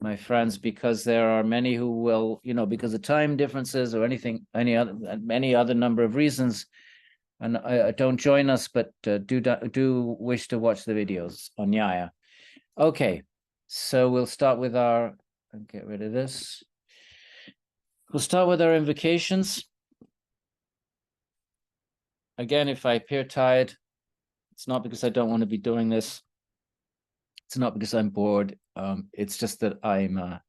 my friends, because there are many who will, because of time differences or any other number of reasons, and don't join us, but do wish to watch the videos on Nyaya. Okay, so we'll start with our, get rid of this. We'll start with our invocations. Again, if I appear tired, it's not because I don't want to be doing this. It's not because I'm bored. It's just that I'm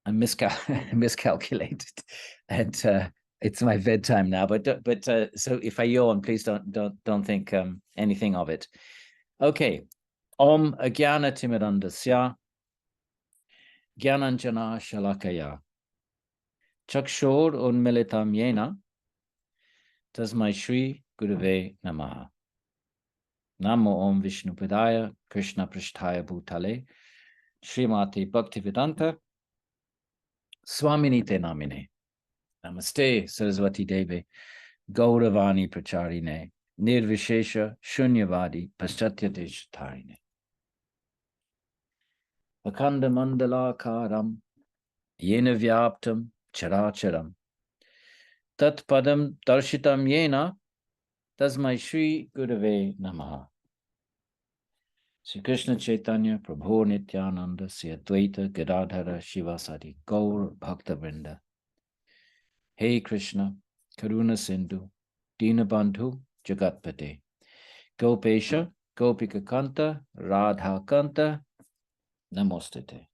miscalculated, and it's my bedtime now. But so if I yawn, please don't think anything of it. Okay. Om Agyana Timirandasya Gyananjana Shalakaya Chakshor Unmilitam Yena Tasmai Shri Gurave Namaha. Namo Om Vishnu Padaya Krishna Prishtaya Bhutale Srimati Bhaktivedanta Swamini Te Namine. Namaste Saraswati Devi Gauravani Pracharine Nirvishesha Shunyavadi Paschatyate Shatarine. Akanda Mandala Karam Yena Vyaptam Characharam Tat Padam Darshitam Yena Tasmai Shri Gurave Namaha. Sri Krishna Chaitanya Prabhu Nityananda Sri Advaita Gadadhara Shivasadi Gaur Bhakta Vrinda. Hey Krishna Karuna Sindhu Dinabandhu Jagatpate Gopesha Gopika Kanta Radha Kanta Namostate.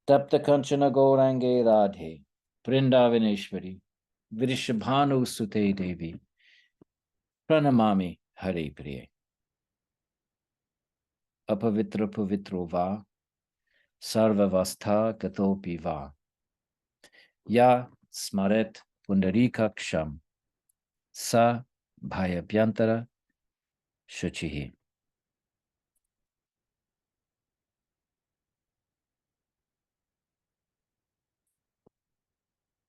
Tapta Kanchana Gaurange Radhe Vrindavaneshwari Virishabhanu Sute Devi Pranamami Hare Priye. Apavitra Pavitro Va Sarvavastha Gatopi Va Ya Smaret Pundarikaksham Sa Bhayabhyantara Shuchihi.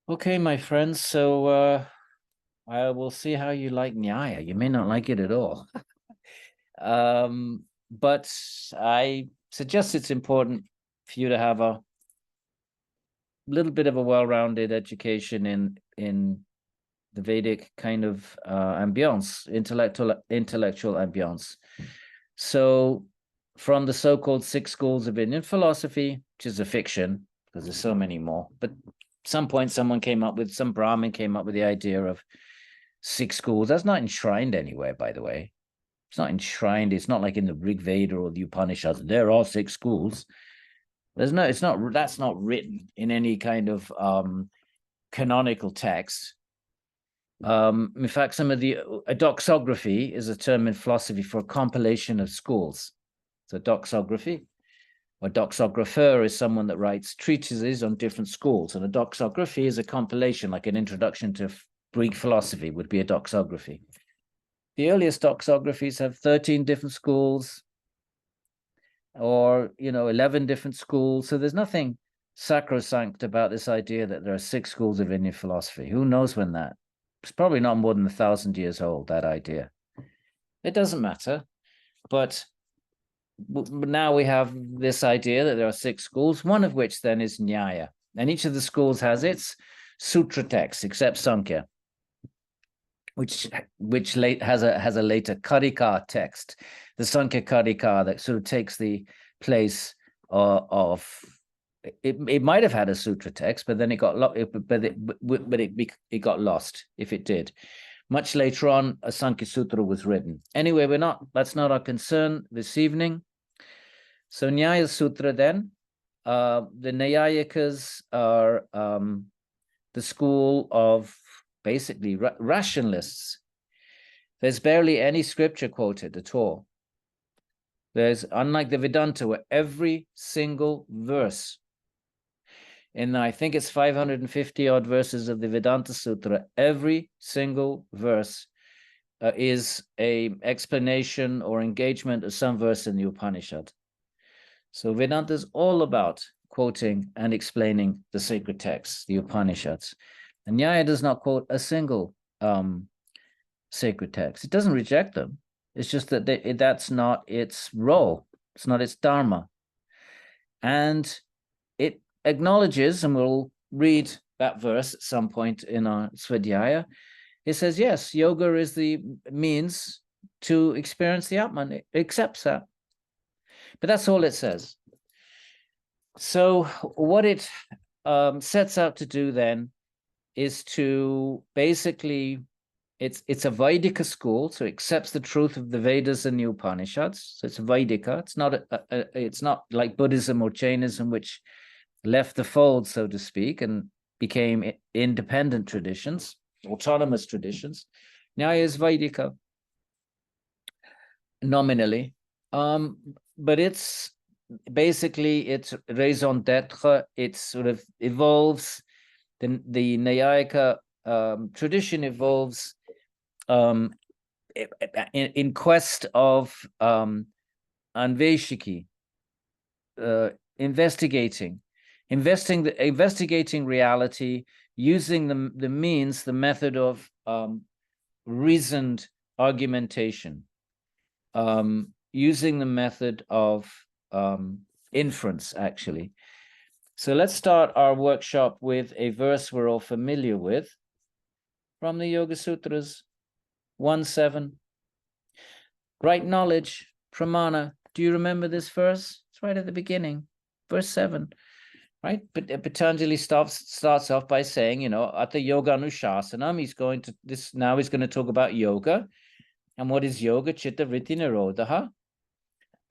Okay, my friends, so I will see how you like Nyaya. You may not like it at all. But I suggest it's important for you to have a little bit of a well-rounded education in the Vedic kind of ambience, intellectual ambience. So from the so-called 6 schools of Indian philosophy, which is a fiction, because there's so many more, but at some point some Brahmin came up with the idea of 6 schools. That's not enshrined anywhere, by the way. It's not enshrined. It's not like in the Rig Veda or the Upanishads. There are 6 schools. That's not written in any kind of canonical text. In fact, a doxography is a term in philosophy for a compilation of schools. So doxography, or doxographer, is someone that writes treatises on different schools, and a doxography is a compilation, like an introduction to Greek philosophy would be a doxography. The earliest doxographies have 13 different schools, or 11 different schools. So there's nothing sacrosanct about this idea that there are 6 schools of Indian philosophy. Who knows when that? It's probably not more than 1,000 years old, that idea. It doesn't matter. But now we have this idea that there are 6 schools, one of which then is Nyaya. And each of the schools has its sutra text, except Sankhya, which has a later Karika text, the Sankhya Karika, that sort of takes the place of it might have had a sutra text, but then it got it got lost if it did. Much later on, a Sankhya Sutra was written. Anyway, that's not our concern this evening. So Nyaya Sutra then, the Nyayikas are the school of basically rationalists. There's barely any scripture quoted at all. There's, unlike the Vedanta, where every single verse, in I think it's 550 odd verses of the Vedanta Sutra, every single verse is a explanation or engagement of some verse in the Upanishad. So Vedanta is all about quoting and explaining the sacred texts, the Upanishads. And Nyaya does not quote a single sacred text. It doesn't reject them. It's just that that's not its role. It's not its dharma. And it acknowledges, and we'll read that verse at some point in our Swadhyaya, it says, yes, yoga is the means to experience the Atman. It accepts that. But that's all it says. So what it sets out to do then is to basically, it's a Vaidika school, so it accepts the truth of the Vedas and the Upanishads. So it's Vaidika. It's not like Buddhism or Jainism, which left the fold, so to speak, and became independent traditions, autonomous traditions. Nyaya is Vaidika, nominally. But it's basically, it's raison d'etre. It sort of evolves. The Nyayika tradition evolves in quest of anveshiki, investigating reality, using the means, the method of reasoned argumentation, using the method of inference, actually. So let's start our workshop with a verse we're all familiar with from the Yoga Sutras, 1.7. Right knowledge, pramana. Do you remember this verse? It's right at the beginning, verse 7. Right? But Patanjali starts off by saying, at the yoga anushasanam, he's going to talk about yoga. And what is yoga? Chitta vritti nirodha.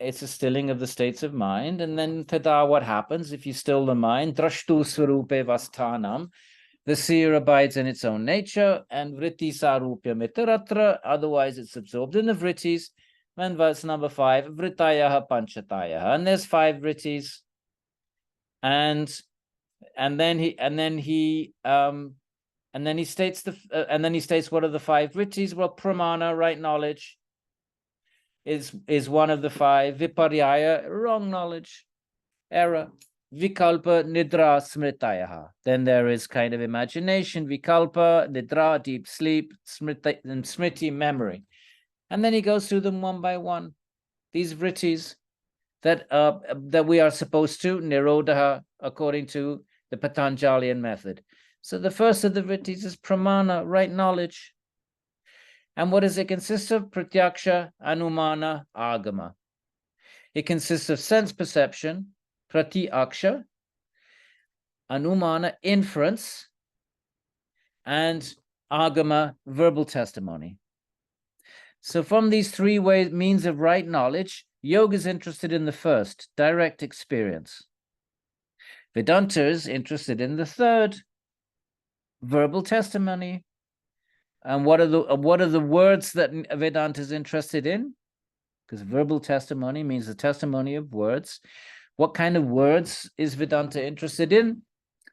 It's a stilling of the states of mind. And then tada, what happens if you still the mind? Drashtu swarupe vasthanam. The seer abides in its own nature, and vritti sarupya mitaratra, otherwise it's absorbed in the vrittis. And verse number 5, vritayaha panchatayaha. And there's 5 vrittis. And then he states what are the 5 vrittis? Well, pramana, right knowledge, is one of the 5. Viparyaya, wrong knowledge, error. Vikalpa, nidra, smritayaha. Then there is kind of imagination, vikalpa, nidra, deep sleep, and smriti, memory. And then he goes through them one by one. These vrittis that we are supposed to, nirodha, according to the Patanjalian method. So the first of the vrittis is pramana, right knowledge. And what does it consist of? Pratyaksha, anumana, agama. It consists of sense perception, pratyaksha, anumana, inference, and agama, verbal testimony. So from these 3 means of right knowledge, yoga is interested in the first, direct experience. Vedanta is interested in the third, verbal testimony. And what are the words that Vedanta is interested in? Because verbal testimony means the testimony of words. What kind of words is Vedanta interested in?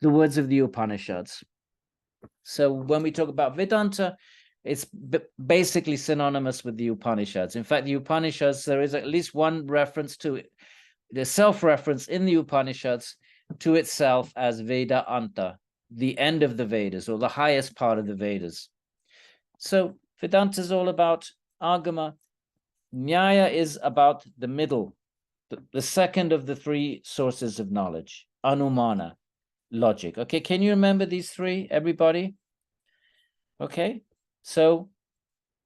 The words of the Upanishads. So when we talk about Vedanta, it's basically synonymous with the Upanishads. In fact, the Upanishads, there is at least one reference to it, the self-reference in the Upanishads to itself as Veda Anta, the end of the Vedas, or the highest part of the Vedas. So Vedanta is all about agama. Nyaya is about the middle, the second of the 3 sources of knowledge, anumana, logic. Okay, can you remember these 3, everybody? Okay, so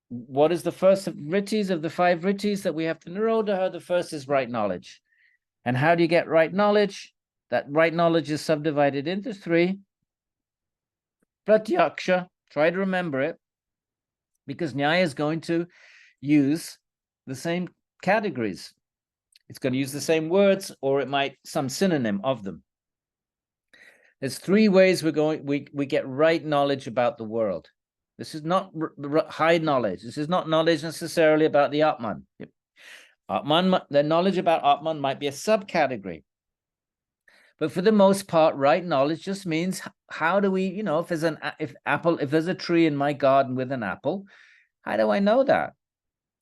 what is the first of vrittis of the 5 vrittis that we have to nirodha? The first is right knowledge. And how do you get right knowledge? That right knowledge is subdivided into 3. Pratyaksha, try to remember it, because Nyaya is going to use the same categories. It's going to use the same words, or it might some synonym of them. There's 3 ways we get right knowledge about the world. This is not high knowledge. This is not knowledge necessarily about the Atman. Atman, the knowledge about Atman might be a subcategory. But for the most part, right knowledge just means how do we, if there's a tree in my garden with an apple, how do I know that?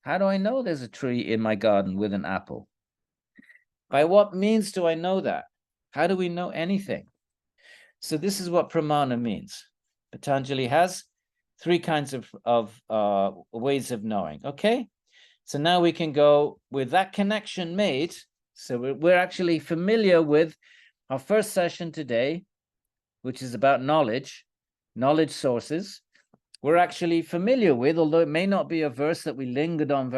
How do I know there's a tree in my garden with an apple? By what means do I know that? How do we know anything? So this is what pramana means. Patanjali has 3 kinds of ways of knowing. Okay, so now we can go with that connection made. So we're actually familiar with our first session today, which is about knowledge sources. We're actually familiar with, although it may not be a verse that we lingered on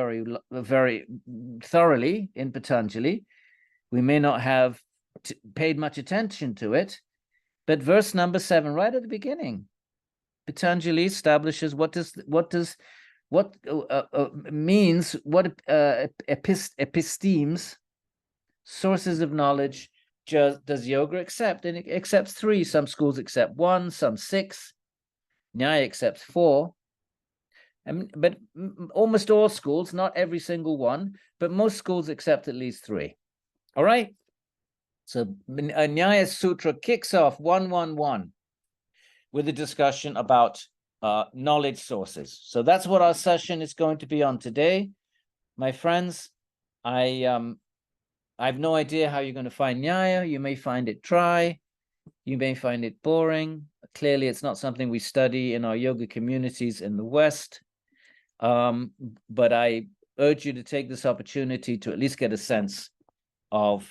very thoroughly in Patanjali. We may not have paid much attention to it, but verse number 7, right at the beginning, Patanjali establishes what means, what epistemes, sources of knowledge, does yoga accept? And it accepts 3. Some schools accept 1, some 6. Nyaya accepts 4. But almost all schools, not every single one, but most schools accept at least 3. All right? So Nyaya Sutra kicks off 111 with a discussion about knowledge sources. So that's what our session is going to be on today. My friends, I have no idea how you're going to find Nyaya. You may find it dry. You may find it boring. Clearly, it's not something we study in our yoga communities in the West. But I urge you to take this opportunity to at least get a sense of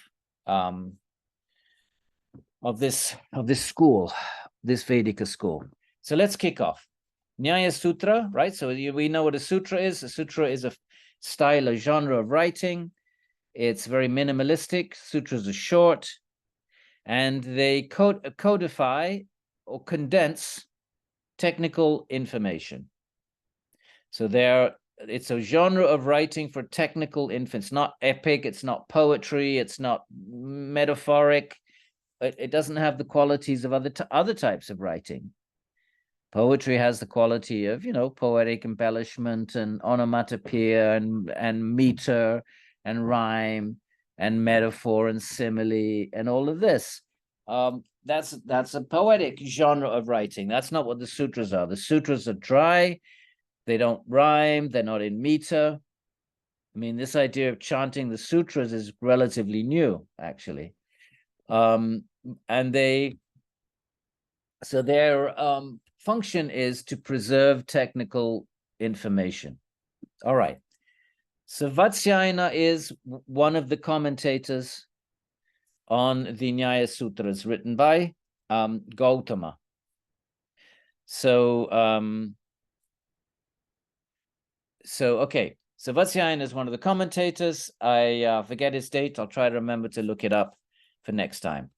this school, this Vedika school. So let's kick off. Nyaya Sutra, right? So we know what a sutra is. A sutra is a style, a genre of writing. It's very minimalistic. Sutras are short, and they codify or condense technical information. So it's a genre of writing for technical infants. It's not epic, it's not poetry, it's not metaphoric. It doesn't have the qualities of other types of writing. Poetry has the quality of, poetic embellishment and onomatopoeia and meter and rhyme and metaphor and simile and all of this. That's a poetic genre of writing. That's not what the sutras are. The sutras are dry. They don't rhyme. They're not in meter. I mean, this idea of chanting the sutras is relatively new, actually. And their function is to preserve technical information. All right. So Vatsyayana is one of the commentators on the Nyaya Sutras written by Gautama. So Vatsyayana is one of the commentators. I forget his date. I'll try to remember to look it up for next time.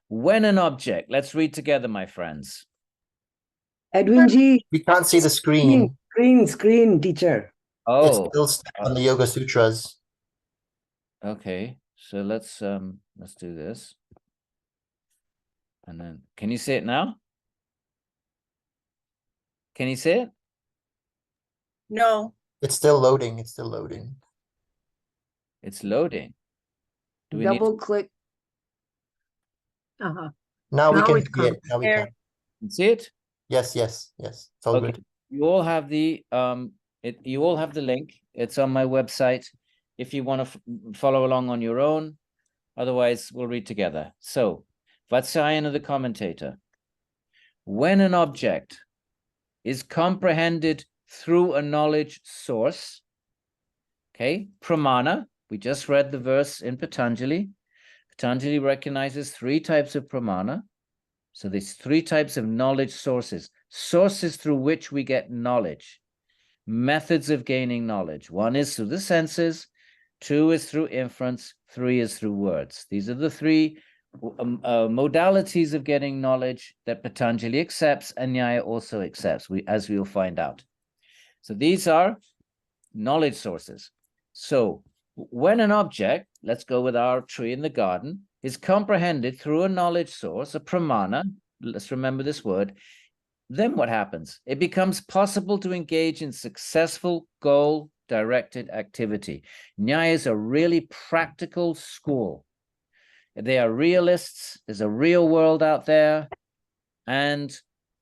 When an object, let's read together, my friends. Edwin G. We can't see the screen. Screen, teacher. It's Oh, still stuck on the Yoga Sutras. okay. So let's do this. And then, can you see it now? Can you see it? No. It's still loading. It's still loading. It's loading. Do we Double click. Now Now we can it see it. Now we There. can. see it? Yes. It's all Okay. good. You all have the you all have the link. It's on my website if you want to follow along on your own. Otherwise, we'll read together. So, Vatsyayana the commentator. When an object is comprehended through a knowledge source, okay, pramana, we just read the verse in Patanjali. Patanjali recognizes 3 types of pramana. So there's 3 types of knowledge sources through which we get knowledge, methods of gaining knowledge. 1 is through the senses, 2 is through inference, 3 is through words. These are the 3 modalities of getting knowledge that Patanjali accepts and Nyaya also accepts, as we will find out. So these are knowledge sources. So when an object, let's go with our tree in the garden, is comprehended through a knowledge source, a pramana, let's remember this word, then what happens? It becomes possible to engage in successful goal-directed activity. Nyaya is a really practical school. They are realists. There's a real world out there, and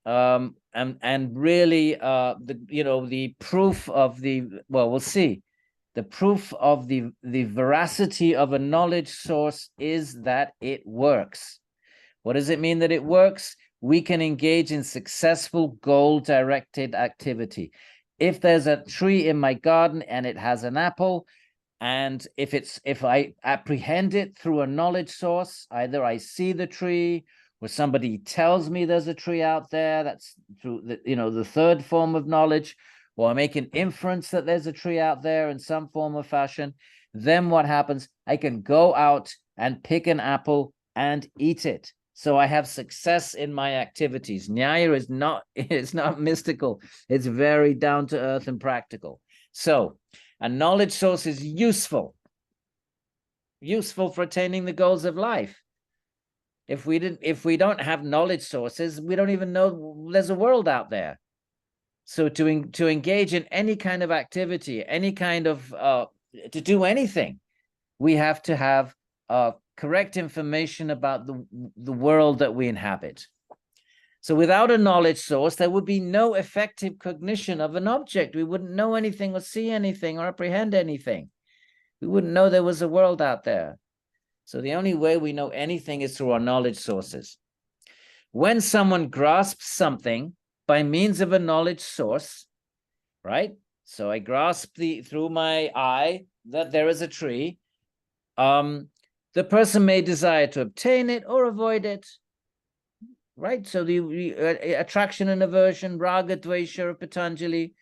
really the proof of we'll see. The proof of the veracity of a knowledge source is that it works. What does it mean that it works? We can engage in successful goal-directed activity. If there's a tree in my garden and it has an apple, And if I apprehend it through a knowledge source, either I see the tree or somebody tells me there's a tree out there, that's through the third form of knowledge, or I make an inference that there's a tree out there in some form or fashion, then what happens? I can go out and pick an apple and eat it. So I have success in my activities. Nyaya is not, it's not mystical. It's very down to earth and practical. So a knowledge source is useful for attaining the goals of life. If we don't have knowledge sources, we don't even know there's a world out there. So to engage in any kind of activity, any kind of to do anything, we have to have correct information about the world that we inhabit. So without a knowledge source, there would be no effective cognition of an object. We wouldn't know anything or see anything or apprehend anything. We wouldn't know there was a world out there. So the only way we know anything is through our knowledge sources. When someone grasps something by means of a knowledge source, right? So I grasp through my eye that there is a tree. The person may desire to obtain it or avoid it. Right, so the attraction and aversion, raga, dvesha, of Patanjali,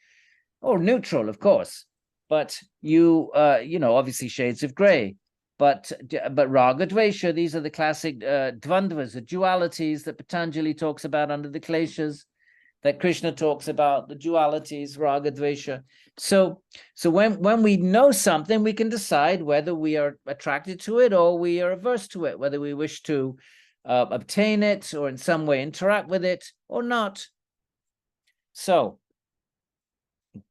or neutral, of course. But obviously shades of gray. But raga, dvesha, these are the classic dvandvas, the dualities that Patanjali talks about under the kleshas, that Krishna talks about, the dualities, raga, dvesha. So when we know something, we can decide whether we are attracted to it or we are averse to it, whether we wish to obtain it or in some way interact with it or not. So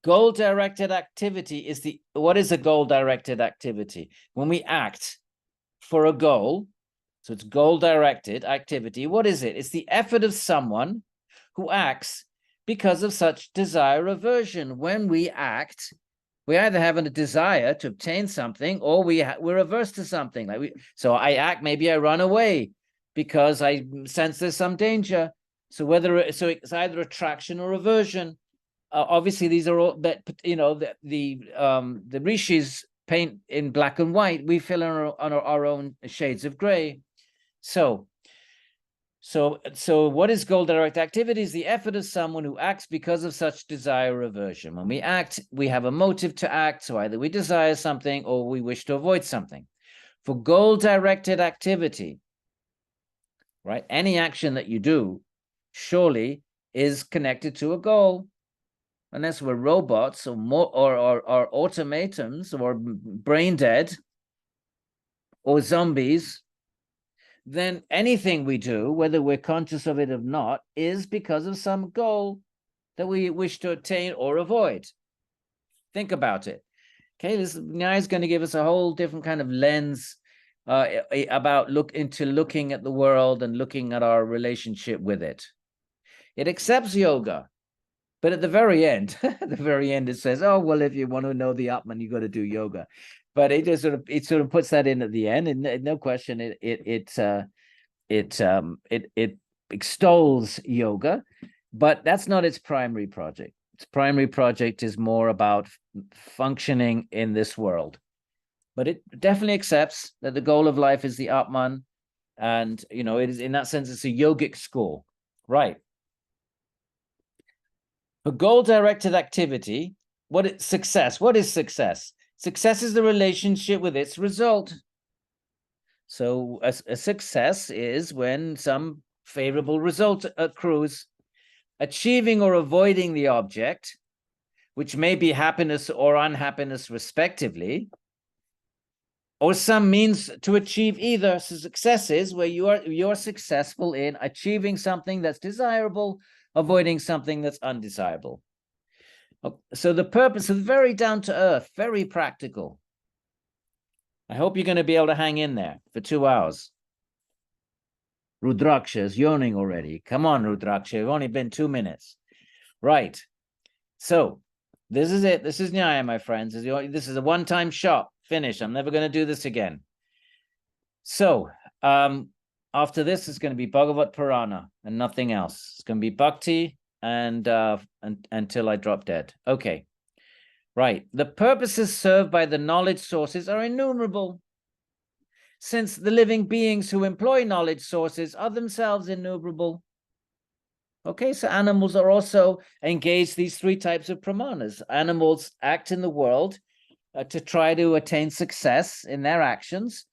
goal-directed activity is what is a goal-directed activity? When we act for a goal, so it's goal-directed activity, what is it? It's the effort of someone who acts because of such desire or aversion. When we act, we either have a desire to obtain something or we're averse to something. So I act, maybe I run away because I sense there's some danger. So it's either attraction or aversion. Obviously, these are all, but the rishis paint in black and white. We fill in our own shades of gray. So what is goal-directed activity? Is the effort of someone who acts because of such desire or aversion. When we act, we have a motive to act. So either we desire something or we wish to avoid something. For goal-directed activity, right? Any action that you do surely is connected to a goal. Unless we're robots or automatons or brain dead or zombies, then anything we do, whether we're conscious of it or not, is because of some goal that we wish to attain or avoid. Think about it. Okay, Nyaya is going to give us a whole different kind of lens about looking at the world and looking at our relationship with it. It accepts yoga, but at the very end, it says, "Oh well, if you want to know the Atman, you got to do yoga." But it just sort of puts that in at the end, and no question, it extols yoga, but that's not its primary project. Its primary project is more about functioning in this world. But it definitely accepts that the goal of life is the Atman, and it is, in that sense, it's a yogic school, right? A goal-directed activity, what is success? What is success? Success is the relationship with its result. So a success is when some favorable result accrues, achieving or avoiding the object, which may be happiness or unhappiness respectively, or some means to achieve either. So success is where you're successful in achieving something that's desirable, avoiding something that's undesirable. So the purpose is very down to earth, very practical. I hope you're going to be able to hang in there for 2 hours. Rudraksha is yawning already. Come on, Rudraksha, it's only been 2 minutes. Right. So this is it. This is Nyaya, my friends. This is a one-time shot. Finish. I'm never going to do this again. So after this, it's going to be Bhagavat Purana and nothing else. It's going to be Bhakti and until I drop dead. Okay. Right. The purposes served by the knowledge sources are innumerable, since the living beings who employ knowledge sources are themselves innumerable. Okay, so animals are also engaged these three types of pramanas. Animals act in the world to try to attain success in their actions,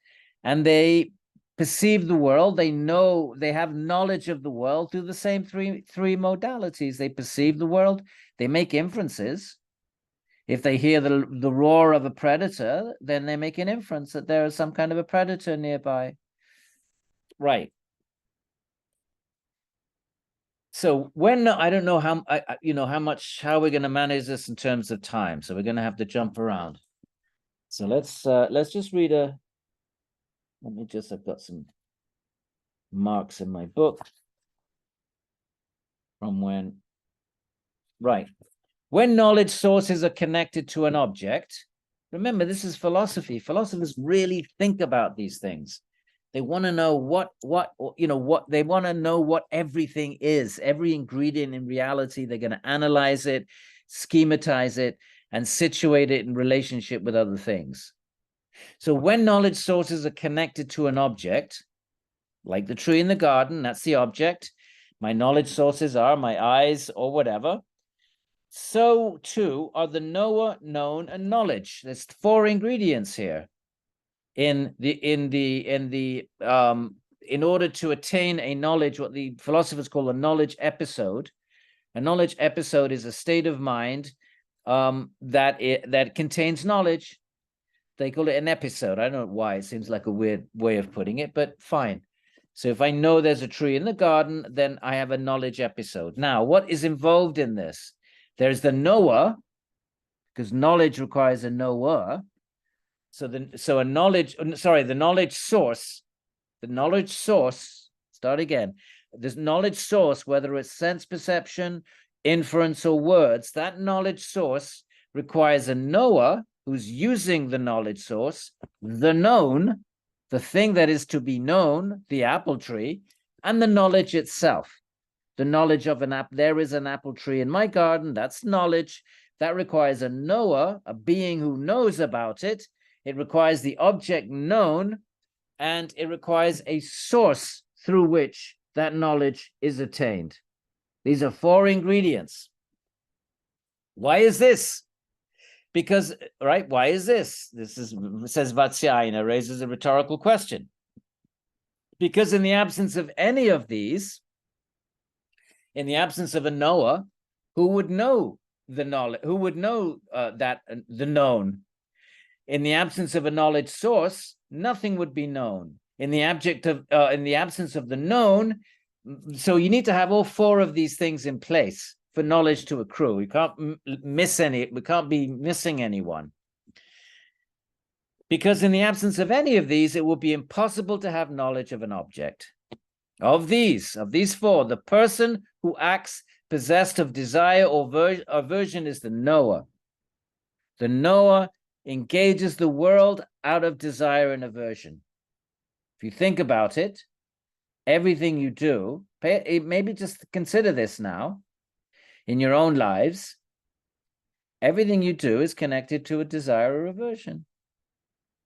and they perceive the world. They know, they have knowledge of the world through the same three modalities. They perceive the world, they make inferences. If they hear the roar of a predator, then they make an inference that there is some kind of a predator nearby. Right. So when, I don't know how, how we're going to manage this in terms of time. So we're going to have to jump around. So let's just read I've got some marks in my book from when, right. When knowledge sources are connected to an object, remember, this is philosophy. Philosophers really think about these things. They want to know what they want to know what everything is, every ingredient in reality. They're going to analyze it, schematize it, and situate it in relationship with other things. So when knowledge sources are connected to an object, like the tree in the garden, that's the object. My knowledge sources are my eyes or whatever. So too are the knower, known, and knowledge. There's four ingredients here. In order to attain a knowledge, what the philosophers call a knowledge episode. A knowledge episode is a state of mind that contains knowledge. They call it an episode. I don't know why. It seems like a weird way of putting it, but fine. So if I know there's a tree in the garden, then I have a knowledge episode. Now, what is involved in this? There's the knower, because knowledge requires a knower. The knowledge source, start again. This knowledge source, whether it's sense perception, inference, or words, that knowledge source requires a knower who's using the knowledge source, the known, the thing that is to be known, the apple tree, and the knowledge itself. The knowledge of an apple. There is an apple tree in my garden. That's knowledge. That requires a knower, a being who knows about it. It requires the object known, and it requires a source through which that knowledge is attained. These are four ingredients. Why is this? Because, right, why is this? Says Vatsyayana, raises a rhetorical question. Because in the absence of any of these, in the absence of a knower, who would know the knowledge, who would know the known? In the absence of a knowledge source, nothing would be known. In the absence of the known, so you need to have all four of these things in place for knowledge to accrue. We can't miss any. We can't be missing anyone. Because in the absence of any of these, it will be impossible to have knowledge of an object. Of these four, the person who acts possessed of desire or aversion is the knower. The knower engages the world out of desire and aversion. If you think about it, everything you do, maybe just consider this now, in your own lives, everything you do is connected to a desire or aversion.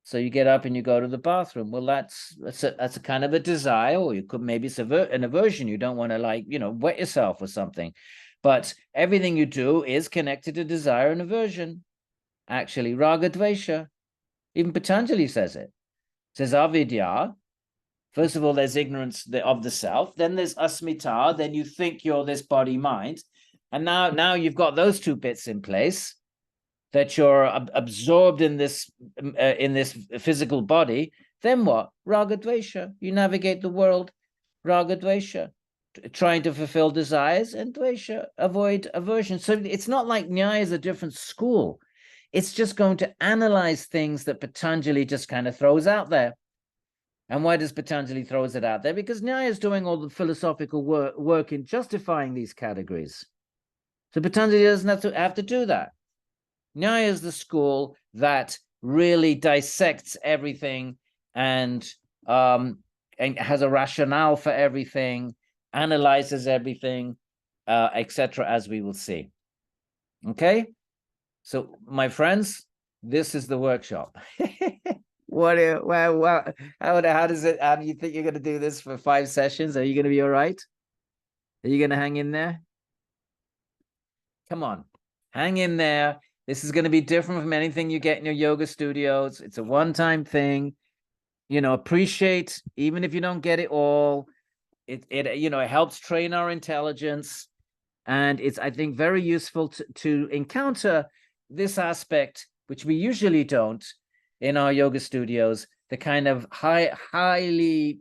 So you get up and you go to the bathroom. Well, that's a kind of a desire, or you could maybe it's an aversion. You don't want to wet yourself or something. But everything you do is connected to desire and aversion. Actually, raga dvesha. Even Patanjali says it. It says avidya. First of all, there's ignorance of the self. Then there's asmita. Then you think you're this body mind. And now you've got those two bits in place, that you're absorbed in this physical body. Then what? Raga dvesha. You navigate the world, raga dvesha, trying to fulfill desires, and dvesha, avoid aversion. So it's not like Nyaya is a different school. It's just going to analyze things that Patanjali just kind of throws out there. And why does Patanjali throws it out there? Because Nyaya is doing all the philosophical work in justifying these categories. So Patanjali doesn't have to do that. Nyaya is the school that really dissects everything and has a rationale for everything, analyzes everything, etc., as we will see. Okay? So, my friends, this is the workshop. What? Well, how does it? How do you think you're going to do this for 5 sessions? Are you going to be all right? Are you going to hang in there? Come on, hang in there. This is going to be different from anything you get in your yoga studios. It's a one-time thing. You know, appreciate, even if you don't get it all. It helps train our intelligence. And it's, I think, very useful to encounter this aspect, which we usually don't in our yoga studios, the kind of highly,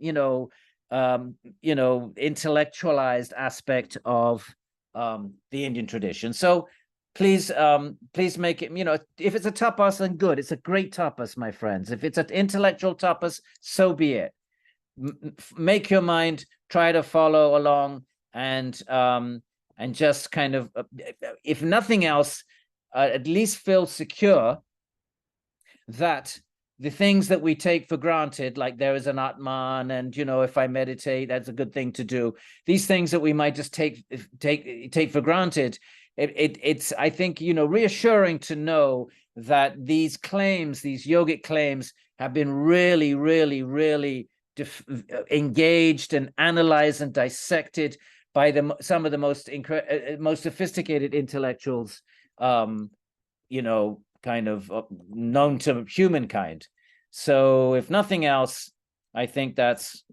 intellectualized aspect of the Indian tradition. So please make it, if it's a tapas, then good. It's a great tapas, my friends. If it's an intellectual tapas, so be it. Make your mind, try to follow along, and just kind of, if nothing else, at least feel secure that the things that we take for granted, like there is an atman, and if I meditate, that's a good thing to do. These things that we might just take for granted. It's I think reassuring to know that these claims, these yogic claims, have been really, really, really engaged and analyzed and dissected by some of the most sophisticated intellectuals, kind of known to humankind. So if nothing else, I think that's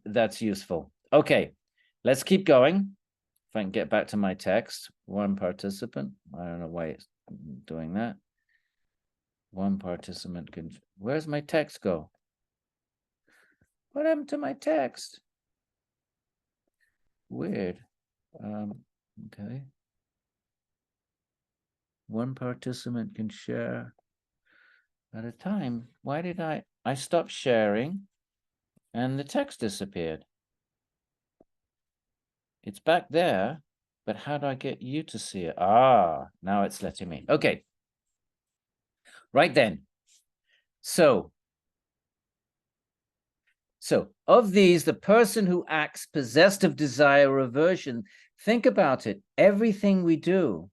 useful. Okay, let's keep going. If I can get back to my text. One participant. I don't know why it's doing that. One participant can. Where's my text go? What happened to my text? Weird. Okay. One participant can share at a time. Why did I stopped sharing and the text disappeared? It's back there, but how do I get you to see it? Ah, now it's letting me. Okay. Right then. So of these, the person who acts possessed of desire or aversion, think about it, everything we do,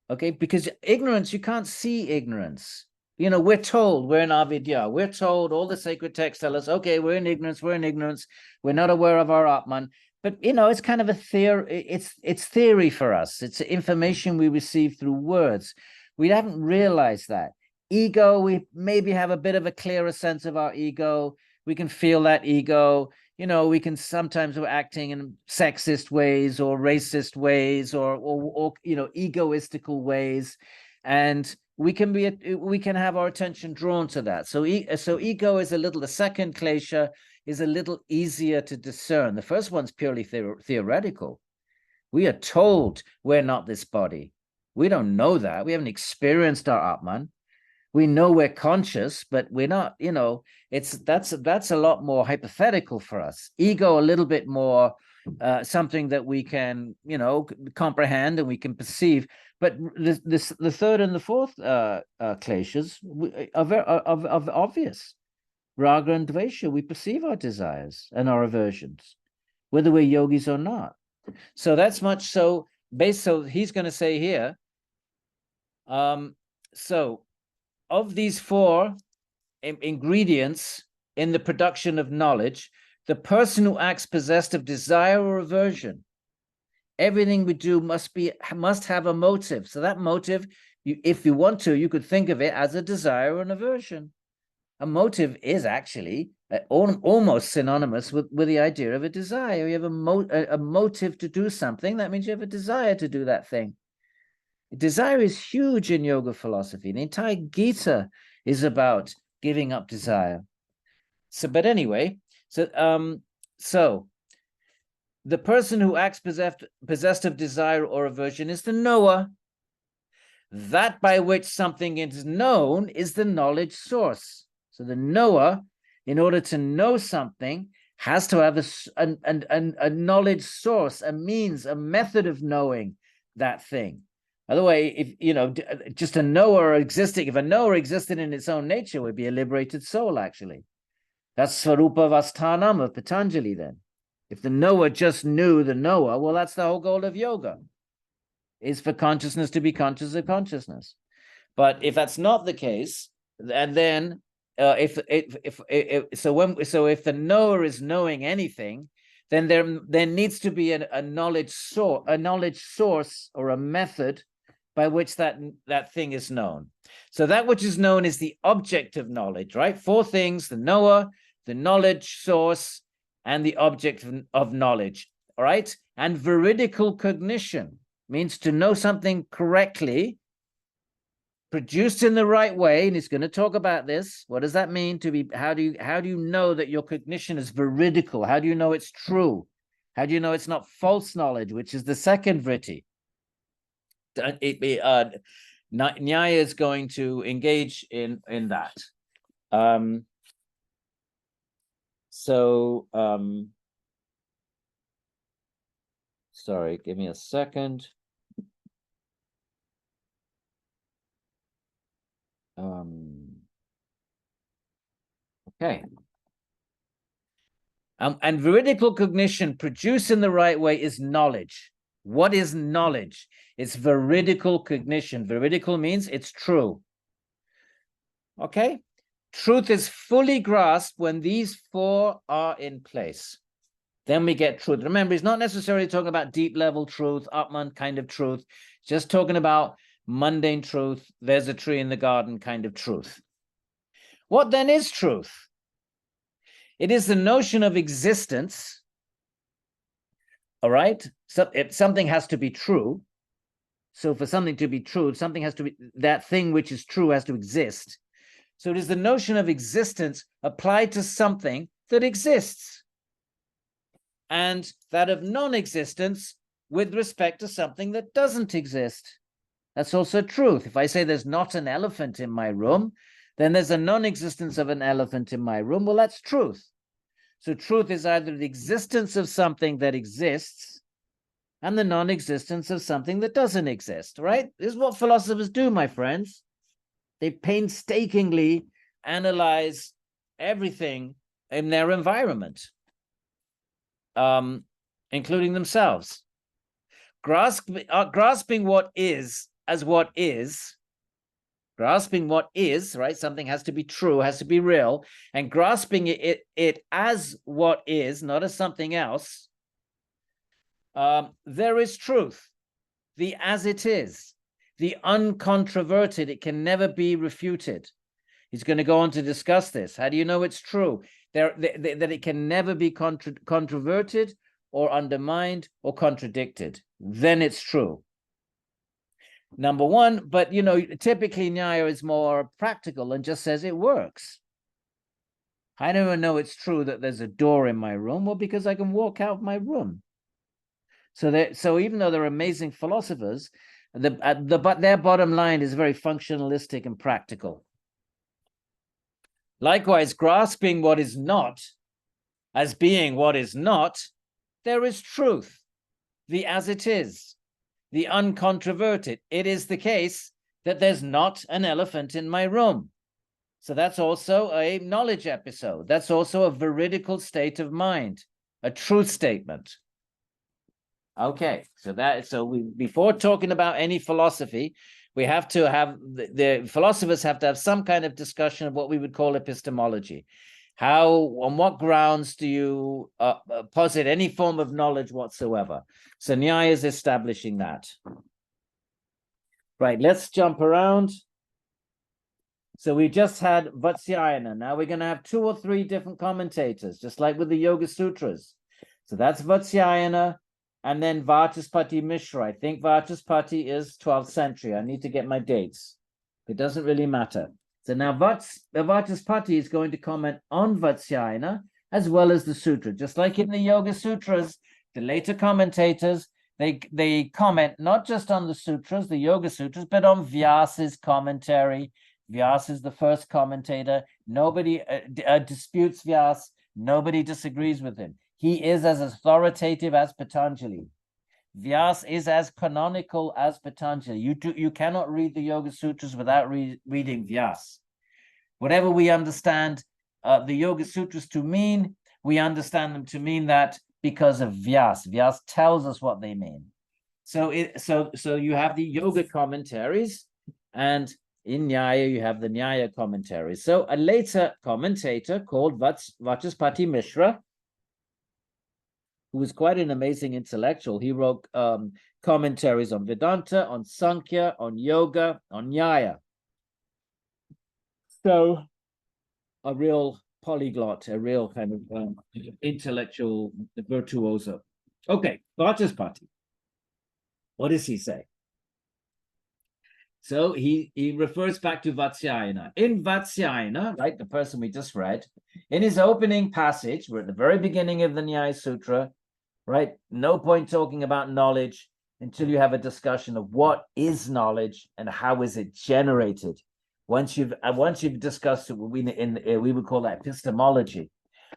okay, because ignorance, you can't see ignorance. We're told, we're in avidya, we're told, all the sacred texts tell us, okay, we're in ignorance, we're not aware of our atman. But, it's kind of a theory, it's theory for us. It's information we receive through words. We haven't realized that. Ego, we maybe have a bit of a clearer sense of our ego. We can feel that ego. We can sometimes we're acting in sexist ways or racist ways or egoistical ways, and we can have our attention drawn to that. So ego is the second klesha is a little easier to discern. The first one's purely theoretical. We are told we're not this body. We don't know that. We haven't experienced our atman. We know we're conscious, but we're not, that's a lot more hypothetical for us. Ego, a little bit more something that we can, comprehend and we can perceive. But the third and the fourth kleshas are obvious. Raga and dvesha, we perceive our desires and our aversions, whether we're yogis or not. So that's much so based. So he's going to say here, so of these 4 ingredients in the production of knowledge, the person who acts possessed of desire or aversion, everything we do must have a motive. So that motive, if you want to, you could think of it as a desire or an aversion. A motive is actually almost synonymous with the idea of a desire. You have a motive to do something. That means you have a desire to do that thing. Desire is huge in yoga philosophy. The entire Gita is about giving up desire. So, but anyway, so the person who acts possessed of desire or aversion is the knower. That by which something is known is the knowledge source. So the knower, in order to know something, has to have a knowledge source, a means, a method of knowing that thing. Otherwise, if just a knower existing, if a knower existed in its own nature, it would be a liberated soul, actually. That's Svarupa Vasthanam of Patanjali then. If the knower just knew the knower, well, that's the whole goal of yoga, is for consciousness to be conscious of consciousness. But if that's not the case, and then if the knower is knowing anything, then there needs to be a knowledge source or a method by which that thing is known. So that which is known is the object of knowledge, right? Four things: the knower, the knowledge source, and the object of knowledge. All right. And veridical cognition means to know something correctly, produced in the right way. And he's going to talk about this. What does that mean to be? How do you know that your cognition is veridical? How do you know it's true? How do you know it's not false knowledge, which is the second vritti? Nyaya is going to engage in that. Sorry, give me a second. Okay. And veridical cognition produced in the right way is knowledge. What is knowledge? It's veridical cognition. Veridical means it's true. Okay? Truth is fully grasped when these four are in place. Then we get truth. Remember, he's not necessarily talking about deep level truth, upman kind of truth, just talking about mundane truth, there's a tree in the garden kind of truth. What then is truth? It is the notion of existence. All right? So if something has to be true. So for something to be true, something has to be, that thing which is true has to exist. So it is the notion of existence applied to something that exists, and that of non-existence with respect to something that doesn't exist. That's also truth. If I say there's not an elephant in my room, then there's a non-existence of an elephant in my room. Well, that's truth. So truth is either the existence of something that exists and the non-existence of something that doesn't exist, right? This is what philosophers do, my friends. They painstakingly analyze everything in their environment, including themselves. Grasping what is as what is, right? Something has to be true, has to be real, and grasping it as what is, not as something else. There is truth, the as it is, the uncontroverted. It can never be refuted. He's going to go on to discuss this. How do you know it's true? That it can never be controverted or undermined or contradicted. Then it's true. Number one, but typically Nyaya is more practical and just says it works. I never know it's true that there's a door in my room. Well, because I can walk out of my room. So even though they're amazing philosophers, but their bottom line is very functionalistic and practical. Likewise, grasping what is not as being what is not, there is truth, the as it is, the uncontroverted. It is the case that there's not an elephant in my room. So that's also a knowledge episode. That's also a veridical state of mind, a truth statement. Okay, before talking about any philosophy, we have to have the philosophers have to have some kind of discussion of what we would call epistemology. On what grounds do you posit any form of knowledge whatsoever? So Nyaya is establishing that. Right, let's jump around. So we just had Vatsyayana. Now we're going to have 2 or 3 different commentators, just like with the Yoga Sutras. So that's Vatsyayana. And then Vachaspati Mishra. I think Vachaspati is 12th century. I need to get my dates. It doesn't really matter. So now Vachaspati is going to comment on Vatsyayana as well as the sutra. Just like in the Yoga Sutras, the later commentators, they comment not just on the sutras, the Yoga Sutras, but on Vyasa's commentary. Vyasa is the first commentator. Nobody disputes Vyasa. Nobody disagrees with him. He is as authoritative as Patanjali. Vyasa is as canonical as Patanjali. You cannot read the Yoga Sutras without reading Vyasa. Whatever we understand the Yoga Sutras to mean, we understand them to mean that because of Vyasa. Vyasa tells us what they mean. So you have the yoga commentaries, and in Nyaya, you have the Nyaya commentary. So a later commentator called Vachaspati Mishra, who was quite an amazing intellectual. He wrote commentaries on Vedanta, on Sankhya, on Yoga, on Nyaya. So a real polyglot, a real kind of intellectual virtuoso. Okay, Vachaspati. What does he say? So he refers back to Vatsyayana. In Vatsyayana, right, the person we just read, in his opening passage, we're at the very beginning of the Nyaya Sutra, right? No point talking about knowledge until you have a discussion of what is knowledge and how is it generated. Once you've discussed it, we would call that epistemology.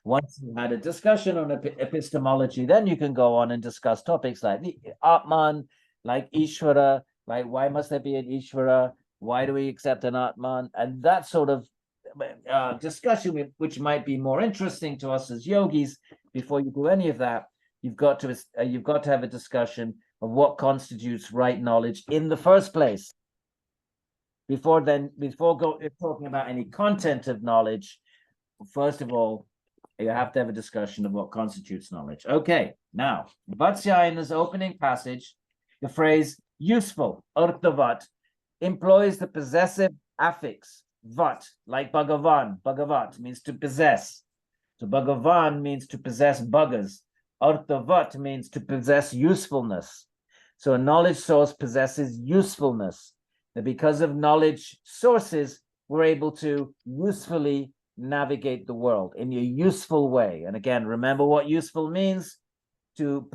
Once you had a discussion on epistemology, then you can go on and discuss topics like the Atman, like Ishvara, right? Why must there be an Ishvara? Why do we accept an Atman? And that sort of discussion, which might be more interesting to us as yogis, before you do any of that, you've got to have a discussion of what constitutes right knowledge in the first place. Before talking about any content of knowledge, first of all, you have to have a discussion of what constitutes knowledge. Okay, now, Vatsyayana's opening passage, the phrase useful, arthavat, employs the possessive affix, vat, like Bhagavan. Bhagavat means to possess. So Bhagavan means to possess bhagas. Arthavat means to possess usefulness. So a knowledge source possesses usefulness. That because of knowledge sources, we're able to usefully navigate the world in a useful way. And again, remember what useful means: to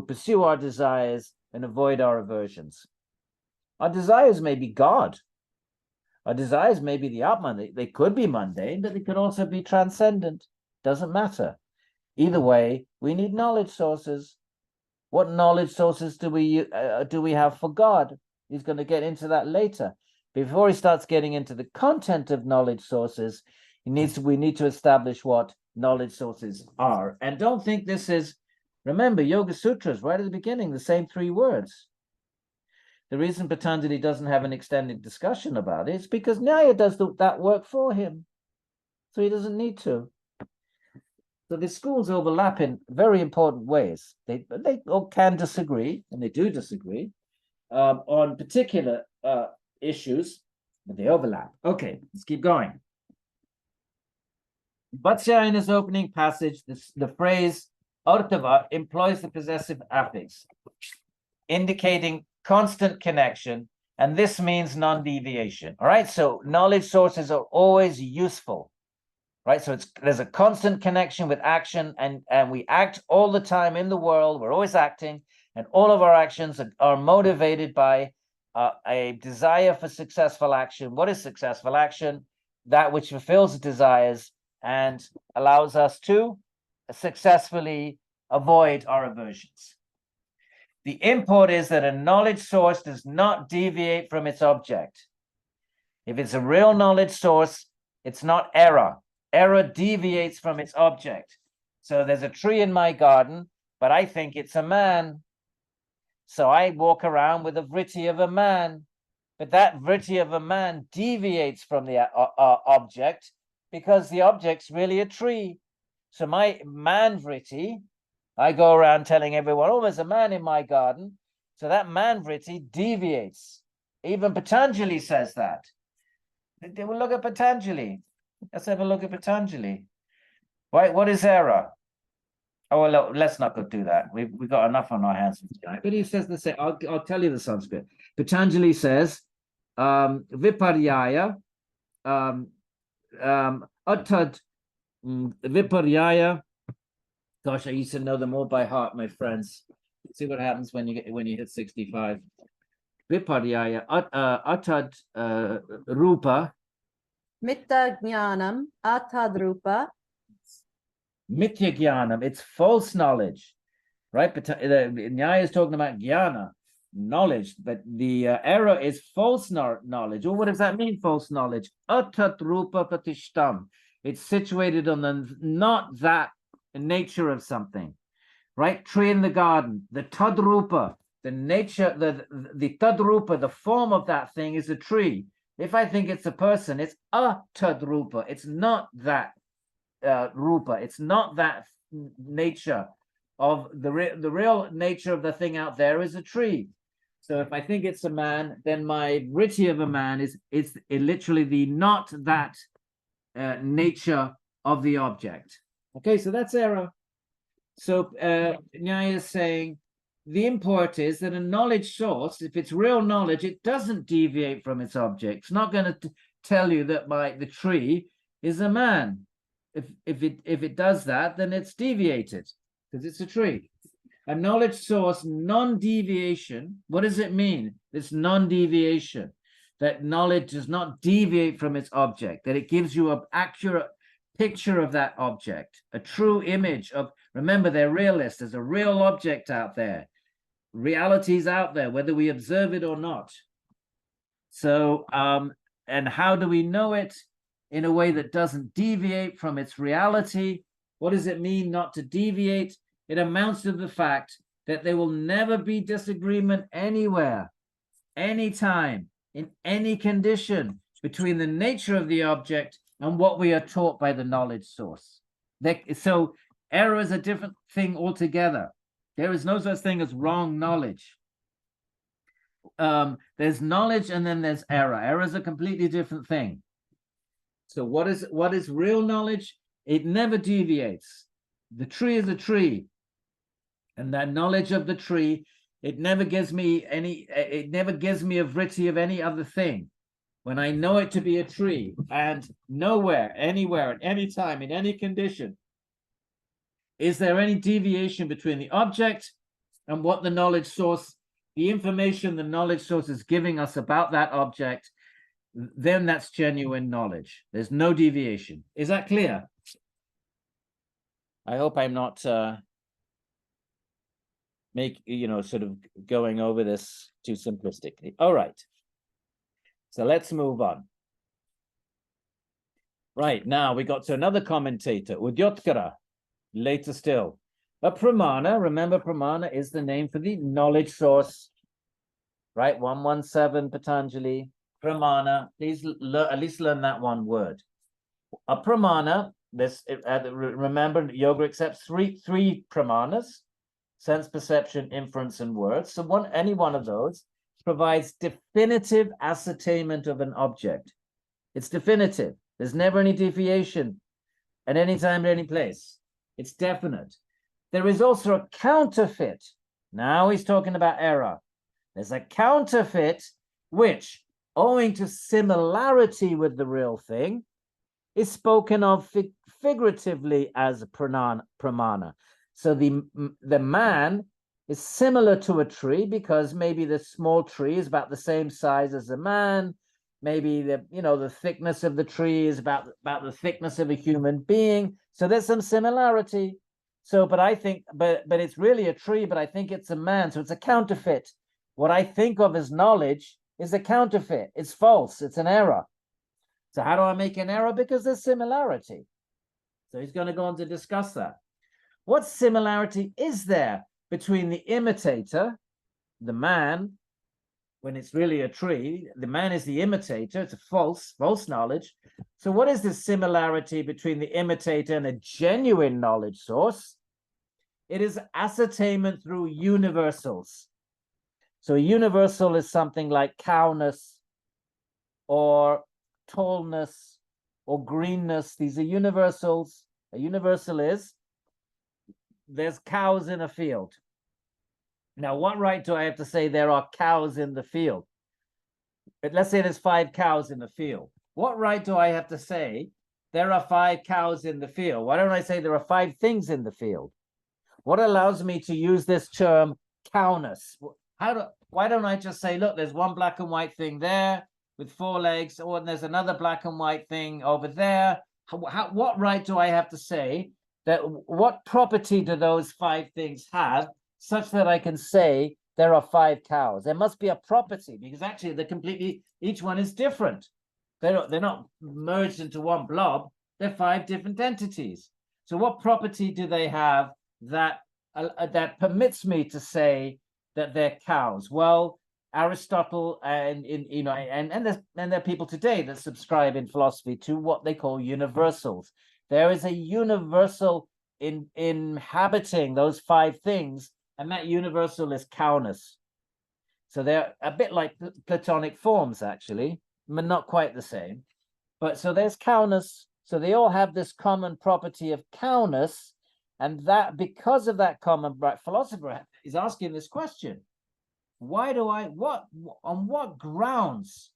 pursue our desires and avoid our aversions. Our desires may be God. Our desires may be the Atman. They could be mundane, but they could also be transcendent. Doesn't matter. Either way, we need knowledge sources. What knowledge sources do we have for God? He's going to get into that later. Before he starts getting into the content of knowledge sources, we need to establish what knowledge sources are. And don't think this is, remember, Yoga Sutras, right at the beginning, the same 3 words. The reason Patanjali doesn't have an extended discussion about it is because Nyaya does that work for him. So he doesn't need to. So the schools overlap in very important ways. They all can disagree, and they do disagree on particular issues, but they overlap. Okay, let's keep going. Vatsyayana's opening passage, the phrase artava employs the possessive affix, indicating constant connection, and this means non-deviation. All right, so knowledge sources are always useful, right? So there's a constant connection with action, and we act all the time in the world. We're always acting, and all of our actions are motivated by a desire for successful action. What is successful action? That which fulfills desires and allows us to successfully avoid our aversions. The import is that a knowledge source does not deviate from its object. If it's a real knowledge source, it's not error. Error deviates from its object. So there's a tree in my garden, but I think it's a man. So I walk around with a vritti of a man, but that vritti of a man deviates from the object because the object's really a tree. So my man vritti, I go around telling everyone, oh, there's a man in my garden. So that man vritti deviates. Even Patanjali says that. They will look at Patanjali. Let's have a look at Patanjali. Right, what is error? Oh, well, let's not go do that. We've got enough on our hands tonight. But he says the same. I'll tell you the Sanskrit. Patanjali says, viparyaya, attad viparyaya. Gosh, I used to know them all by heart, my friends. See what happens when you hit 65. Viparyaya, attad rupa. Mitta jnanam atadrupa. Mithya jnanam, it's false knowledge, right? But Nyaya is talking about jnana, knowledge, but the error is false knowledge. Well, what does that mean, false knowledge? Atat rupa patishtam. It's situated on the not that nature of something, right? Tree in the garden, the tadrupa, the nature, the tadrupa, the form of that thing is a tree. If I think it's a person, it's a tadrupa. It's not that rupa. It's not that nature of the real nature of the thing out there is a tree. So if I think it's a man, then my vritti of a man is literally the not that nature of the object. Okay, so that's error. So Nyaya is saying the import is that a knowledge source, if it's real knowledge, it doesn't deviate from its object. It's not going to tell you that the tree is a man. If it does that, then it's deviated because it's a tree. A knowledge source, non-deviation. What does it mean? It's non-deviation. That knowledge does not deviate from its object. That it gives you an accurate picture of that object, a true image of. Remember, they're realists. There's a real object out there. Reality's out there, whether we observe it or not. So, and how do we know it? In a way that doesn't deviate from its reality. What does it mean not to deviate? It amounts to the fact that there will never be disagreement anywhere, anytime, in any condition between the nature of the object and what we are taught by the knowledge source. So error is a different thing altogether. There is no such thing as wrong knowledge. There's knowledge and then there's error. Error is a completely different thing. So what is real knowledge? It never deviates. The tree is a tree. And that knowledge of the tree, it never gives me a vritti of any other thing. When I know it to be a tree, and nowhere, anywhere, at any time, in any condition, is there any deviation between the object and what the knowledge source, the information the knowledge source is giving us about that object, then that's genuine knowledge. There's no deviation. Is that clear? I hope I'm not sort of going over this too simplistically. All right. So let's move on. Right, now we got to another commentator, Udyotkara, later still. A pramana, remember pramana is the name for the knowledge source, right? 117 Patanjali, pramana. Please at least learn that one word. A pramana, remember yoga accepts three pramanas, sense, perception, inference, and words. So any one of those provides definitive ascertainment of an object. It's definitive. There's never any deviation at any time, at any place. It's definite. There is also a counterfeit. Now he's talking about error. There's a counterfeit which, owing to similarity with the real thing, is spoken of figuratively as a pramana. So the man is similar to a tree because maybe the small tree is about the same size as a man. Maybe the thickness of the tree is about the thickness of a human being. So there's some similarity. So, but it's really a tree, but I think it's a man. So it's a counterfeit. What I think of as knowledge is a counterfeit. It's false. It's an error. So how do I make an error? Because there's similarity. So he's going to go on to discuss that. What similarity is there between the imitator, the man, when it's really a tree? The man is the imitator. It's a false knowledge. So what is the similarity between the imitator and a genuine knowledge source? It is ascertainment through universals. So a universal is something like cowness or tallness or greenness. These are universals. A universal is there's cows in a field. Now, what right do I have to say there are cows in the field? But let's say there's 5 cows in the field. What right do I have to say there are 5 cows in the field? Why don't I say there are 5 things in the field? What allows me to use this term cowness? Why don't I just say, look, there's one black and white thing there with 4 legs, or there's another black and white thing over there? What right do I have to say that? What property do those 5 things have such that I can say there are 5 cows? There must be a property, because actually each one is different. They're not merged into one blob. They're 5 different entities. So what property do they have that permits me to say that they're cows? Well, Aristotle and there are people today that subscribe in philosophy to what they call universals. There is a universal in inhabiting those five things, and that universal is cowness. So they're a bit like Platonic forms, actually, but not quite the same. But so there's cowness. So they all have this common property of cowness, and that because of that common, philosopher is asking this question: why do I, on what grounds,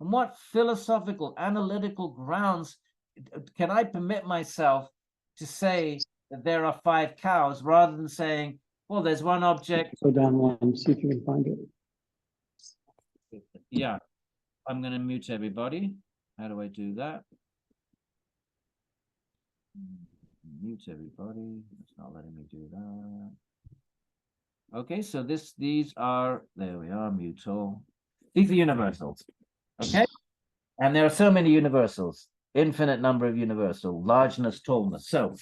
on what philosophical, analytical grounds can I permit myself to say that there are five cows rather than saying, well, there's one object. Go down one, see if you can find it. Yeah, I'm going to mute everybody. How do I do that? Mute everybody. It's not letting me do that. Okay, so these are, there we are, mute all. These are universals, okay? And there are so many universals, infinite number of universal, largeness, tallness. So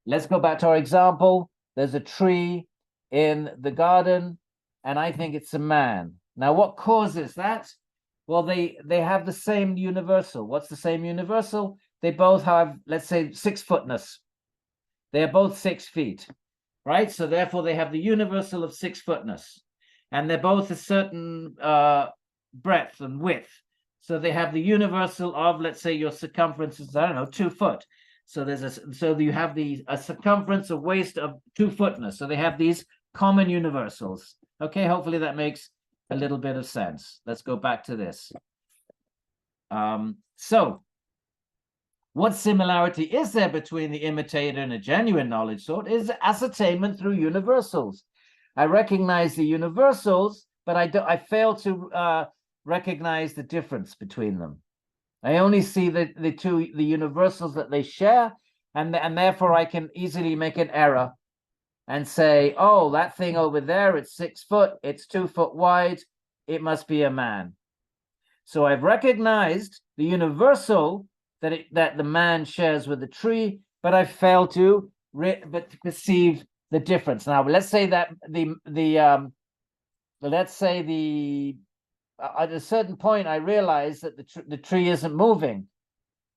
let's go back to our example. There's a tree in the garden, and I think it's a man. Now, what causes that? Well, they have the same universal. What's the same universal? They both have, let's say, 6 footness. They're both 6 feet. Right, so therefore they have the universal of 6 footness, and they're both a certain breadth and width. So they have the universal of, let's say, your circumference is, I don't know, 2 foot. So you have a circumference, a waist of 2 footness. So they have these common universals. Okay, hopefully that makes a little bit of sense. Let's go back to this. So what similarity is there between the imitator and a genuine knowledge sort is ascertainment through universals. I recognize the universals, but I fail to recognize the difference between them. I only see the universals that they share, and therefore I can easily make an error and say, oh, that thing over there, it's 6 foot, it's 2 foot wide, it must be a man. So I've recognized the universal that the man shares with the tree, but I fail to perceive the difference. Now, let's say that at a certain point I realize that the tree isn't moving,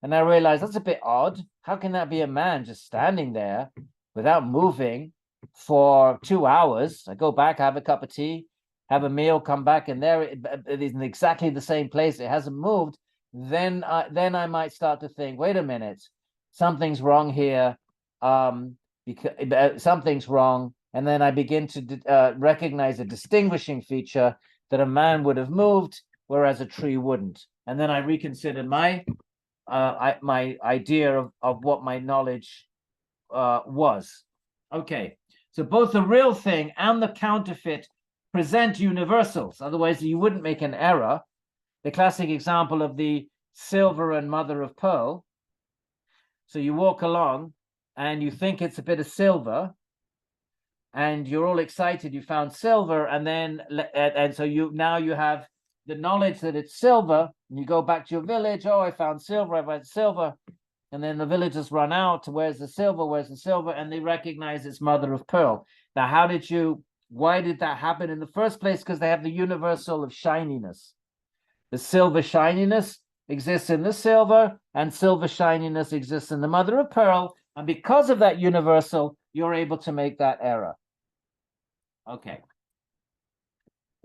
and I realize that's a bit odd. How can that be a man just standing there without moving for 2 hours? I go back, have a cup of tea, have a meal, come back, and there it is in exactly the same place. It hasn't moved. Then I might start to think, wait a minute, something's wrong here, because something's wrong, and then I begin to recognize a distinguishing feature that a man would have moved, whereas a tree wouldn't. And then I reconsider my idea of what my knowledge was. Okay, so both the real thing and the counterfeit present universals, otherwise you wouldn't make an error. The classic example of the silver and mother of pearl. So you walk along and you think it's a bit of silver, and you're all excited, you found silver, and so you have the knowledge that it's silver, and you go back to your village, oh, I found silver, and then the villagers run out, where's the silver, and they recognize it's mother of pearl. Now, why did that happen in the first place? Because they have the universal of shininess. The silver shininess exists in the silver, and silver shininess exists in the mother of pearl. And because of that universal, you're able to make that error. Okay.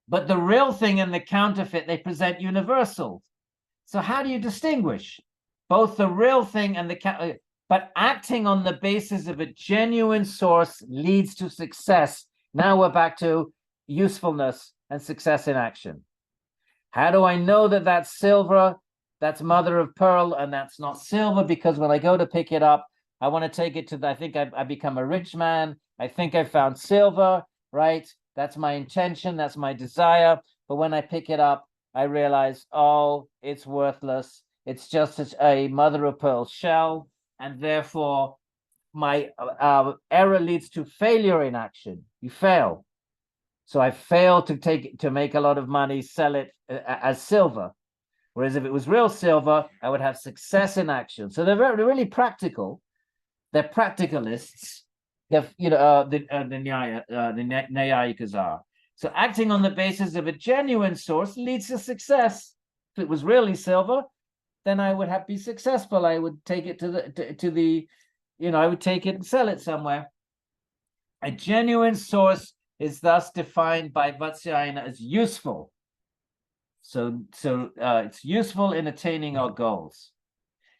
But the real thing and the counterfeit, they present universals. So how do you distinguish both the real thing and the but acting on the basis of a genuine source leads to success. Now we're back to usefulness and success in action. How do I know that that's silver, that's mother of pearl, and that's not silver? Because when I go to pick it up, I want to take it to I think I become a rich man. I think I found silver, right? That's my intention, that's my desire. But when I pick it up, I realize, oh, it's worthless. It's just a mother of pearl shell, and therefore my error leads to failure in action. You fail. So I failed to make a lot of money, sell it as silver. Whereas if it was real silver, I would have success in action. So they're really practical. They're practicalists. The Nyayikas are. So acting on the basis of a genuine source leads to success. If it was really silver, then I would be successful. I would take it to the, I would take it and sell it somewhere. A genuine source is thus defined by Vatsyayana as useful. So it's useful in attaining our goals.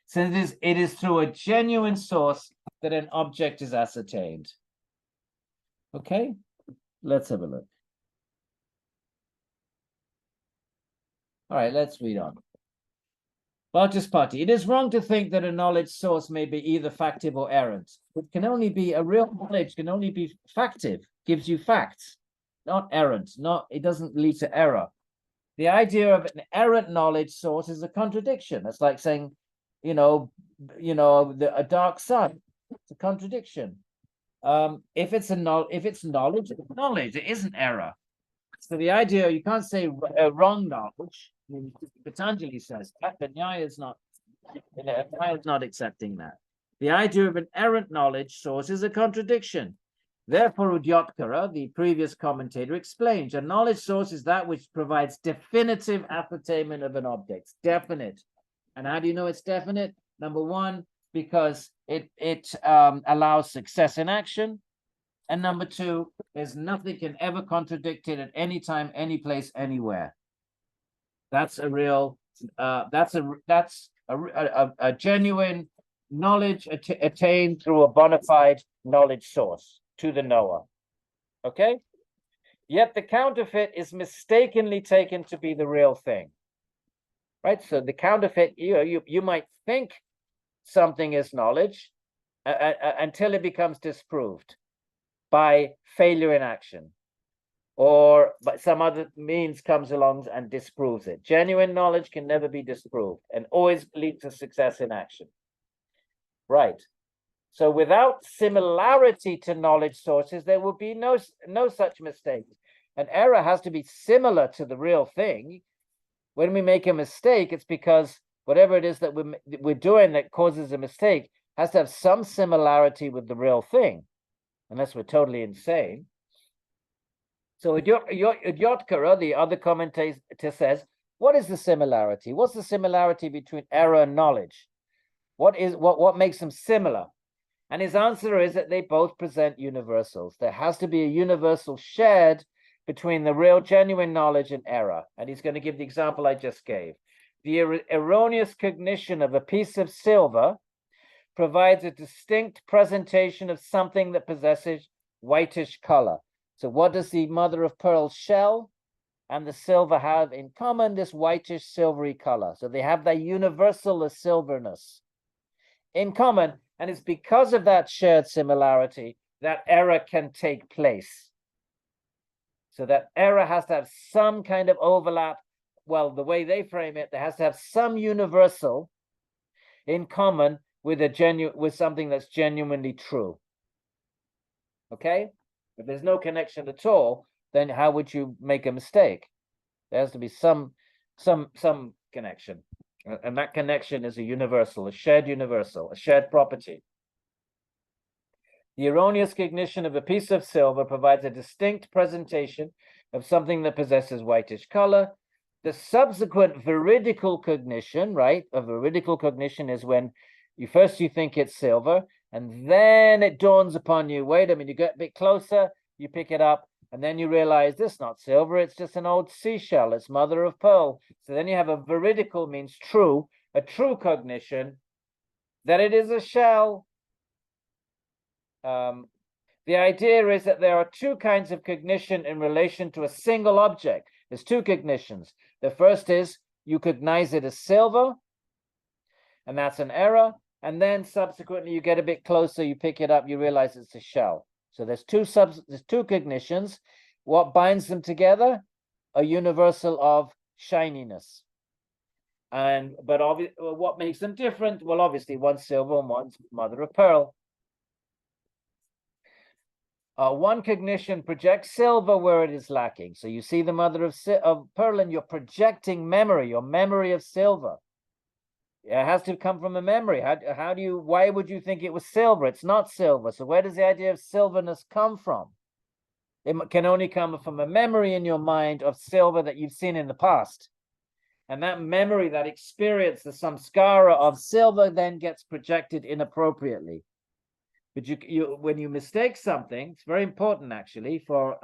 So it is through a genuine source that an object is ascertained. Okay, let's have a look. All right, let's read on. Party. It is wrong to think that a knowledge source may be either factive or errant. It can only be a real knowledge, can only be factive, gives you facts, not errant, it doesn't lead to error. The idea of an errant knowledge source is a contradiction. It's like saying, a dark sun. It's a contradiction. If it's knowledge, it's knowledge. It isn't error. So the idea, you can't say wrong knowledge. I mean, Patanjali says that, but Nyaya is not accepting that. The idea of an errant knowledge source is a contradiction. Therefore, Udyotkara, the previous commentator, explains a knowledge source is that which provides definitive ascertainment of an object. Definite. And how do you know it's definite? Number one, because it allows success in action. And number two, there's nothing can ever contradict it at any time, any place, anywhere. That's a real, that's a genuine knowledge attained through a bona fide knowledge source to the knower. Okay? Yet the counterfeit is mistakenly taken to be the real thing. Right? So the counterfeit, you might think something is knowledge until it becomes disproved by failure in action, or but some other means comes along and disproves it. Genuine knowledge can never be disproved and always leads to success in action. Right. So without similarity to knowledge sources, there will be no such mistakes. An error has to be similar to the real thing. When we make a mistake, it's because whatever it is that we're doing that causes a mistake has to have some similarity with the real thing, unless we're totally insane. So Udyotkara, the other commentator, says, what is the similarity? What's the similarity between error and knowledge? What makes them similar? And his answer is that they both present universals. There has to be a universal shared between the real genuine knowledge and error. And he's going to give the example I just gave. The erroneous cognition of a piece of silver provides a distinct presentation of something that possesses whitish color. So what does the mother of pearl shell and the silver have in common? This whitish silvery color. So they have that universal silverness in common. And it's because of that shared similarity that error can take place. So that error has to have some kind of overlap. Well, the way they frame it, there has to have some universal in common with something that's genuinely true. Okay? If there's no connection at all, then how would you make a mistake? There has to be some connection. And that connection is a universal, a shared property. The erroneous cognition of a piece of silver provides a distinct presentation of something that possesses whitish color. The subsequent veridical cognition, right? A veridical cognition is when you think it's silver, and then it dawns upon you, wait a minute, you get a bit closer, you pick it up, and then you realize this is not silver, it's just an old seashell, it's mother of pearl. So then you have a veridical, means true, a true cognition that it is a shell. The idea is that there are two kinds of cognition in relation to a single object. There's two cognitions. The first is you cognize it as silver, and that's an error. And then subsequently you get a bit closer, you pick it up, you realize it's a shell. So there's two cognitions. What binds them together? A universal of shininess. But what makes them different? Well, obviously one's silver and one's mother of pearl. One cognition projects silver where it is lacking. So you see the mother of pearl and you're projecting memory, your memory of silver. It has to come from a memory. Why would you think it was silver? It's not silver. So where does the idea of silverness come from? can only come from a memory in your mind of silver that you've seen in the past. And that memory, that experience, the samskara of silver then gets projected inappropriately. But when you mistake something, it's very important actually for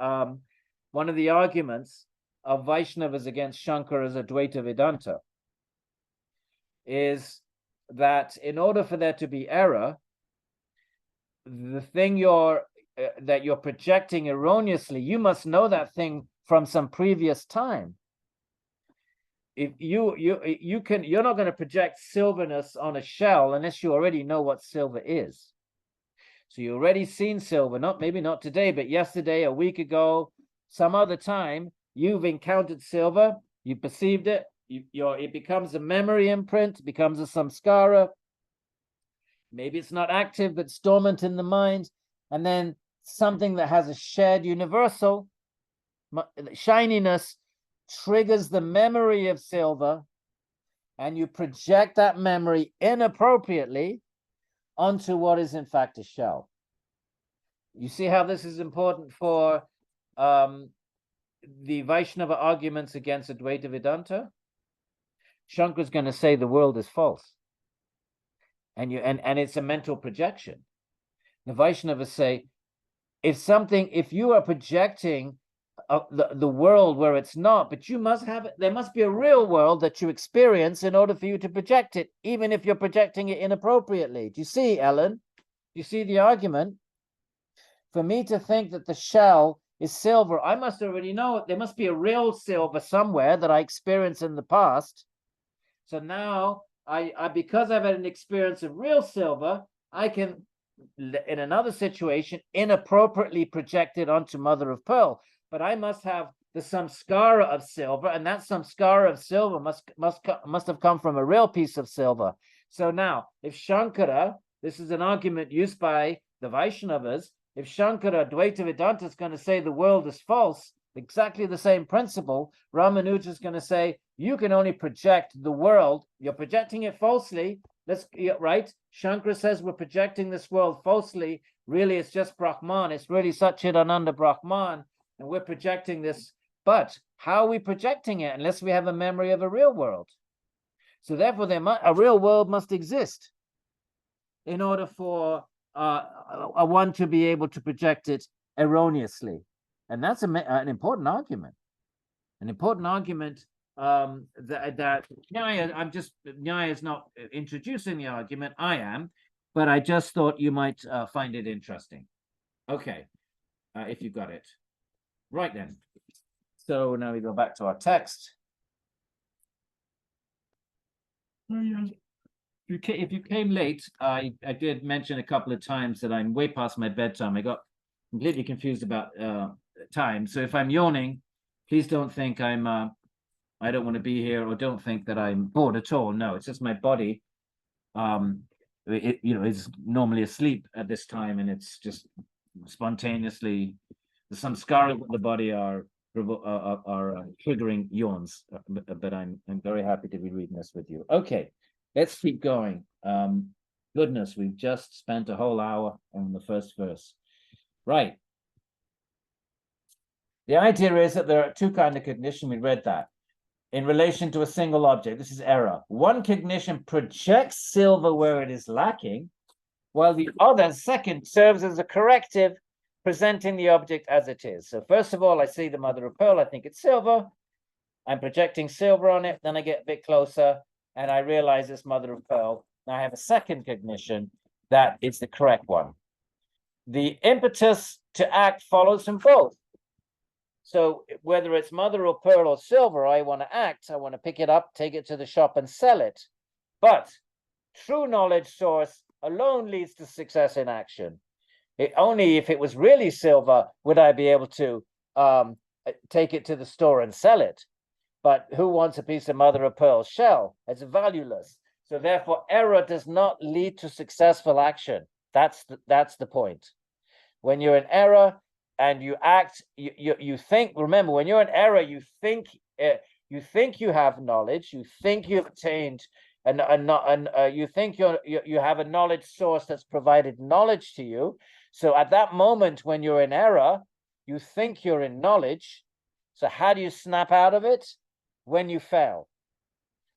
one of the arguments of Vaishnavas against Shankara's Advaita Vedanta is that in order for there to be error, the thing that you're projecting erroneously, you must know that thing from some previous time. If you're not going to project silverness on a shell unless you already know what silver is. So you already seen silver, maybe not today, but yesterday, a week ago, some other time, you've encountered silver, you perceived it, it becomes a memory imprint, becomes a samskara. Maybe it's not active, but it's dormant in the mind. And then something that has a shared universal shininess triggers the memory of silver, and you project that memory inappropriately onto what is in fact a shell. You see how this is important for the Vaishnava arguments against Advaita Vedanta? Shankara's going to say the world is false, and it's a mental projection. The Vaishnavas say, if you are projecting the world where it's not, but there must be a real world that you experience in order for you to project it, even if you're projecting it inappropriately. Do you see, Ellen? Do you see the argument? For me to think that the shell is silver, I must already know it. There must be a real silver somewhere that I experienced in the past. So now, because I've had an experience of real silver, I can, in another situation, inappropriately project it onto mother of pearl. But I must have the samskara of silver, and that samskara of silver must have come from a real piece of silver. So now, if Shankara, this is an argument used by the Vaishnavas, if Shankara, Advaita Vedanta, is going to say the world is false, exactly the same principle, Ramanuja is going to say, you can only project the world, you're projecting it falsely, right? Shankara says we're projecting this world falsely, really it's just Brahman, it's really Satchidananda Brahman, and we're projecting this, but how are we projecting it unless we have a memory of a real world? So therefore, a real world must exist in order for a one to be able to project it erroneously. And that's an important argument. An important argument that Nyaya is not introducing the argument, I am, but I just thought you might find it interesting. Okay, if you got it. Right then. So now we go back to our text. If you came late, I did mention a couple of times that I'm way past my bedtime. I got completely confused about time. So if I'm yawning, please don't think I don't want to be here, or don't think that I'm bored at all. No, it's just my body. Is normally asleep at this time, and it's just spontaneously the samskara of the body are triggering yawns. But I'm very happy to be reading this with you. Okay, let's keep going. Goodness, we've just spent a whole hour on the first verse. Right. The idea is that there are two kinds of cognition. We read that. In relation to a single object, this is error. One cognition projects silver where it is lacking, while the other, second, serves as a corrective, presenting the object as it is. So first of all, I see the mother of pearl, I think it's silver. I'm projecting silver on it, then I get a bit closer, and I realize it's mother of pearl. Now I have a second cognition that it's the correct one. The impetus to act follows from both. So whether it's mother or pearl or silver, I want to act, I want to pick it up, take it to the shop and sell it. But true knowledge source alone leads to success in action. Only if it was really silver would I be able to take it to the store and sell it. But who wants a piece of mother of pearl shell? It's valueless. So therefore, error does not lead to successful action. That's the point. When you're in error and you act, you think. Remember, when you're in error, you think you have knowledge. You think you've attained, and you think you have a knowledge source that's provided knowledge to you. So at that moment, when you're in error, You think you're in knowledge. So how do you snap out of it? When you fail.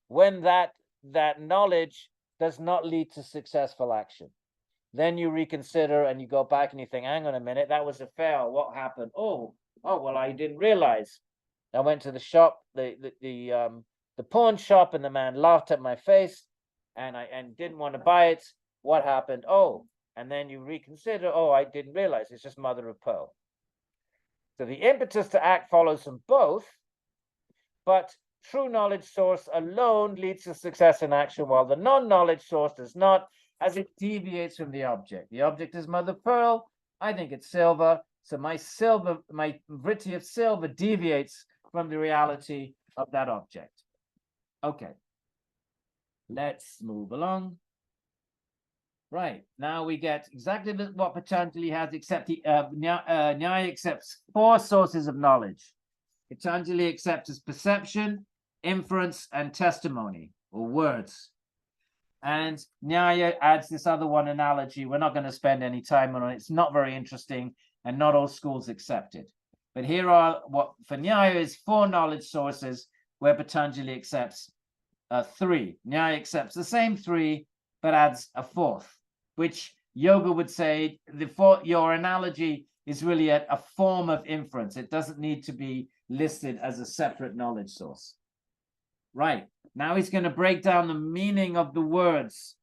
When that knowledge does not lead to successful action. Then you reconsider and you go back and you think, hang on a minute, that was a fail. What happened? Oh, well, I didn't realize. I went to the shop, the pawn shop, and the man laughed at my face, and didn't want to buy it. What happened? Oh, and then you reconsider. Oh, I didn't realize. It's just mother of pearl. So the impetus to act follows from both, but true knowledge source alone leads to success in action, while the non-knowledge source does not, as it deviates from the object. The object is mother of pearl. I think it's silver. So my vritti of silver deviates from the reality of that object. Okay. Let's move along. Right, now we get exactly what Patanjali has, except Nyaya accepts 4 sources of knowledge. Patanjali accepts as perception, inference, and testimony, or words. And Nyaya adds this other one, analogy. We're not going to spend any time on it. It's not very interesting, and not all schools accept it. But here are what for Nyaya is 4 knowledge sources, where Patanjali accepts 3. Nyaya accepts the same 3, but adds a 4th, which yoga would say your analogy is really a form of inference. It doesn't need to be listed as a separate knowledge source. Right, now he's going to break down the meaning of the words,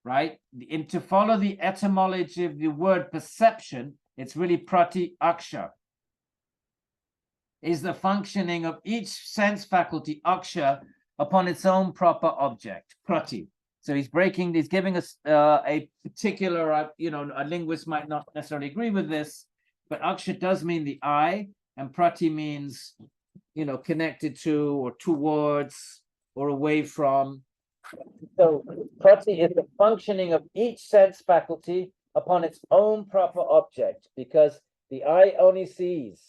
right? To follow the etymology of the word perception, it's really pratyaksha. Is the functioning of each sense faculty, aksha, upon its own proper object, prati. So he's giving us a particular, a linguist might not necessarily agree with this, but aksha does mean the eye, and prati means, connected to or towards or away from. So prati is the functioning of each sense faculty upon its own proper object, because the eye only sees.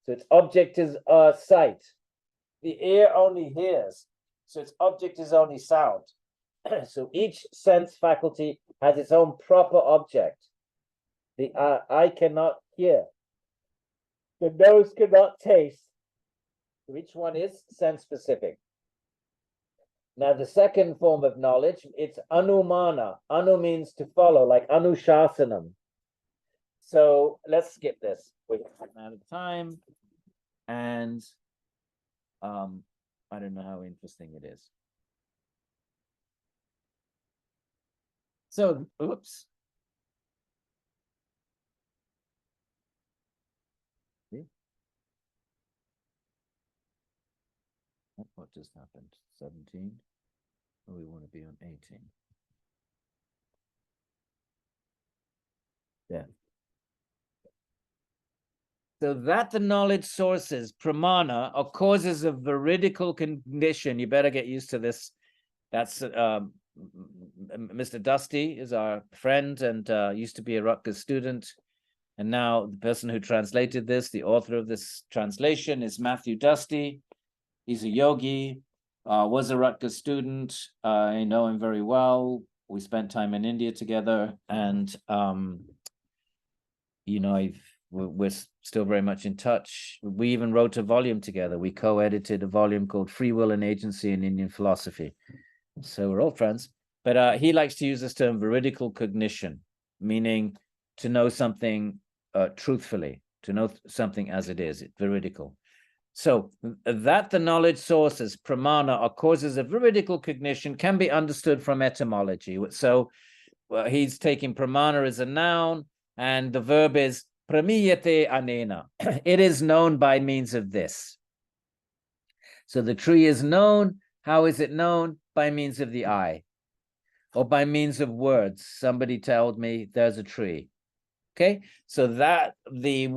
So its object is sight. The ear only hears. So its object is only sound. So each sense faculty has its own proper object. The eye cannot hear. The nose cannot taste. So each one is sense specific. Now the second form of knowledge, it's anumana. Anu means to follow, like anushasanam. So let's skip this. We're out of time. And I don't know how interesting it is. So, oops. See? What just happened? 17? Oh, we want to be on 18. Yeah. So that the knowledge sources, pramana, are causes of veridical condition. You better get used to this. That's Mr. Dusty is our friend and used to be a Rutgers student. And now the person who translated this, the author of this translation, is Matthew Dusty. He's a yogi, was a Rutgers student. I know him very well. We spent time in India together. And, we're still very much in touch. We even wrote a volume together. We co-edited a volume called Free Will and Agency in Indian Philosophy. So we're old friends. But he likes to use this term veridical cognition, meaning to know something truthfully, to know something as it is, veridical. So that the knowledge sources, pramana, are causes of veridical cognition can be understood from etymology. So he's taking pramana as a noun, and the verb is pramiyate anena. It is known by means of this. So the tree is known. How is it known? By means of the eye, or by means of words. Somebody told me there's a tree. Okay, so that the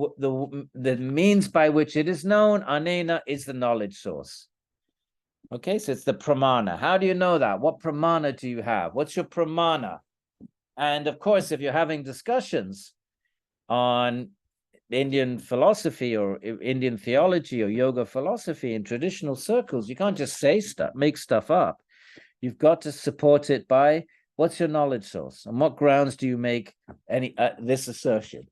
means by which it is known, anena, is the knowledge source. Okay, so it's the pramana. How do you know that? What pramana do you have? What's your pramana? And of course, if you're having discussions on Indian philosophy or Indian theology or yoga philosophy in traditional circles, you can't just say stuff, make stuff up. You've got to support it by what's your knowledge source? On what grounds do you make this assertion?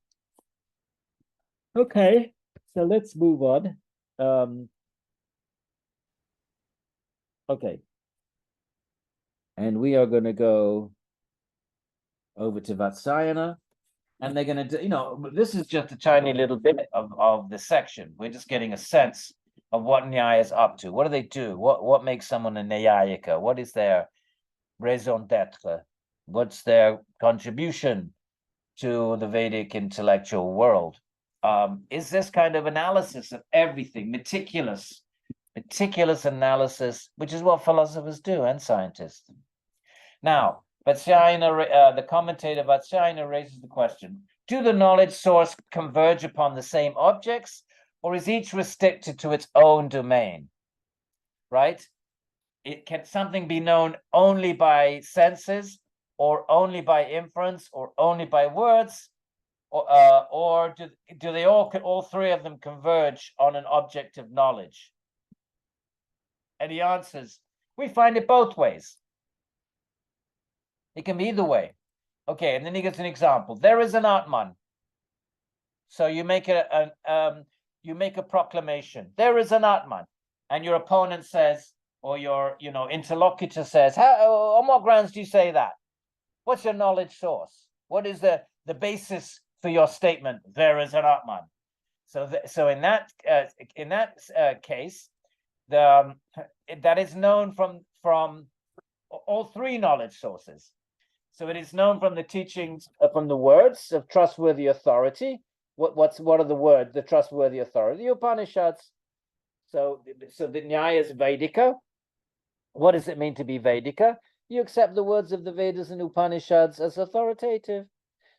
Okay, so let's move on. Okay. And we are going to go over to Vatsyayana. And they're going to do, this is just a tiny little bit of the section. We're just getting a sense of what Nyaya is up to. What do they do? What makes someone a Nyayika? What is their raison d'etre? What's their contribution to the Vedic intellectual world? Is this kind of analysis of everything, meticulous analysis, which is what philosophers do and scientists. Now, Vatsyayana, the commentator Vatsyayana raises the question, do the knowledge source converge upon the same objects, or is each restricted to its own domain? Right? Can something be known only by senses, or only by inference, or only by words, or do they all three of them converge on an object of knowledge? And he answers, we find it both ways. It can be either way. Okay, and then he gives an example. There is an Atman. So you make a proclamation. There is an Atman, and your opponent says, or your interlocutor says, on what grounds do you say that? What's your knowledge source? What is the basis for your statement? There is an Atman. So in that case, that is known from all three knowledge sources. So it is known from the teachings, from the words of trustworthy authority. What are the words, the trustworthy authority? The Upanishads. So the Nyaya is Vedika. What does it mean to be Vedika? You accept the words of the Vedas and Upanishads as authoritative.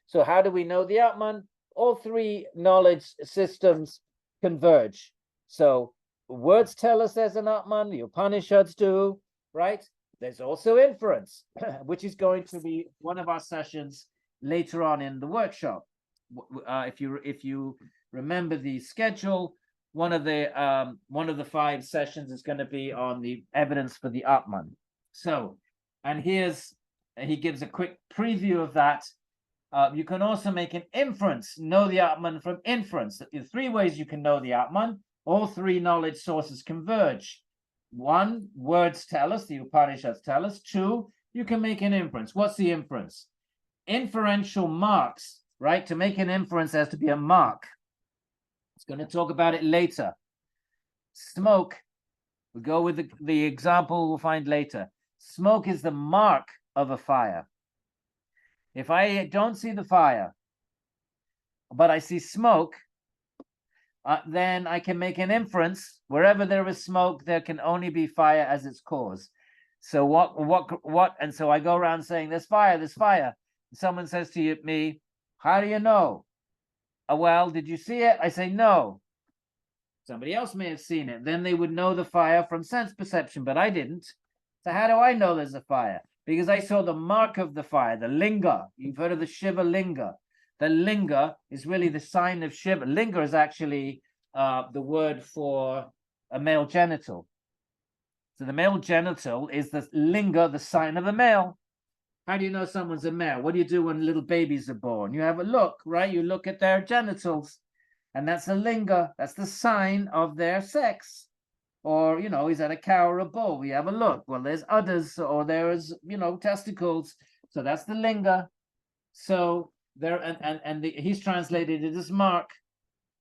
So how do we know the Atman? All three knowledge systems converge. So words tell us there's an Atman, the Upanishads do, right? There's also inference, which is going to be one of our sessions later on in the workshop. If you remember the schedule, one of the 5 sessions is going to be on the evidence for the Atman. So, and he gives a quick preview of that. You can also make an inference, know the Atman from inference. There are 3 ways you can know the Atman. All 3 knowledge sources converge. 1, words tell us, the Upanishads tell us. 2, you can make an inference. What's the inference? Inferential marks, right? To make an inference, there has to be a mark. It's going to talk about it later. Smoke, we go with the example we'll find later. Smoke is the mark of a fire. If I don't see the fire, but I see smoke, then I can make an inference. Wherever there is smoke, there can only be fire as its cause. So what? And so I go around saying, "There's fire, there's fire." Someone says to me, "How do you know?" Well, did you see it? I say, "No." Somebody else may have seen it. Then they would know the fire from sense perception, but I didn't. So how do I know there's a fire? Because I saw the mark of the fire, the linga. You've heard of the Shiva linga. The linga is really the sign of Shiva. Linga is actually the word for a male genital. So the male genital is the linga, the sign of a male. How do you know someone's a male? What do you do when little babies are born? You have a look, right? You look at their genitals, and that's a linga. That's the sign of their sex. Or, is that a cow or a bull? We have a look. Well, there's udders, or there's, testicles. So that's the linga. So there, he's translated it as mark.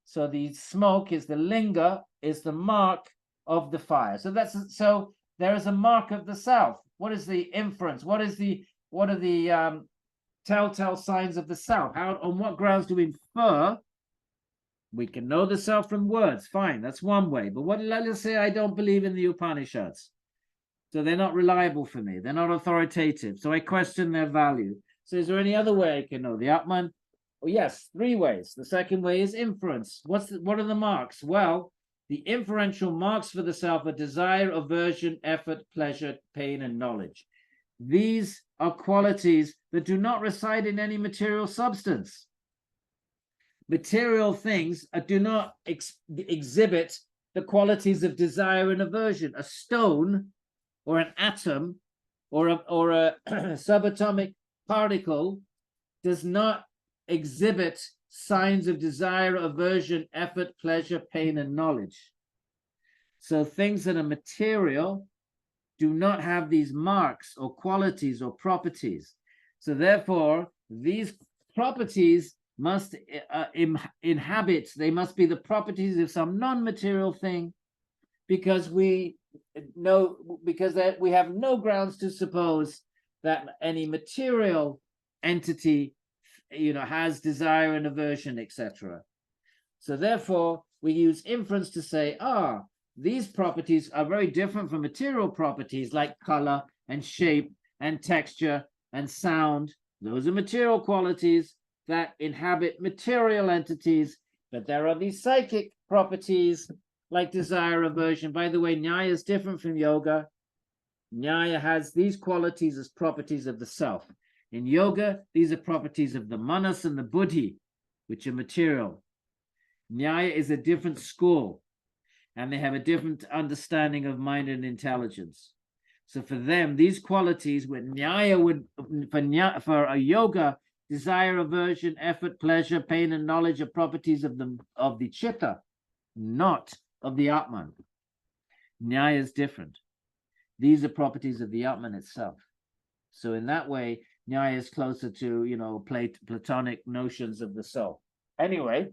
So the smoke is the linga, is the mark of the fire. So there is a mark of the self. What is the inference? What are the telltale signs of the self? On what grounds do we infer? We can know the self from words. Fine, that's one way. But let's say I don't believe in the Upanishads. So they're not reliable for me. They're not authoritative. So I question their value. So is there any other way I can know the Atman? Oh, yes, 3 ways. The second way is inference. What are the marks? Well, the inferential marks for the self are desire, aversion, effort, pleasure, pain, and knowledge. These are qualities that do not reside in any material substance. Material things do not exhibit the qualities of desire and aversion. A stone or an atom or a subatomic particle does not exhibit signs of desire, aversion, effort, pleasure, pain, and knowledge. So things that are material do not have these marks or qualities or properties. So therefore, these properties must inhabit, they must be the properties of some non-material thing, because we have no grounds to suppose that any material entity, has desire and aversion, etc. So therefore, we use inference to say, these properties are very different from material properties like color and shape and texture and sound. Those are material qualities that inhabit material entities, but there are these psychic properties like desire, aversion. By the way, Nyaya is different from yoga. Nyaya has these qualities as properties of the self. In yoga, these are properties of the manas and the buddhi, which are material. Nyaya is a different school, and they have a different understanding of mind and intelligence. So for them, these qualities, what Nyaya would, for a yoga, desire, aversion, effort, pleasure, pain, and knowledge are properties of the chitta, not of the Atman. Nyaya is different. These are properties of the Atman itself. So in that way, Nyaya is closer to, Platonic notions of the soul. Anyway,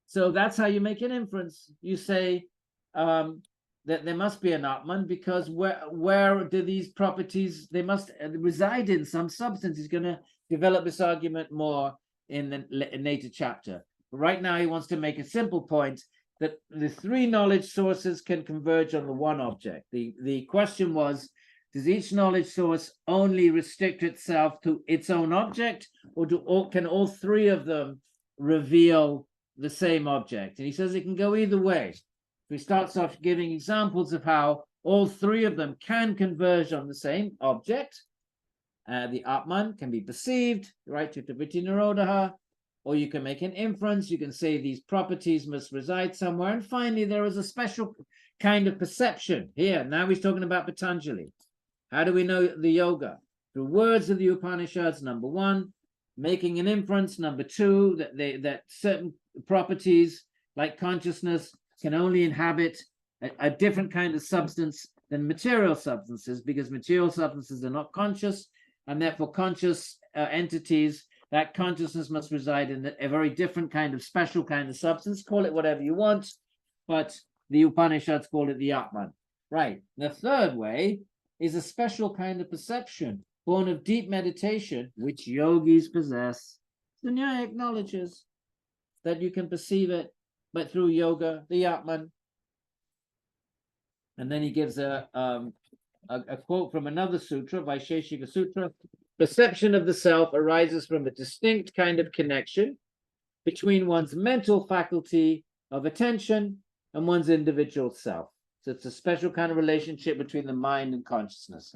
so that's how you make an inference. You say that there must be an Atman, because where do these properties, they must reside in some substance. He's going to develop this argument more in the later chapter. But right now he wants to make a simple point that the three knowledge sources can converge on the one object. The question was, does each knowledge source only restrict itself to its own object, or can all three of them reveal the same object? And he says it can go either way. He starts off giving examples of how all three of them can converge on the same object. The Atman can be perceived, right, to Vritti Nirodha, or you can make an inference. You can say these properties must reside somewhere. And finally, there is a special kind of perception here. Now he's talking about Patanjali. How do we know the yoga? Through words of the Upanishads, number one, making an inference, number two, that certain properties like consciousness can only inhabit a different kind of substance than material substances, because material substances are not conscious, and therefore conscious entities, that consciousness must reside in a very different kind of special kind of substance. Call it whatever you want, but the Upanishads call it the Atman. Right. The third way is a special kind of perception born of deep meditation, which yogis possess. The Nyaya acknowledges that you can perceive it, but through yoga, the Atman. And then he gives a quote from another sutra, Vaisheshika Sutra. Perception of the self arises from a distinct kind of connection between one's mental faculty of attention and one's individual self. So it's a special kind of relationship between the mind and consciousness.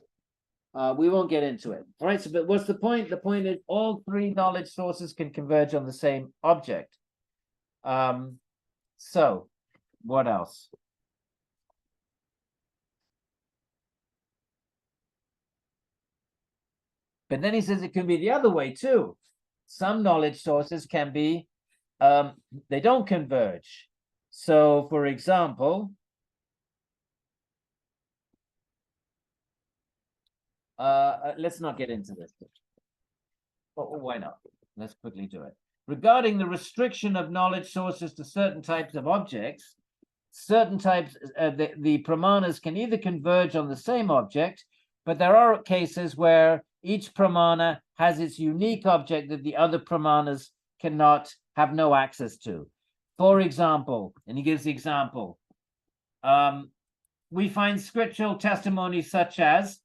We won't get into it. All right, so but what's the point? The point is all three knowledge sources can converge on the same object. So what else? But then he says it can be the other way too. Some knowledge sources can be, they don't converge. So for example, let's not get into this. Oh, why not? Let's quickly do it. Regarding the restriction of knowledge sources to certain types of objects, certain types, the Pramanas can either converge on the same object, but there are cases where each Pramana has its unique object that the other Pramanas cannot have no access to. For example, and he gives the example, we find scriptural testimonies such as,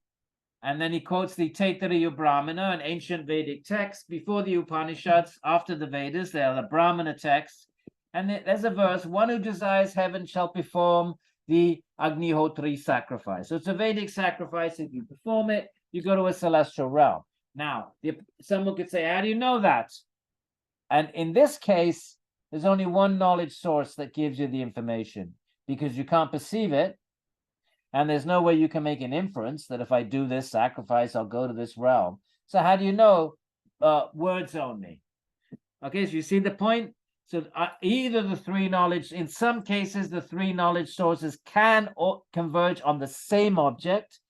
and then he quotes the Taittiriya Brahmana, an ancient Vedic text before the Upanishads, after the Vedas. They are the Brahmana texts. And there's a verse, one who desires heaven shall perform the Agnihotri sacrifice. So it's a Vedic sacrifice. If you perform it, you go to a celestial realm. Now, someone could say, how do you know that? And in this case, there's only one knowledge source that gives you the information, because you can't perceive it. And there's no way you can make an inference that if I do this sacrifice, I'll go to this realm. So how do you know? Words only. Okay, so you see the point? So either the three knowledge, in some cases, the three knowledge sources can converge on the same object.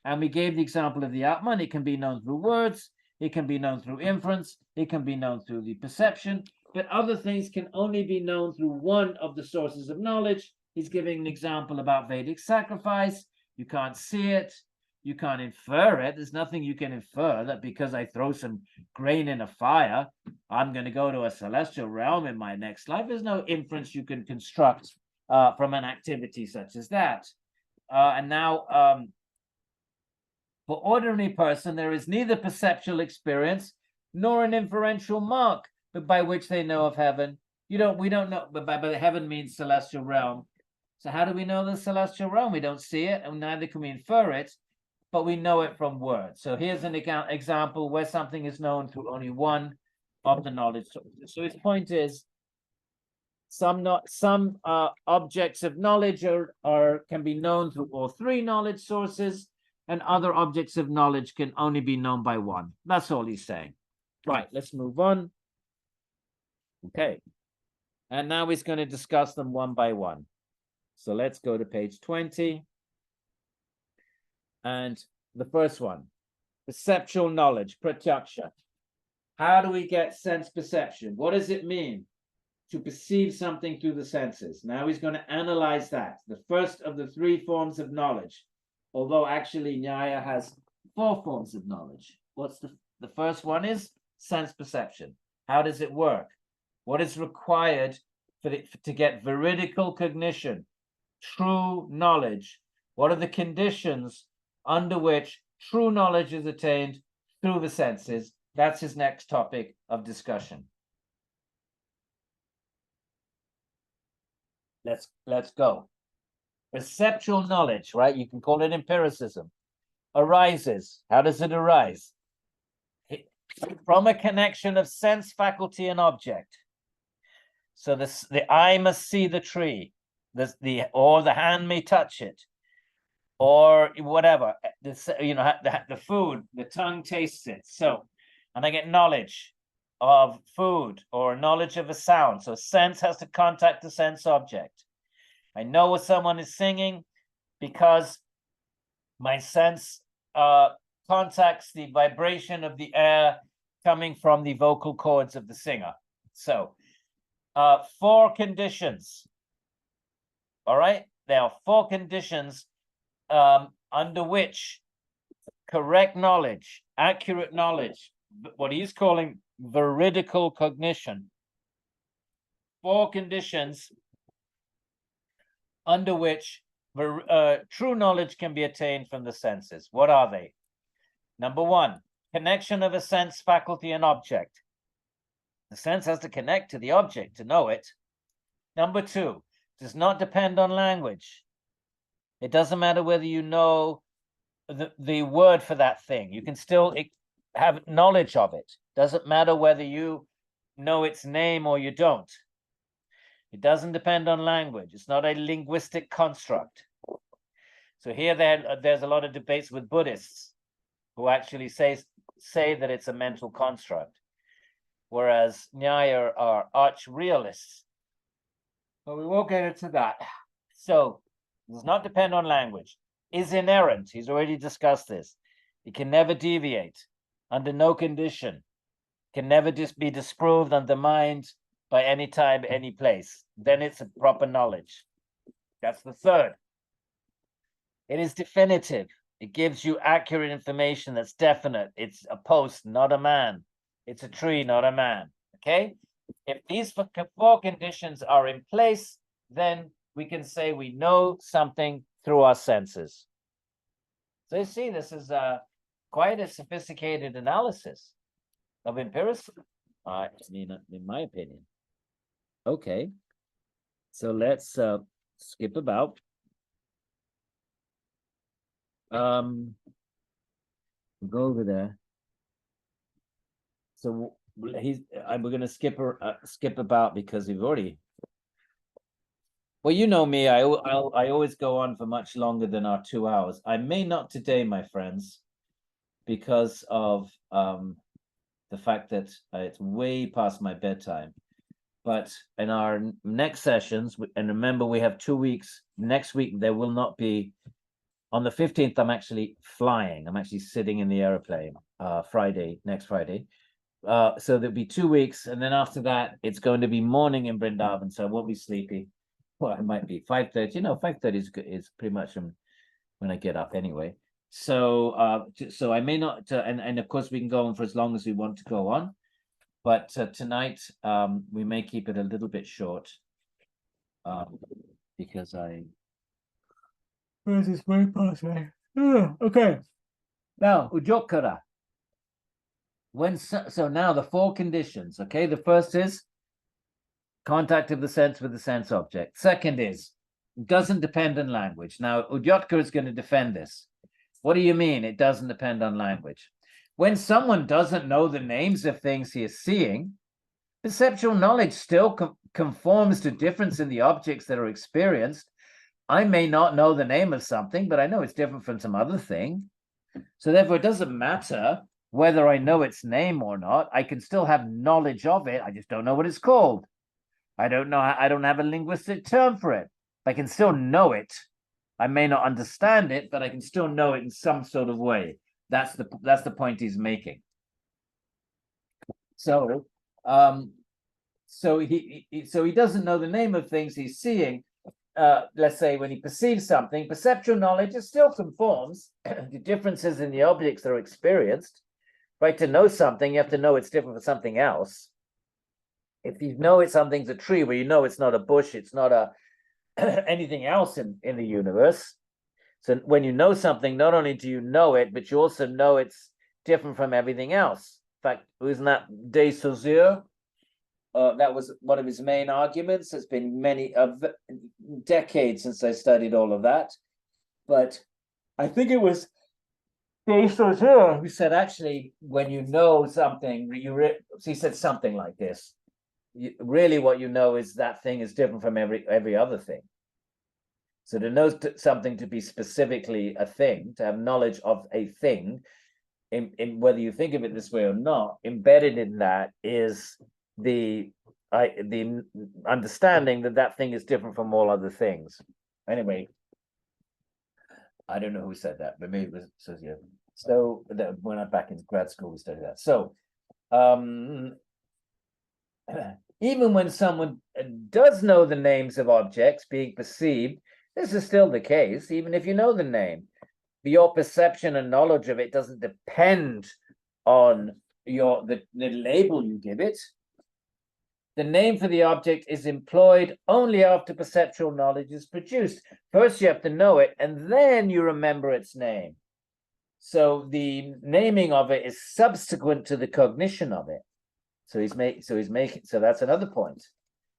And we gave the example of the Atman. It can be known through words. It can be known through inference. It can be known through the perception. But other things can only be known through one of the sources of knowledge. He's giving an example about Vedic sacrifice. You can't see it. You can't infer it. There's nothing you can infer that because I throw some grain in a fire, I'm going to go to a celestial realm in my next life. There's no inference you can construct from an activity such as that. And now, for ordinary person, there is neither perceptual experience nor an inferential mark by which they know of heaven. We don't know, but heaven means celestial realm. So how do we know the celestial realm? We don't see it, and neither can we infer it, but we know it from words. So here's an example where something is known through only one of the knowledge sources. So his point is, some objects of knowledge can be known through all three knowledge sources, and other objects of knowledge can only be known by one. That's all he's saying. Right, let's move on. Okay. And now he's going to discuss them one by one. So let's go to page 20. And the first one, perceptual knowledge, pratyaksha. How do we get sense perception? What does it mean to perceive something through the senses? Now he's going to analyze that. The first of the three forms of knowledge. Although actually Nyaya has four forms of knowledge. What's the first one is sense perception. How does it work? What is required to get veridical cognition, true knowledge? What are the conditions under which true knowledge is attained through the senses? That's his next topic of discussion. Let's go. Perceptual knowledge, right? You can call it empiricism. Arises. How does it arise? From a connection of sense, faculty, and object. So the eye must see the tree, or the hand may touch it, or whatever. The food, the tongue tastes it. So, and I get knowledge of food or knowledge of a sound. So sense has to contact the sense object. I know what someone is singing because my sense contacts the vibration of the air coming from the vocal cords of the singer. So, four conditions. All right, there are four conditions under which correct knowledge, accurate knowledge, what he's calling veridical cognition. Four conditions under which true knowledge can be attained from the senses. What are they? Number one, connection of a sense, faculty, and object. The sense has to connect to the object to know it. Number two, does not depend on language. It doesn't matter whether you know the word for that thing. You can still have knowledge of it. Doesn't matter whether you know its name or you don't. It doesn't depend on language. It's not a linguistic construct. So here there's a lot of debates with Buddhists who actually say that it's a mental construct, whereas Nyaya are arch realists. But we won't get into that. So it does not depend on language. Is inerrant. He's already discussed this. It can never deviate under no condition. Can never just be disproved, undermined by any time, any place. Then it's a proper knowledge. That's the third. It is definitive. It gives you accurate information that's definite. It's a post, not a man. It's a tree, not a man. Okay? If these four conditions are in place, then we can say we know something through our senses. So you see, this is quite a sophisticated analysis of empiricism, I mean, in my opinion. Okay, so let's skip about. Go over there. So we're going to skip about because we've already. Well, you know me, I always go on for much longer than our 2 hours. I may not today, my friends, because of the the fact that it's way past my bedtime. But in our next sessions, and remember, we have 2 weeks. Next week, there will not be. On the 15th, I'm actually flying. I'm actually sitting in the airplane next Friday. So there'll be 2 weeks. And then after that, it's going to be morning in Vrindavan. So I won't be sleepy. Well, it might be 5:30. 5:30 is pretty much when I get up anyway. So I may not, and of course we can go on for as long as we want to go on. But tonight, we may keep it a little bit short because where's this way past there? Okay. Now, Ujokara. So now the 4 conditions, okay? The first is contact of the sense with the sense object. Second is, doesn't depend on language. Now, Udyotkar is going to defend this. What do you mean it doesn't depend on language? When someone doesn't know the names of things he is seeing, perceptual knowledge still conforms to difference in the objects that are experienced. I may not know the name of something, but I know it's different from some other thing. So therefore, it doesn't matter whether I know its name or not. I can still have knowledge of it. I just don't know what it's called. I don't know. I don't have a linguistic term for it. I can still know it. I may not understand it, but I can still know it in some sort of way. That's the point he's making. So, he doesn't know the name of things he's seeing. Let's say when he perceives something, perceptual knowledge still conforms to differences in the objects that are experienced. Right? To know something, you have to know it's different from something else. If you know something's a tree, well, you know it's not a bush, it's not anything else in the universe. So when you know something, not only do you know it, but you also know it's different from everything else. In fact, isn't that de Saussure? That was one of his main arguments. It's been many decades since I studied all of that. But I think it was de Saussure who said, actually, when you know something, he said something like this. Really what you know is that thing is different from every other thing. So to know something to be specifically a thing, to have knowledge of a thing, in whether you think of it this way or not, embedded in that is the understanding that thing is different from all other things. Anyway, I don't know who said that, but maybe it was Saussure. So when I'm back in grad school, we studied that. So even when someone does know the names of objects being perceived, this is still the case, even if you know the name. Your perception and knowledge of it doesn't depend on the label you give it. The name for the object is employed only after perceptual knowledge is produced. First, you have to know it, and then you remember its name. So the naming of it is subsequent to the cognition of it. So that's another point,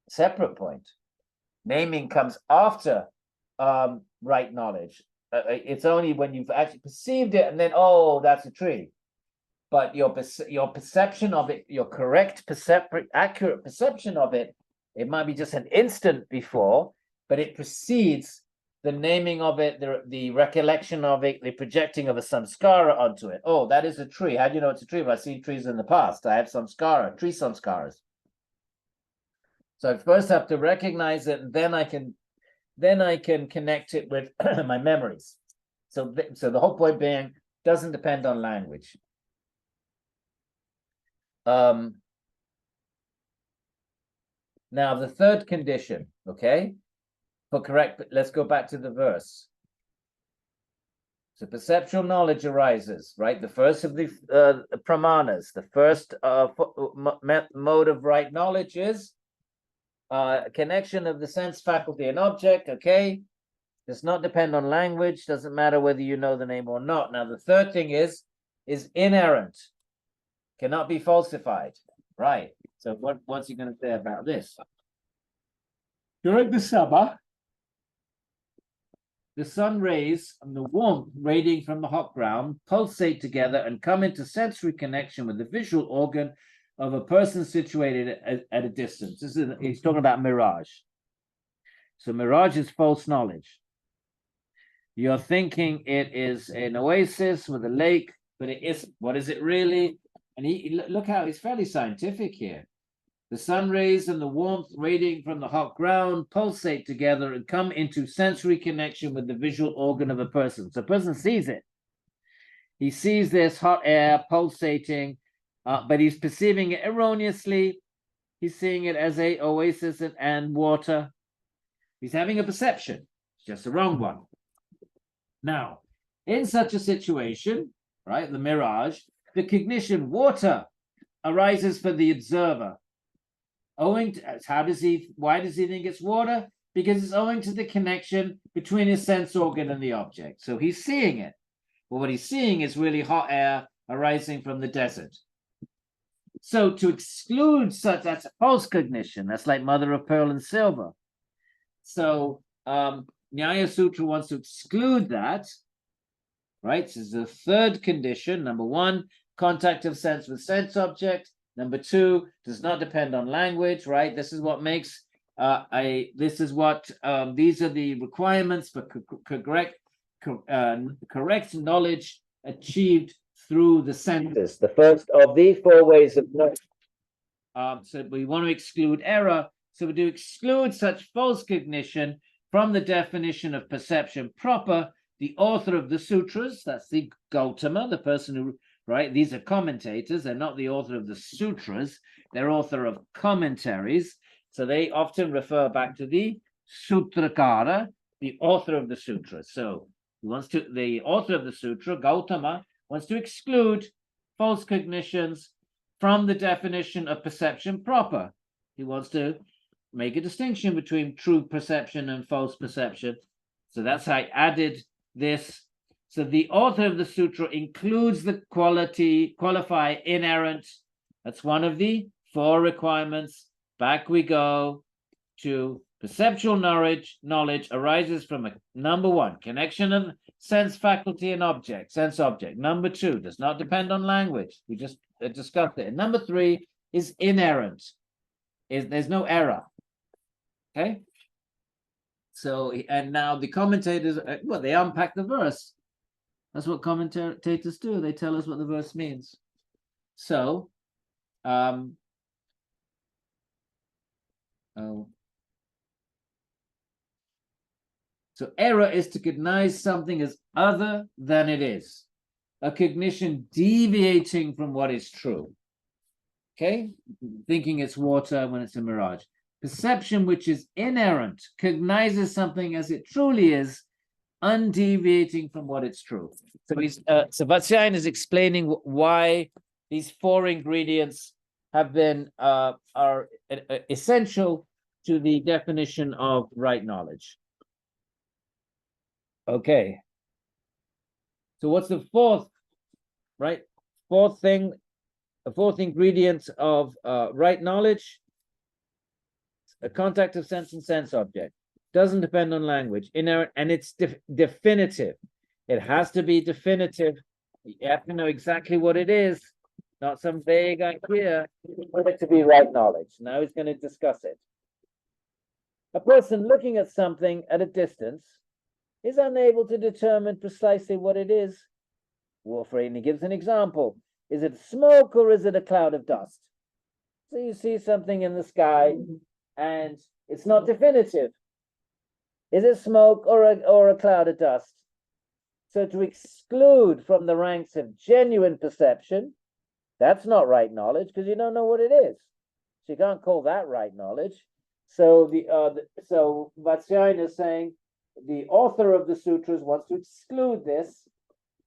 separate point. Naming comes after right knowledge. It's only when you've actually perceived it and then, oh, that's a tree. But your perception of it, your correct accurate perception of it, it might be just an instant before, but it precedes the naming of it, the recollection of it, the projecting of a samskara onto it. Oh, that is a tree. How do you know it's a tree? Well, I've seen trees in the past. I have samskara, tree samskaras. So I first have to recognize it, and then I can connect it with my memories. So the whole point being, doesn't depend on language. Now the third condition, okay? Let's go back to the verse. So perceptual knowledge arises, right? The first of the Pramanas, the first mode of right knowledge is connection of the sense faculty and object, okay? Does not depend on language, doesn't matter whether you know the name or not. Now the third thing is inerrant, cannot be falsified, right? So what's he going to say about this? During the summer, the sun rays and the warmth radiating from the hot ground pulsate together and come into sensory connection with the visual organ of a person situated at a distance. He's talking about mirage. So mirage is false knowledge. You're thinking it is an oasis with a lake, but it isn't. What is it really? And look how he's fairly scientific here. The sun rays and the warmth radiating from the hot ground pulsate together and come into sensory connection with the visual organ of a person. So a person sees it. He sees this hot air pulsating, but he's perceiving it erroneously. He's seeing it as a oasis and water. He's having a perception, just a wrong one. Now, in such a situation, right, the mirage, the cognition water arises for the observer. Owing to, why does he think it's water? Because it's owing to the connection between his sense organ and the object. So he's seeing it. But what he's seeing is really hot air arising from the desert. So to exclude such, that's a false cognition. That's like mother of pearl and silver. So Nyaya Sutra wants to exclude that, right? This is the third condition. Number one, contact of sense with sense object. Number two, does not depend on language, right? This is what makes these are the requirements for correct knowledge achieved through the senses. The first of the four ways of knowledge. So we want to exclude error. So we do exclude such false cognition from the definition of perception proper. The author of the sutras, that's the Gautama, the person who, right? These are commentators. They're not the author of the sutras. They're author of commentaries. So they often refer back to the sutrakara, the author of the sutra. So the author of the sutra, Gautama, wants to exclude false cognitions from the definition of perception proper. He wants to make a distinction between true perception and false perception. So that's how I added this. So the author of the sutra includes the qualifier inerrant. That's one of the four requirements. Back we go to perceptual knowledge arises from a number one, connection of sense faculty and object, sense object. Number two, does not depend on language. We just discussed it. And number three is inerrant. There's no error. Okay. So, and now the commentators, well, they unpack the verse. That's what commentators do. They tell us what the verse means. So, So error is to cognize something as other than it is, a cognition deviating from what is true. Okay, thinking it's water when it's a mirage. Perception, which is inerrant, cognizes something as it truly is, undeviating from what it's true. So Vatsyayana is explaining why these four ingredients have been are essential to the definition of right knowledge. Okay. So what's the fourth, right? Fourth thing, the fourth ingredient of right knowledge, a contact of sense and sense object. Doesn't depend on language, inerrant, and it's definitive. It has to be definitive. You have to know exactly what it is, not some vague idea, for it to be right knowledge. Now he's going to discuss it. A person looking at something at a distance is unable to determine precisely what it is. Wolfram gives an example. Is it smoke or is it a cloud of dust? So you see something in the sky and it's not definitive. Is it smoke or a cloud of dust? So to exclude from the ranks of genuine perception, that's not right knowledge because you don't know what it is. So you can't call that right knowledge. So so Vatsyayana is saying the author of the sutras wants to exclude this,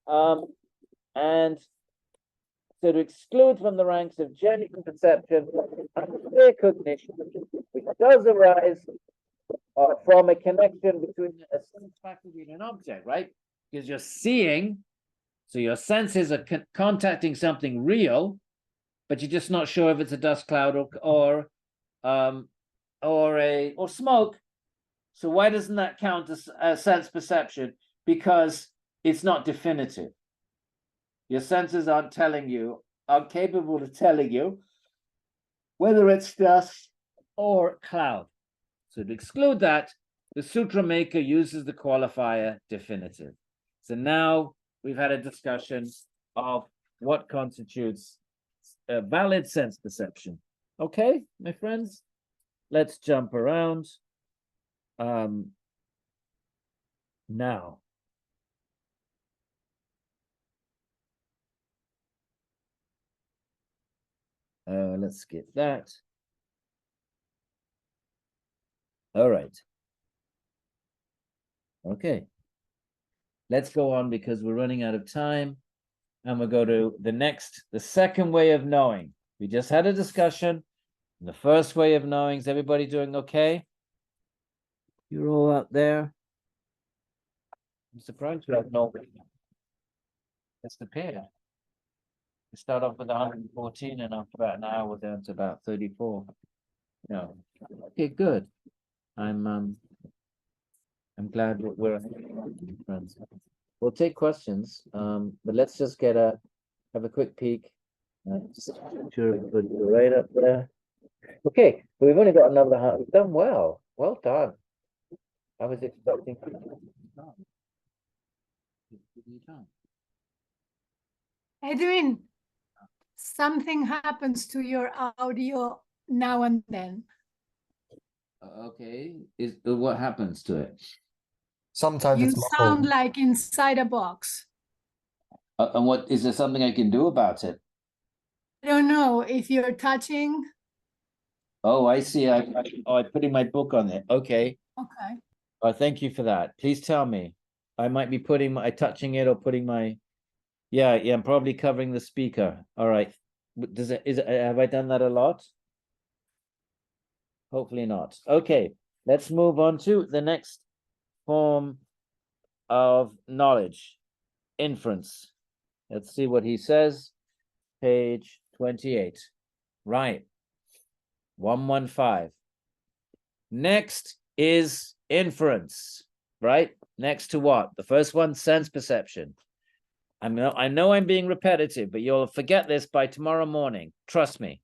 and so to exclude from the ranks of genuine perception clear cognition, which does arise from a connection between a sense faculty and an object, right? Because you're seeing, so your senses are contacting something real, but you're just not sure if it's a dust cloud or smoke. So why doesn't that count as sense perception? Because it's not definitive. Your senses aren't capable of telling you whether it's dust or cloud. So to exclude that, the sutra maker uses the qualifier definitive. So now we've had a discussion of what constitutes valid sense perception. Okay, my friends, let's jump around. Now. Let's skip that. All right. Okay. Let's go on because we're running out of time. And we'll go to the second way of knowing. We just had a discussion. The first way of knowing, is everybody doing okay? You're all out there? I'm surprised we have no disappeared. We start off with 114 and after about an hour we're down to about 34. No. Okay, good. I'm glad we're friends. We'll take questions, but let's just have a quick peek. Sure, right up there. Okay, so we've only got another half. We've done well. Well done. I was expecting. Edwin, something happens to your audio now and then. Okay, what happens to it? Sometimes You it's sound muffled. like inside a box. And what is there something I can do about it? I don't know if you're touching. Oh, I see. I'm putting my book on it. Okay. Okay. Thank you for that. Please tell me. I might be touching it or putting my. Yeah, I'm probably covering the speaker. All right. Have I done that a lot? Hopefully not. Okay, let's move on to the next form of knowledge, inference. Let's see what he says. Page 28. Right. 115. Next is inference, right? Next to what? The first one, sense perception. I know I'm being repetitive, but you'll forget this by tomorrow morning. Trust me.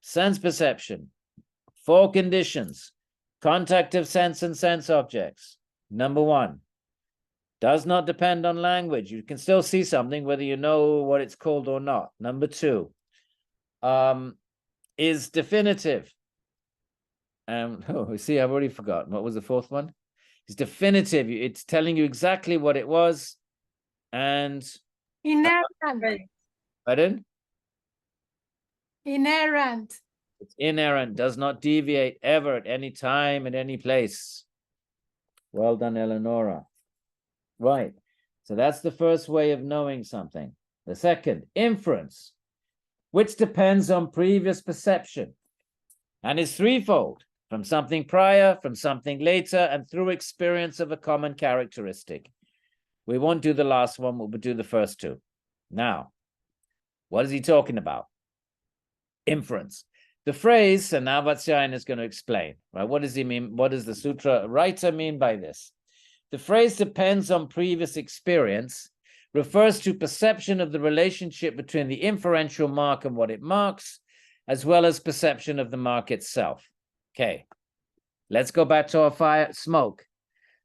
Sense perception. 4 conditions. Contact of sense and sense objects. Number 1. Does not depend on language. You can still see something whether you know what it's called or not. Number 2. Is definitive. See, I've already forgotten. What was the 4th one? It's definitive. It's telling you exactly what it was. And Inerrant. pardon? Inerrant. It's inerrant, does not deviate ever at any time, at any place. Well done, Eleonora. Right. So that's the first way of knowing something. The second, inference, which depends on previous perception and is threefold: from something prior, from something later, and through experience of a common characteristic. We won't do the last one, we'll do the first 2. Now, what is he talking about? Inference. The phrase, and now Vatsyayana is going to explain, right? What does he mean? What does the sutra writer mean by this? The phrase depends on previous experience, refers to perception of the relationship between the inferential mark and what it marks, as well as perception of the mark itself. Okay, let's go back to our fire, smoke.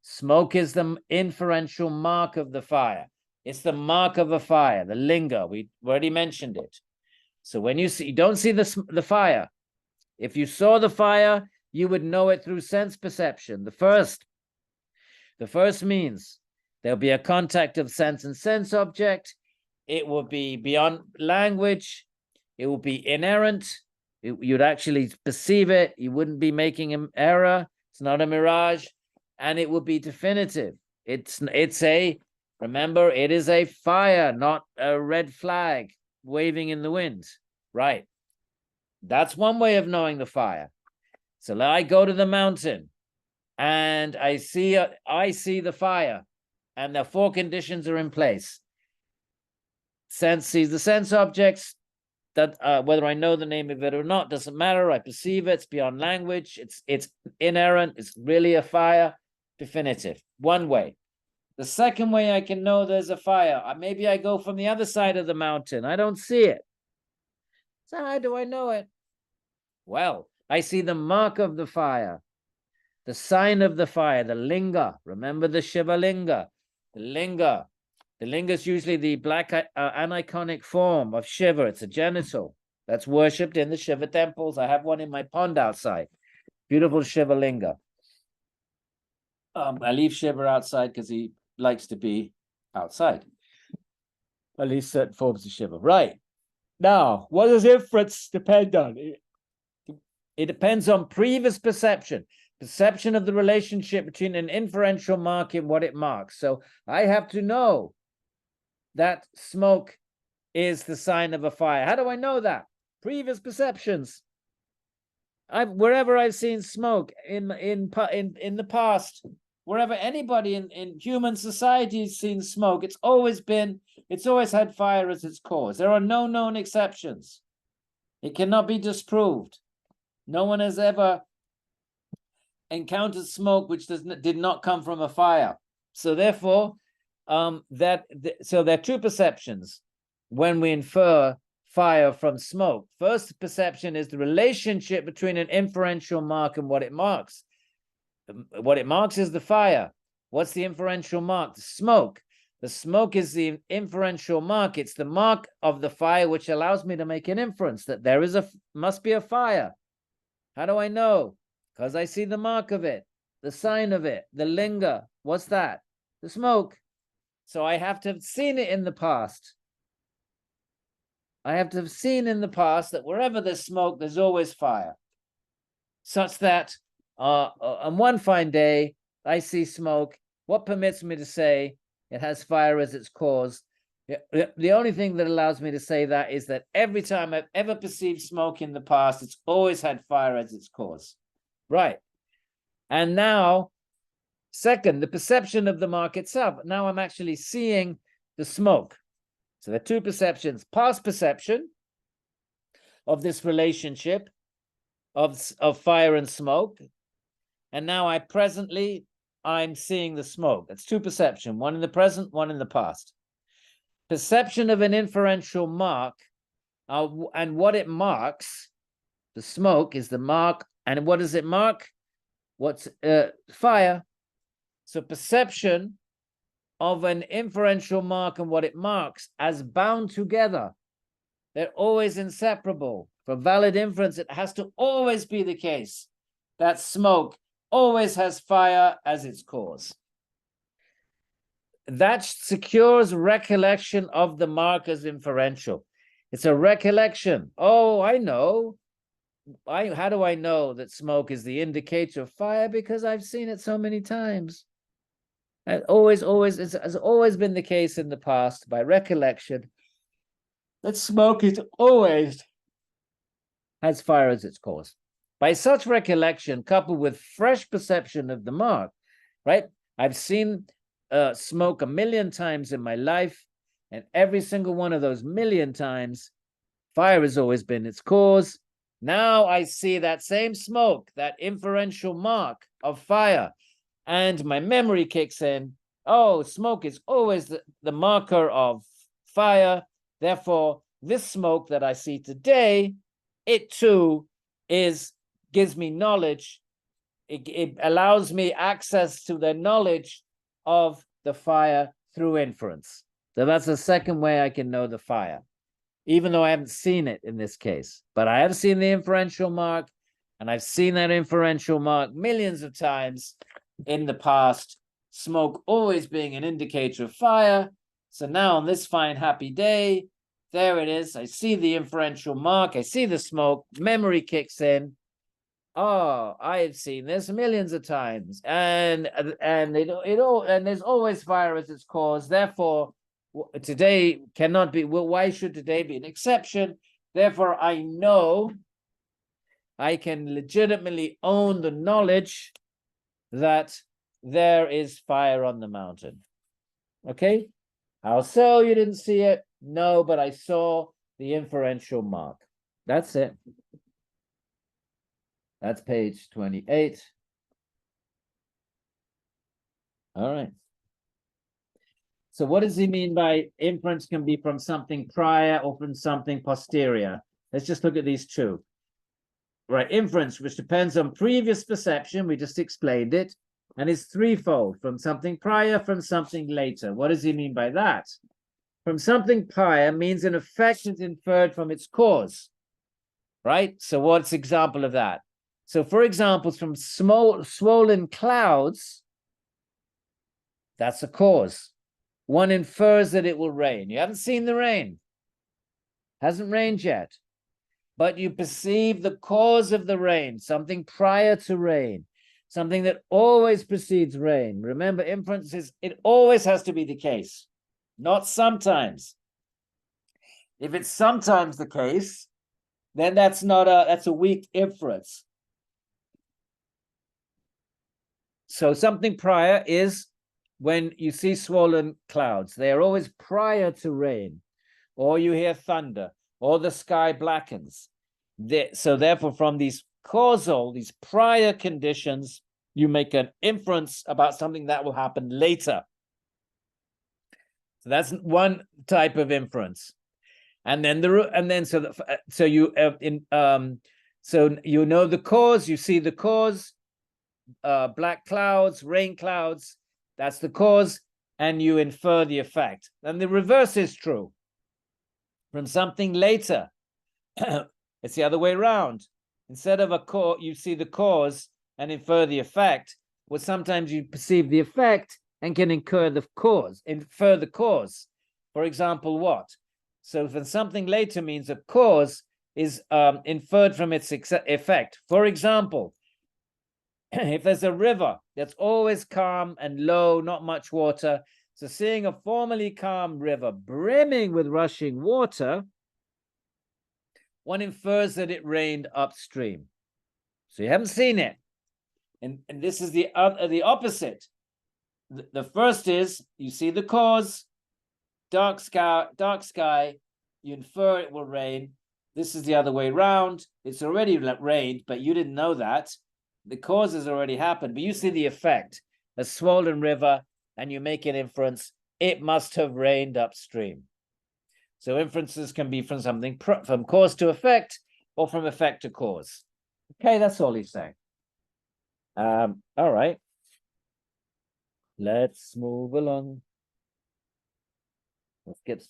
Smoke is the inferential mark of the fire. It's the mark of a fire, the linga. We already mentioned it. So when you don't see the fire. If you saw the fire, you would know it through sense perception. The first means there'll be a contact of sense and sense object. It will be beyond language. It will be inerrant. You'd actually perceive it. You wouldn't be making an error. It's not a mirage. And it will be definitive. Remember, it is a fire, not a red flag waving in the wind. Right. That's one way of knowing the fire. So I go to the mountain and I see the fire, and the 4 conditions are in place. Sense sees the sense objects, that whether I know the name of it or not doesn't matter. I perceive it. It's beyond language. It's inerrant. It's really a fire. Definitive. One way. The second way I can know there's a fire, maybe I go from the other side of the mountain. I don't see it. So how do I know it? Well, I see the mark of the fire, the sign of the fire, the linga. Remember the Shiva linga. The linga. The linga is usually the black aniconic form of Shiva. It's a genital. that's worshipped in the Shiva temples. I have one in my pond outside. Beautiful Shiva linga. I leave Shiva outside because he likes to be outside. At least certain forms of Shiva. Right. Now, what does inference depend on? It depends on previous perception of the relationship between an inferential mark and what it marks. So I have to know that smoke is the sign of a fire. How do I know that? Previous perceptions. Wherever I've seen smoke in the past, wherever anybody in human society has seen smoke, it's always had fire as its cause. There are no known exceptions. It cannot be disproved. No one has ever encountered smoke which did not come from a fire. So therefore, so there are two perceptions when we infer fire from smoke. First perception is the relationship between an inferential mark and what it marks. What it marks is the fire. What's the inferential mark? The smoke. The smoke is the inferential mark. It's the mark of the fire which allows me to make an inference that there must be a fire. How do I know? Because I see the mark of it, the sign of it, the linga. What's that? The smoke. So I have to have seen it in the past. I have to have seen in the past that wherever there's smoke, there's always fire. Such that on one fine day, I see smoke. What permits me to say it has fire as its cause? The only thing that allows me to say that is that every time I've ever perceived smoke in the past, it's always had fire as its cause. Right. And now, second, the perception of the mark itself. Now I'm actually seeing the smoke. So there are two perceptions. Past perception of this relationship of fire and smoke. And now I'm seeing the smoke. That's two perceptions, one in the present, one in the past. Perception of an inferential mark, and what it marks, the smoke is the mark, and what does it mark? What's fire? So perception of an inferential mark and what it marks as bound together. They're always inseparable. For valid inference, it has to always be the case that smoke always has fire as its cause. That secures recollection of the mark as inferential. It's a recollection. Oh, I know. How do I know that smoke is the indicator of fire? Because I've seen it so many times. And it has always been the case in the past by recollection that smoke always has fire as its cause. By such recollection, coupled with fresh perception of the mark, right? I've seen smoke 1,000,000 times in my life, and every single one of those 1,000,000 times, fire has always been its cause. Now I see that same smoke, that inferential mark of fire, and my memory kicks in. Oh, smoke is always the marker of fire. Therefore, this smoke that I see today, it too gives me knowledge. It allows me access to the knowledge of the fire through inference. So that's the second way I can know the fire, even though I haven't seen it in this case. But I have seen the inferential mark, and I've seen that inferential mark millions of times in the past, smoke always being an indicator of fire. So now on this fine, happy day, there it is. I see the inferential mark. I see the smoke. Memory kicks in. Oh, I have seen this millions of times, and there's always fire as its cause. Therefore, today cannot be. Well, why should today be an exception? Therefore, I know I can legitimately own the knowledge that there is fire on the mountain. Okay? How so? You didn't see it? No, but I saw the inferential mark. That's it. That's page 28. All right. So what does he mean by inference can be from something prior or from something posterior? Let's just look at these two. Right, inference, which depends on previous perception, we just explained it, and is threefold, from something prior, from something later. What does he mean by that? From something prior means an effect is inferred from its cause. right? So what's example of that? So for examples from swollen clouds, that's a cause. One infers that it will rain. You haven't seen the rain. Hasn't rained yet. But you perceive the cause of the rain, something prior to rain, something that always precedes rain. Remember, inference is, it always has to be the case, not sometimes. If it's sometimes the case, then that's a weak inference. So something prior is when you see swollen clouds. They are always prior to rain, or you hear thunder, or the sky blackens. So therefore, from these these prior conditions, you make an inference about something that will happen later. So that's one type of inference. And then so you know the cause, you see the cause, black clouds, rain clouds, that's the cause, and you infer the effect. And the reverse is true. From something later, it's the other way around. Instead of a cause, you see the cause and infer the effect. Well, sometimes you perceive the effect and can infer the cause. For example, what? So when something later means a cause is inferred from its effect. For example, if there's a river that's always calm and low, not much water, so seeing a formerly calm river brimming with rushing water, one infers that it rained upstream. So you haven't seen it. And this is the opposite. The first is you see the cause, dark sky, you infer it will rain. This is the other way around. It's already rained, but you didn't know that. The cause has already happened, but you see the effect, a swollen river, and you make an inference, it must have rained upstream. So inferences can be from something, from cause to effect, or from effect to cause. Okay, that's all he's saying. All right. Let's move along. Skip.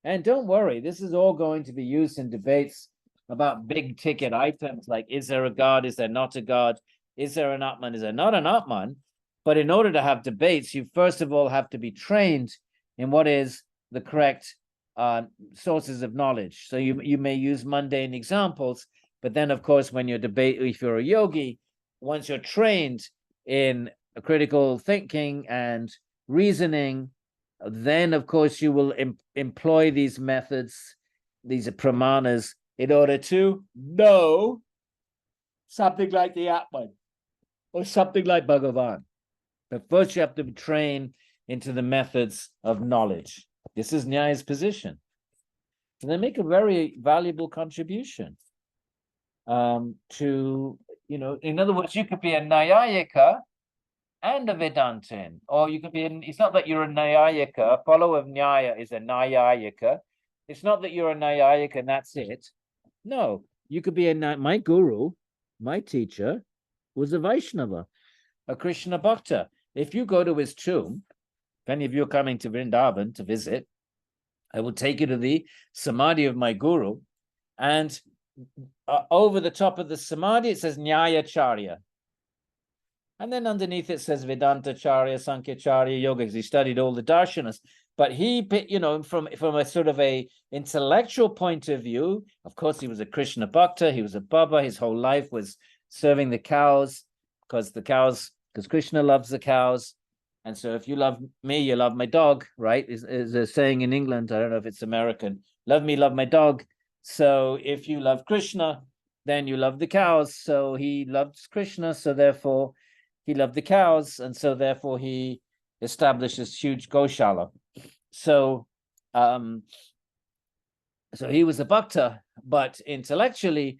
And don't worry, this is all going to be used in debates about big ticket items like, is there a God, is there not a God? Is there an Atman, is there not an Atman? But in order to have debates, you first of all have to be trained in what is the correct sources of knowledge. So you may use mundane examples, but then of course, when you're if you're a yogi, once you're trained in critical thinking and reasoning, then of course you will employ these methods, these are pramanas, in order to know something like the Atman or something like Bhagavan. But first you have to train into the methods of knowledge. This is Nyaya's position. And they make a very valuable contribution to, in other words, you could be a Nyayika and a Vedantin, or you could be, it's not that you're a Nyayika, a follower of Nyaya is a Nyayika. It's not that you're a Nyayika and that's it. No, you could be my guru, my teacher, was a Vaishnava, a Krishna Bhakta. If you go to his tomb, if any of you are coming to Vrindavan to visit, I will take you to the Samadhi of my guru, and over the top of the Samadhi, it says Nyaya Charya. And then underneath it says Vedanta Charya, Sankhya Charya, Yoga, because he studied all the darshanas. But he, from a sort of a intellectual point of view, of course, he was a Krishna Bhakta, he was a Baba, his whole life was serving the cows, because Krishna loves the cows. And so if you love me, you love my dog, right? Is a saying in England, I don't know if it's American, love me, love my dog. So if you love Krishna, then you love the cows. So he loves Krishna, so therefore he loved the cows, and so therefore he established this huge Goshala. So, so he was a Bhakta, but intellectually,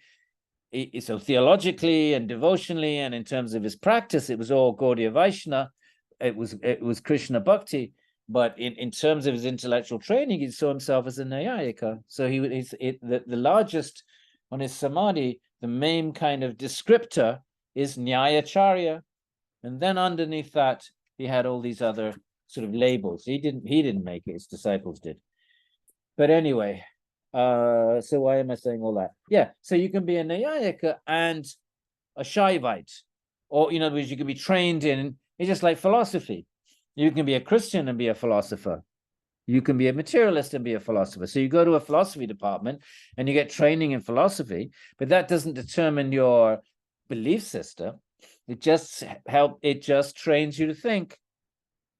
so theologically and devotionally, and in terms of his practice, it was all Gaudiya Vaishnava. It was Krishna Bhakti, but in terms of his intellectual training, he saw himself as a Nyayika. So the largest on his Samadhi, the main kind of descriptor is Nyaya Charya. And then underneath that he had all these other sort of labels. He didn't make it, his disciples did. But anyway, so why am I saying all that? Yeah, so you can be a Nyayika and a Shaivite, or in other words, you can be trained in, it's just like philosophy. You can be a Christian and be a philosopher. You can be a materialist and be a philosopher. So you go to a philosophy department and you get training in philosophy, but that doesn't determine your belief system. It just trains you to think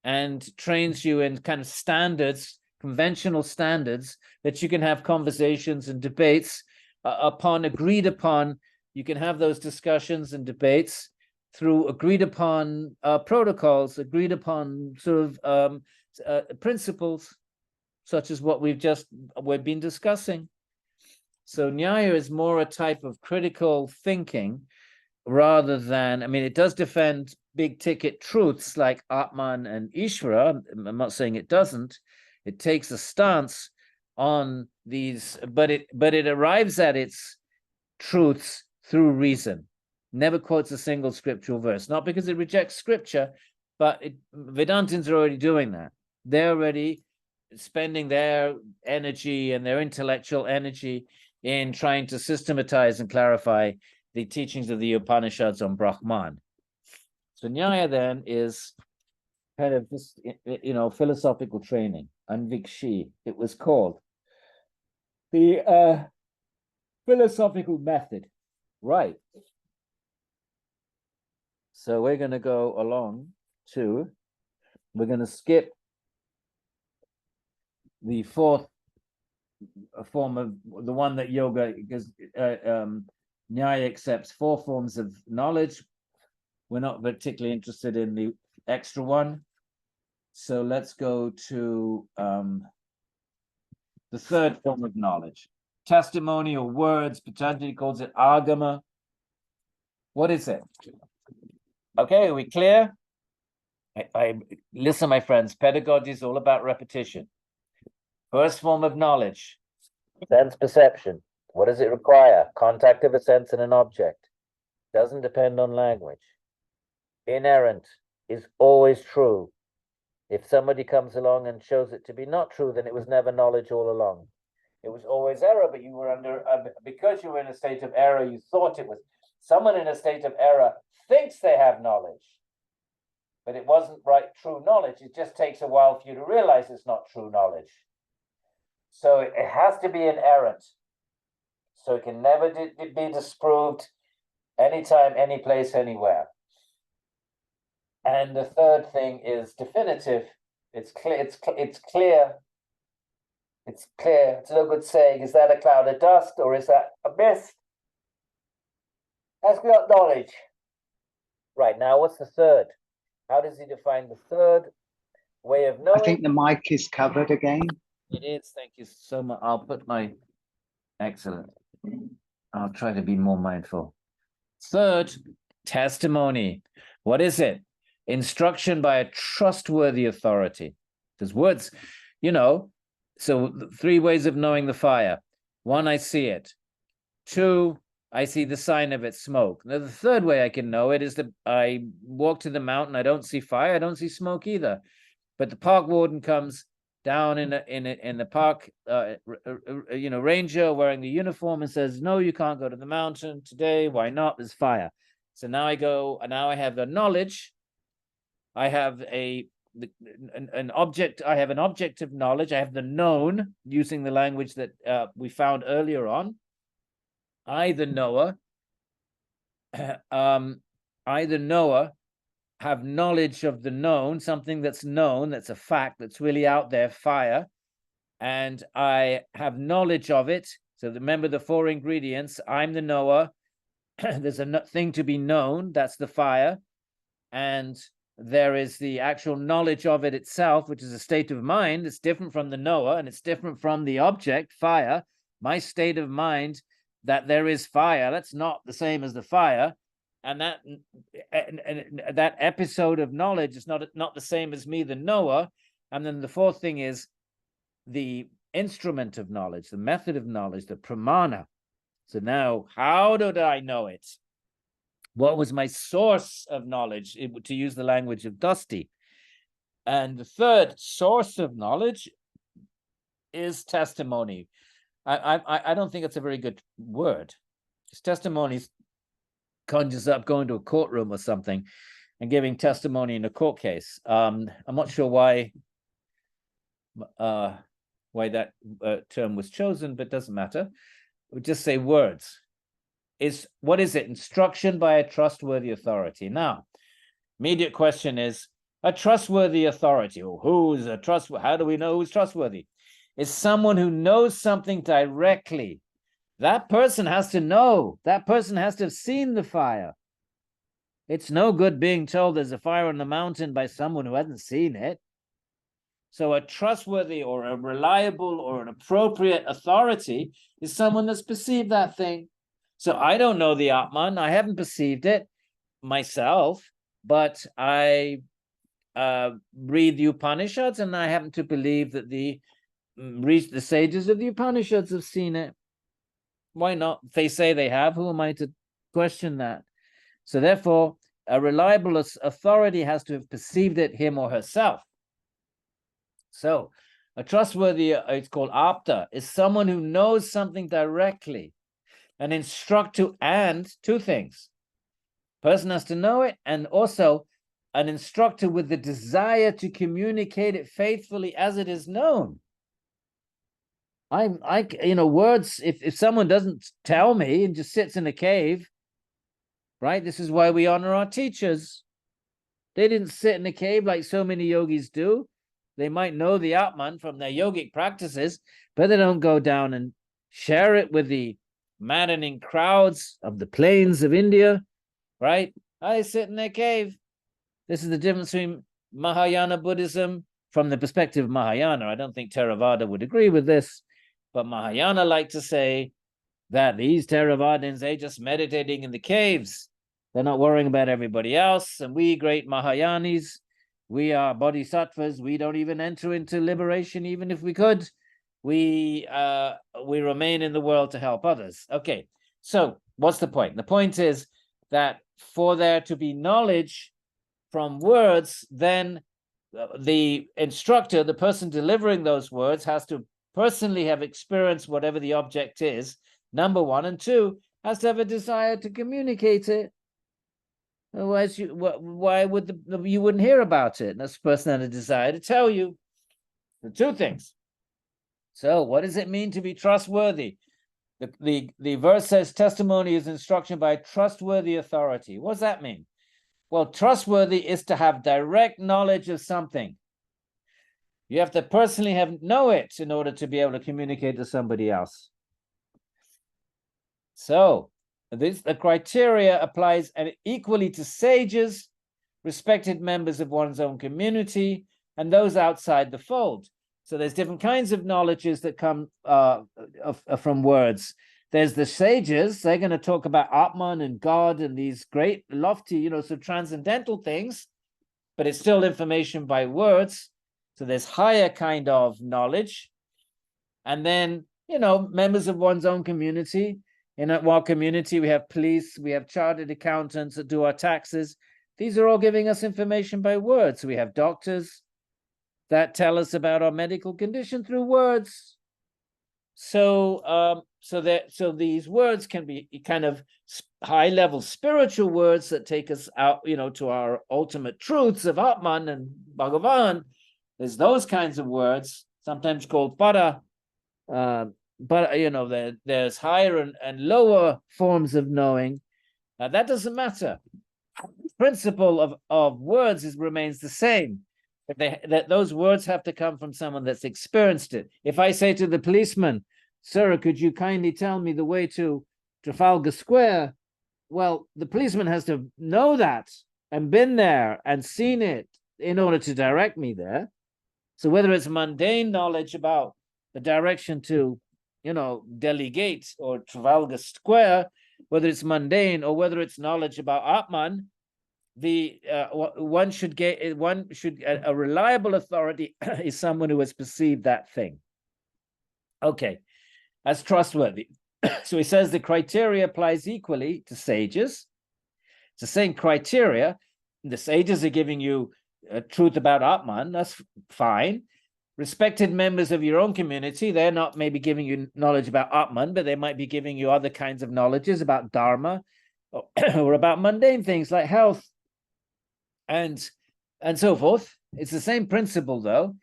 and trains you in kind of standards, conventional standards, that you can have conversations and debates agreed upon. You can have those discussions and debates through agreed upon protocols, agreed upon sort of principles, such as what we've been discussing. So Nyaya is more a type of critical thinking rather than, I mean, it does defend big ticket truths like Atman and Ishvara. I'm not saying it doesn't. It takes a stance on these, but it arrives at its truths through reason. Never quotes a single scriptural verse, not because it rejects scripture, but Vedantins are already doing that. They're already spending their energy and their intellectual energy in trying to systematize and clarify the teachings of the Upanishads on Brahman. So Nyaya then is kind of just, philosophical training, Anvikshi, it was called. The philosophical method, right. So we're going to go along to, we're going to skip the fourth form of the one that yoga, because Nyaya accepts 4 forms of knowledge. We're not particularly interested in the extra one. So let's go to the third form of knowledge. Testimonial words, Patanjali calls it agama. What is it? Okay, are we clear? Listen, my friends, pedagogy is all about repetition. First form of knowledge, sense perception. What does it require? Contact of a sense and an object. Doesn't depend on language. Inerrant is always true. If somebody comes along and shows it to be not true, then it was never knowledge all along. It was always error, but you were under, because you were in a state of error, you thought it was. Someone in a state of error thinks they have knowledge, but it wasn't true knowledge. It just takes a while for you to realize it's not true knowledge. So it has to be inerrant. So it can never be disproved anytime, any place, anywhere. And the third thing is definitive. It's clear. It's clear. It's clear. It's no good saying, is that a cloud of dust or is that a mist? That's not knowledge. Right, now what's the third? How does he define the third way of knowing? I think the mic is covered again. It is, thank you so much. I'll put my, excellent. I'll try to be more mindful. Third, testimony. What is it? Instruction by a trustworthy authority. Because words, so 3 ways of knowing the fire. 1, I see it. 2, I see the sign of its smoke. Now, the third way I can know it is that I walk to the mountain, I don't see fire, I don't see smoke either. But the park warden comes down in the park, ranger wearing the uniform and says, no, you can't go to the mountain today. Why not? There's fire. So now I go, and now I have the knowledge. I have an object. I have an object of knowledge. I have the known, using the language that we found earlier on. I, the knower, have knowledge of the known, something that's known, that's a fact, that's really out there, fire, and I have knowledge of it. So remember the 4 ingredients. I'm the knower. There's a thing to be known, that's the fire, and there is the actual knowledge of it itself, which is a state of mind. It's different from the knower, and it's different from the object, fire. My state of mind that there is fire, that's not the same as the fire. And that episode of knowledge is not the same as me, the knower. And then the fourth thing is the instrument of knowledge, the method of knowledge, the pramana. So now, how did I know it? What was my source of knowledge, to use the language of Dusty? And the third source of knowledge is testimony. I don't think it's a very good word. Testimony conjures up going to a courtroom or something and giving testimony in a court case. I'm not sure why that term was chosen, but it doesn't matter. We'll just say words. What is it? Instruction by a trustworthy authority. Now, immediate question is, a trustworthy authority, or who's a trustworthy? How do we know who's trustworthy? It's someone who knows something directly. That person has to know. That person has to have seen the fire. It's no good being told there's a fire on the mountain by someone who hasn't seen it. So a trustworthy or a reliable or an appropriate authority is someone that's perceived that thing. So I don't know the Atman. I haven't perceived it myself, but I read the Upanishads, and I happen to believe that the sages of the Upanishads have seen it. Why not? If they say they have, who am I to question that? So therefore, a reliable authority has to have perceived it, him or herself. So a trustworthy, it's called apta, is someone who knows something directly. An instructor, and two things. Person has to know it, and also an instructor with the desire to communicate it faithfully as it is known. Words, if someone doesn't tell me and just sits in a cave, right? This is why we honor our teachers. They didn't sit in a cave like so many yogis do. They might know the Atman from their yogic practices, but they don't go down and share it with the maddening crowds of the plains of India, right? I sit in their cave. This is the difference between Mahayana Buddhism from the perspective of Mahayana. I don't think Theravada would agree with this, but Mahayana like to say that these Theravadins, they're just meditating in the caves. They're not worrying about everybody else. And we great Mahayanis, we are bodhisattvas. We don't even enter into liberation, even if we could. We remain in the world to help others. Okay, so what's the point? The point is that for there to be knowledge from words, then the instructor, the person delivering those words, has to personally have experienced whatever the object is, number one, and two, has to have a desire to communicate it. Otherwise, you wouldn't hear about it. And this person had a desire to tell you. The two things. So what does it mean to be trustworthy? The verse says testimony is instruction by trustworthy authority. What does that mean? Well, trustworthy is to have direct knowledge of something. You have to personally know it in order to be able to communicate to somebody else. So the criteria applies equally to sages, respected members of one's own community, and those outside the fold. So there's different kinds of knowledges that come from words. There's the sages. They're going to talk about Atman and God and these great lofty, so transcendental things, but it's still information by words. So there's higher kind of knowledge. And then, members of one's own community. In our community, we have police, we have chartered accountants that do our taxes. These are all giving us information by words. We have doctors that tell us about our medical condition through words. So these words can be kind of high-level spiritual words that take us out, to our ultimate truths of Atman and Bhagavan. There's those kinds of words, sometimes called para. But there's higher and lower forms of knowing. That doesn't matter. The principle of words remains the same. That those words have to come from someone that's experienced it. If I say to the policeman, "Sir, could you kindly tell me the way to Trafalgar Square?" Well, the policeman has to know that and been there and seen it in order to direct me there. So whether it's mundane knowledge about the direction to, Delhi Gate or Trafalgar Square, whether it's mundane or whether it's knowledge about Atman, a reliable authority is someone who has perceived that thing. Okay, as trustworthy. So he says the criteria applies equally to sages. It's the same criteria. The sages are giving you truth about Atman, that's fine. Respected members of your own community, they're not maybe giving you knowledge about Atman, but they might be giving you other kinds of knowledges about Dharma or about mundane things like health and so forth. It's the same principle, though.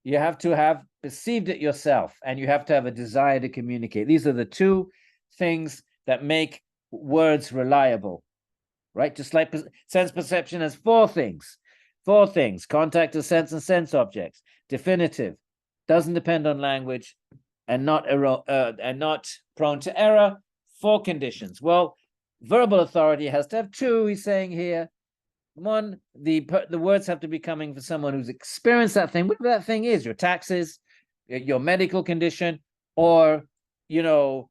You have to have perceived it yourself, and you have to have a desire to communicate. These are the two things that make words reliable, right? Just like sense perception has four things. Contact of sense and sense objects. Definitive, doesn't depend on language, and not prone to error. Four conditions. Well, verbal authority has to have two, he's saying here. One, the words have to be coming from someone who's experienced that thing, whatever that thing is, your taxes, your medical condition, or, you know,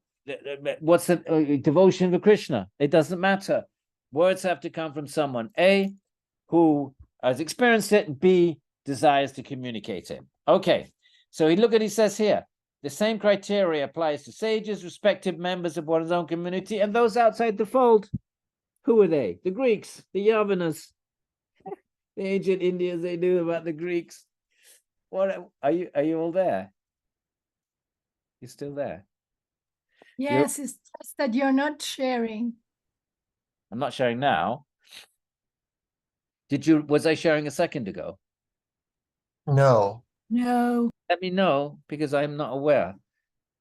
what's the devotion to Krishna. It doesn't matter. Words have to come from someone, A, who has experienced it, and B, desires to communicate it. Okay, so he says here, the same criteria applies to sages, respective members of one's own community, and those outside the fold. Who are they? The Greeks, the Yavanas, the ancient Indians. They knew about the Greeks. What are you all there? You're still there? Yes, it's just that you're not sharing. I'm not sharing now. Was I sharing a second ago? No. No. Let me know, because I'm not aware.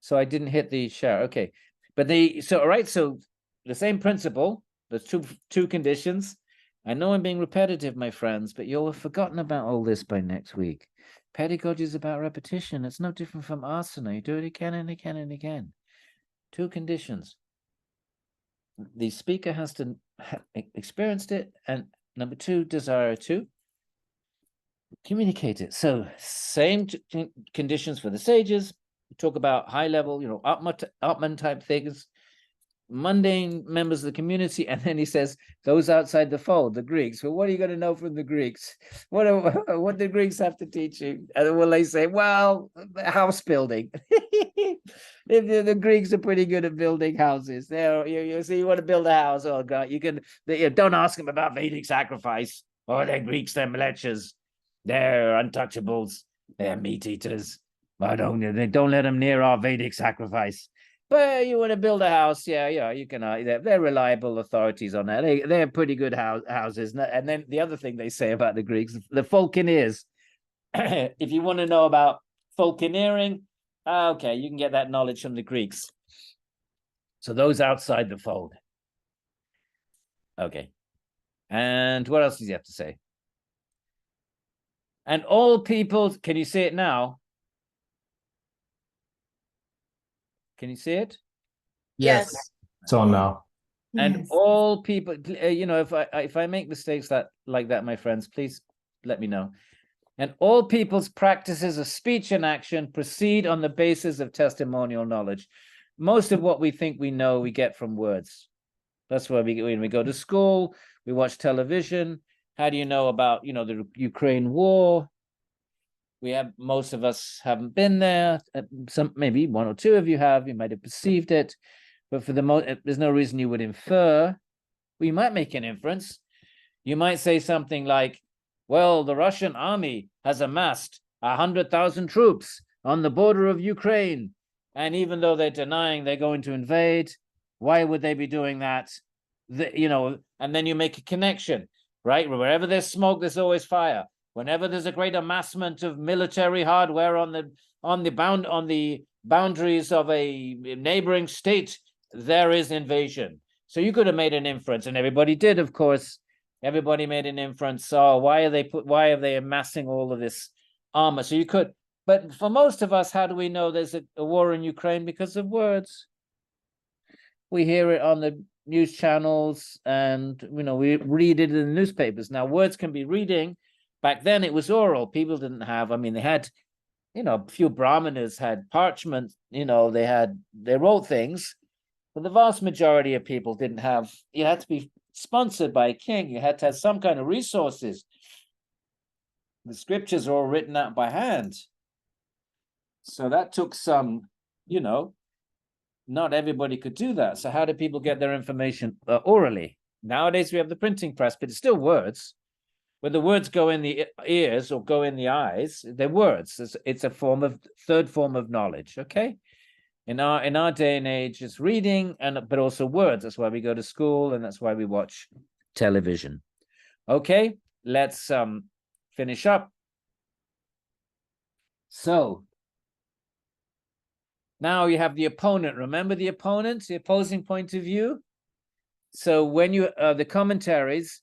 So I didn't hit the share. Okay. But so the same principle, there's two conditions. I know I'm being repetitive, my friends, but you'll have forgotten about all this by next week. Pedagogy is about repetition. It's no different from asana. You do it again and again and again. Two conditions. The speaker has to have experienced it, and number two, desire to communicate it. So same conditions for the sages. We talk about high level, you know, Atman type things, mundane members of the community, and then he says those outside the fold, the Greeks. Well, what are you going to know from the Greeks? What do the Greeks have to teach you? And will they say, well, house building? If the Greeks are pretty good at building houses. You see, you want to build a house, oh God, don't ask them about Vedic sacrifice. Oh, they're Greeks, they're milechas, they're untouchables, they're meat eaters. Don't let them near our Vedic sacrifice. But you want to build a house, yeah, you can. They're reliable authorities on that. They're pretty good houses. And then the other thing they say about the Greeks, the falconeers. If you want to know about falconeering, okay, you can get that knowledge from the Greeks. So those outside the fold. Okay. And what else does he have to say? And all people, can you see it now? Can you see it? Yes. It's on now. And Yes. all people, you know, if I make mistakes like that, my friends, please let me know. And all people's practices of speech and action proceed on the basis of testimonial knowledge. Most of what we think we know, we get from words. That's why when we go to school, we watch television. How do you know about, you know, the Ukraine war? Most of us haven't been there. Maybe one or two of you have. You might have perceived it, but for the most, there's no reason you would infer. Well, you might make an inference. You might say something like, well, the Russian army has amassed 100,000 troops on the border of Ukraine. And even though they're denying they're going to invade, why would they be doing that? You know, and then you make a connection, right? Wherever there's smoke, there's always fire. Whenever there's a great amassment of military hardware on the boundaries of a neighboring state, there is invasion. So you could have made an inference, and everybody did, of course. Everybody made an inference. So why are they amassing all of this armor? So you could, but for most of us, how do we know there's a war in Ukraine? Because of words. We hear it on the news channels, and you know, we read it in the newspapers. Now, words can be reading. Back then it was oral. People didn't have, I mean, they had, you know, a few brahmanas had parchment, you know, they wrote things, but the vast majority of people didn't have. You had to be sponsored by a king. You had to have some kind of resources. The scriptures are all written out by hand. So that took some, you know, not everybody could do that. So how do people get their information orally? Nowadays we have the printing press, but it's still words. when the words go in the ears or go in the eyes, they're words. It's a third form of knowledge. Okay, in our day and age, it's reading but also words. That's why we go to school and that's why we watch television. Okay, let's finish up. So now you have the opponent. Remember the opponent, the opposing point of view. So when you the commentaries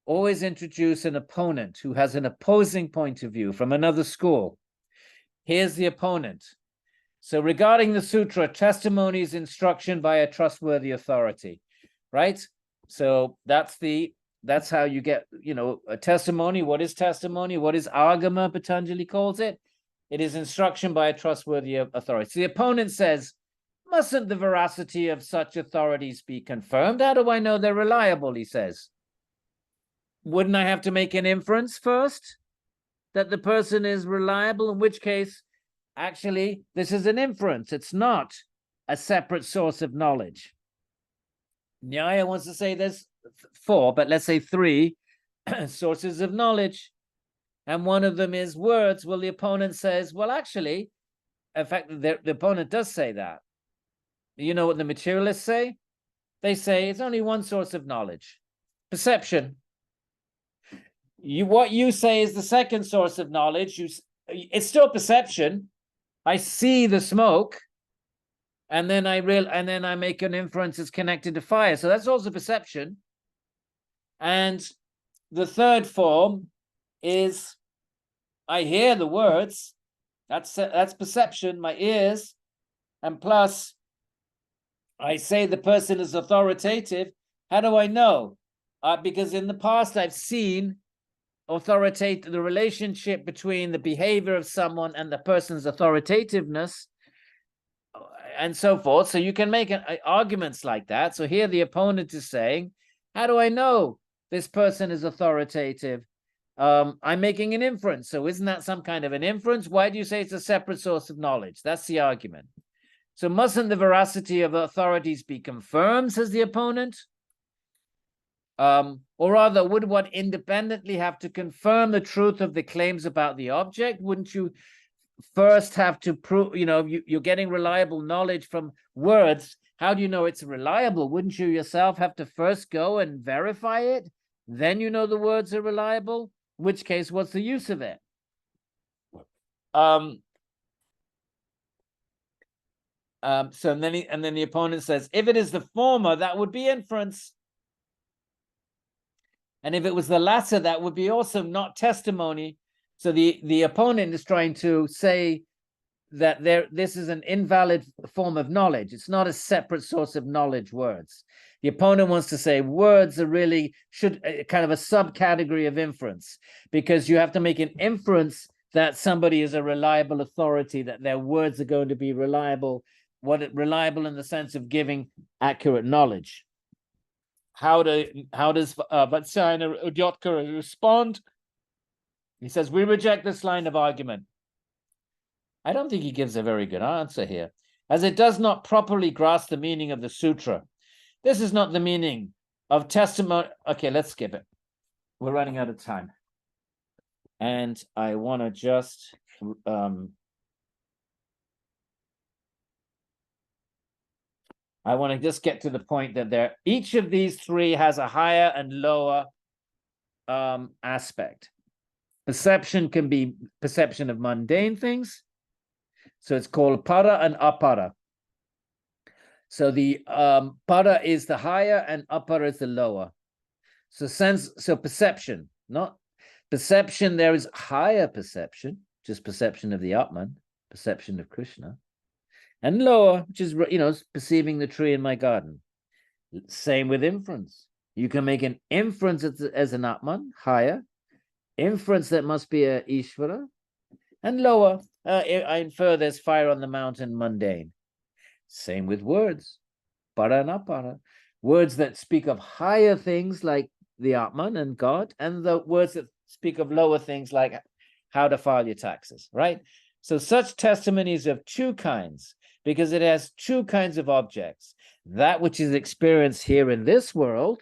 always introduce an opponent who has an opposing point of view from another school. Here's the opponent. So regarding the sutra, testimony is instruction by a trustworthy authority, right? So that's how you get, a testimony. What is testimony? What is agama, Patanjali calls it? It is instruction by a trustworthy authority. So the opponent says, mustn't the veracity of such authorities be confirmed? How do I know they're reliable, he says. Wouldn't I have to make an inference first that the person is reliable, in which case, actually, this is an inference. It's not a separate source of knowledge. Nyaya wants to say there's 4, but let's say 3 sources of knowledge. And one of them is words. Well, the opponent says, well, actually, in fact, the opponent does say that. You know what the materialists say? They say it's only one source of knowledge, perception. What you say is the second source of knowledge. It's still perception. I see the smoke, and then I make an inference it's connected to fire. So that's also perception. And the third form is I hear the words. That's perception, my ears, and plus I say the person is authoritative. How do I know? Because in the past I've seen the relationship between the behavior of someone and the person's authoritativeness, and so forth. So you can make arguments like that. So here the opponent is saying, how do I know this person is authoritative? I'm making an inference. So isn't that some kind of an inference? Why do you say it's a separate source of knowledge? That's the argument. So mustn't the veracity of authorities be confirmed, says the opponent? Or rather, would one independently have to confirm the truth of the claims about the object? Wouldn't you first have to prove, you're getting reliable knowledge from words. How do you know it's reliable? Wouldn't you yourself have to first go and verify it? Then you know the words are reliable? In which case, what's the use of it? So then the opponent says, if it is the former, that would be inference. And if it was the latter, that would be also not testimony. So the opponent is trying to say that this is an invalid form of knowledge. It's not a separate source of knowledge, words. The opponent wants to say words are really kind of a subcategory of inference, because you have to make an inference that somebody is a reliable authority, that their words are going to be reliable. Reliable in the sense of giving accurate knowledge. How does Vatsayana Udyotkara respond? He says, we reject this line of argument. I don't think he gives a very good answer here, as it does not properly grasp the meaning of the sutra. This is not the meaning of testimony. Okay, let's skip it. We're running out of time. And I want to just get to the point that each of these 3 has a higher and lower aspect. Perception can be perception of mundane things. So it's called para and apara. So the para is the higher and apara is the lower. So perception, not perception, there is higher perception, just perception of the Atman, perception of Krishna. And lower, which is, perceiving the tree in my garden. Same with inference. You can make an inference as an Atman, higher. Inference that must be a Ishvara. And lower, I infer there's fire on the mountain, mundane. Same with words. Para and apara. Words that speak of higher things like the Atman and God, and the words that speak of lower things like how to file your taxes, right? So such testimonies of 2 kinds, because it has 2 kinds of objects. That which is experienced here in this world,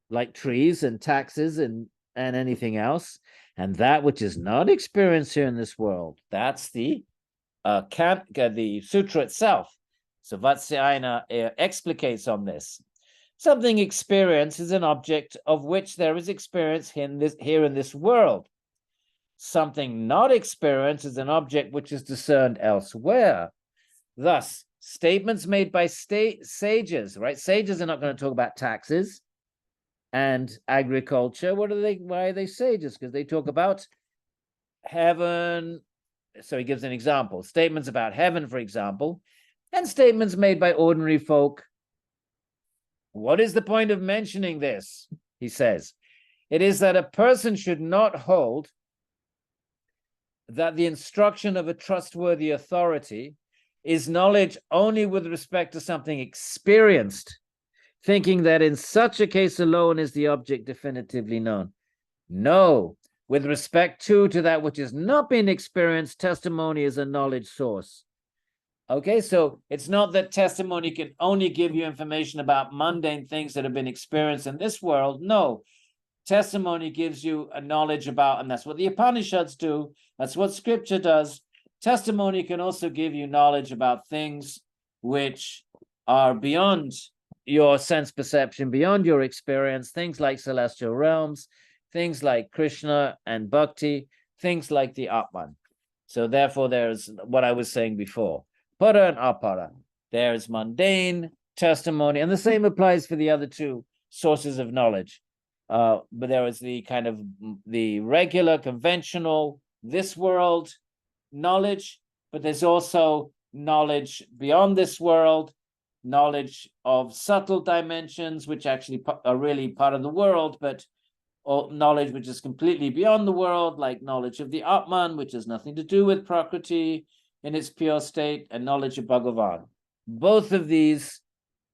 like trees and taxes and and anything else, and that which is not experienced here in this world. That's the sutra itself. So Vatsyayana explicates on this. Something experienced is an object of which there is experience here in this world. Something not experienced is an object which is discerned elsewhere. Thus, statements made by sages, right? Sages are not going to talk about taxes and agriculture. Why are they sages? Because they talk about heaven. So he gives an example. Statements about heaven, for example, and statements made by ordinary folk. What is the point of mentioning this? He says, it is that a person should not hold that the instruction of a trustworthy authority is knowledge only with respect to something experienced, thinking that in such a case alone is the object definitively known. No, with respect to that which has not been experienced, testimony is a knowledge source. Okay, so it's not that testimony can only give you information about mundane things that have been experienced in this world. No, testimony gives you a knowledge about, and that's what the Upanishads do. That's what scripture does. Testimony can also give you knowledge about things which are beyond your sense perception, beyond your experience, things like celestial realms, things like Krishna and Bhakti, things like the Atman. So therefore, there's what I was saying before, para and apara. There's mundane testimony, and the same applies for the other two sources of knowledge. But there is the kind of the regular, conventional, this world knowledge, but there's also knowledge beyond this world, knowledge of subtle dimensions, which actually are really part of the world, but knowledge which is completely beyond the world, like knowledge of the Atman, which has nothing to do with Prakriti in its pure state, and knowledge of Bhagavan. Both of these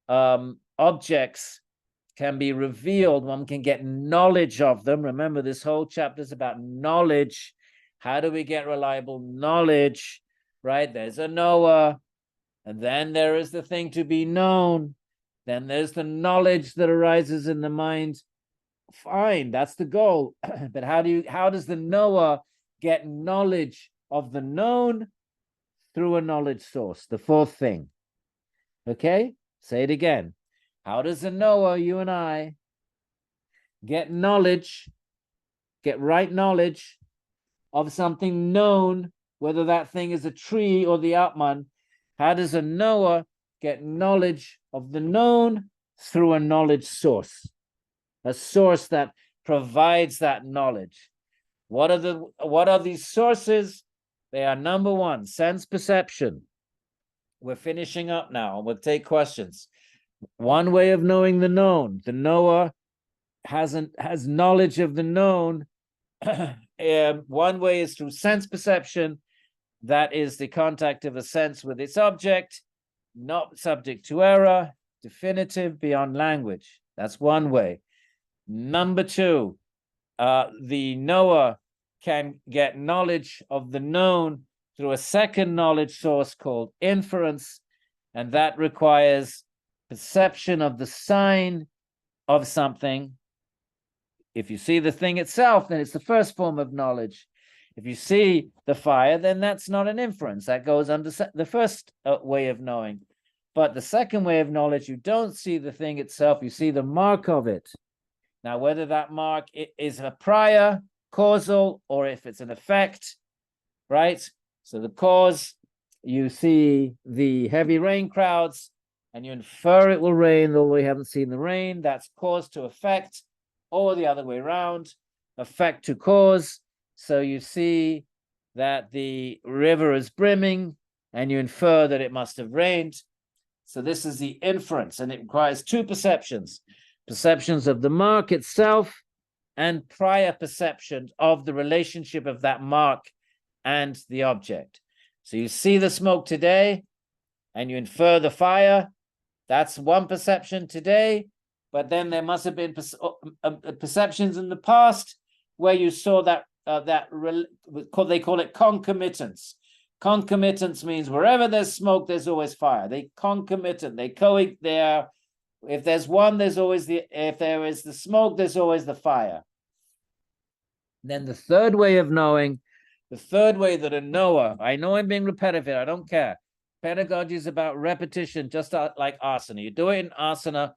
objects can be revealed. One can get knowledge of them. Remember, this whole chapter is about knowledge. How do we get reliable knowledge, right? There's a knower, and then there is the thing to be known. Then there's the knowledge that arises in the mind. Fine, that's the goal. But how does the knower get knowledge of the known? Through a knowledge source, the fourth thing. Okay, say it again. How does the knower, you and I, get knowledge, get right knowledge of something known, whether that thing is a tree or the Atman? How does a knower get knowledge of the known? Through a knowledge source, a source that provides that knowledge. What are these sources? They are, number one, sense perception. We're finishing up now. We'll take questions. One way of knowing the known. The knower has knowledge of the known. One way is through sense perception. That is the contact of a sense with its object, not subject to error, definitive, beyond language. That's one way. Number two, the knower can get knowledge of the known through a second knowledge source called inference, and that requires perception of the sign of something. If you see the thing itself, then it's the first form of knowledge. If you see the fire, then that's not an inference. That goes under the first way of knowing. But the second way of knowledge, you don't see the thing itself, you see the mark of it. Now, whether that mark is a prior, causal, or if it's an effect, right? So the cause, you see the heavy rain clouds, and you infer it will rain, though we haven't seen the rain. That's cause to effect, or the other way around, effect to cause. So you see that the river is brimming, and you infer that it must have rained. So this is the inference, and it requires two perceptions. Perceptions of the mark itself, and prior perception of the relationship of that mark and the object. So you see the smoke today, and you infer the fire. That's one perception today, but then there must have been perceptions in the past where you saw that they call it concomitance. Concomitance means wherever there's smoke, there's always fire. They concomitant, if there's one, there's always if there is the smoke, there's always the fire. Then the third way of knowing, the third way that a knower, I know I'm being repetitive, I don't care. Pedagogy is about repetition, just like asana. You do it in asana,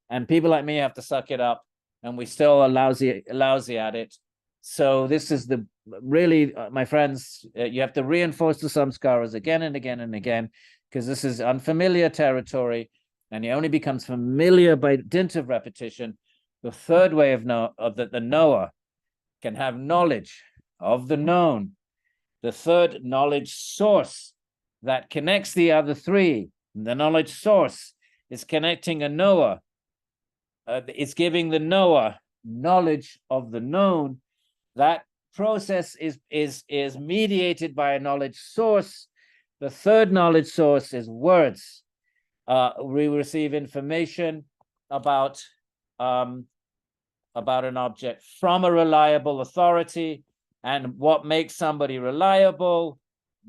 and people like me have to suck it up, and we still are lousy at it. So this is the really, my friends, you have to reinforce the samskaras again and again and again, because this is unfamiliar territory, and it only becomes familiar by dint of repetition. The third way of the knower can have knowledge of the known, the third knowledge source that connects the other three. The knowledge source is connecting a knower. It's giving the knower knowledge of the known. That process is mediated by a knowledge source. The third knowledge source is words. We receive information about an object from a reliable authority. And what makes somebody reliable?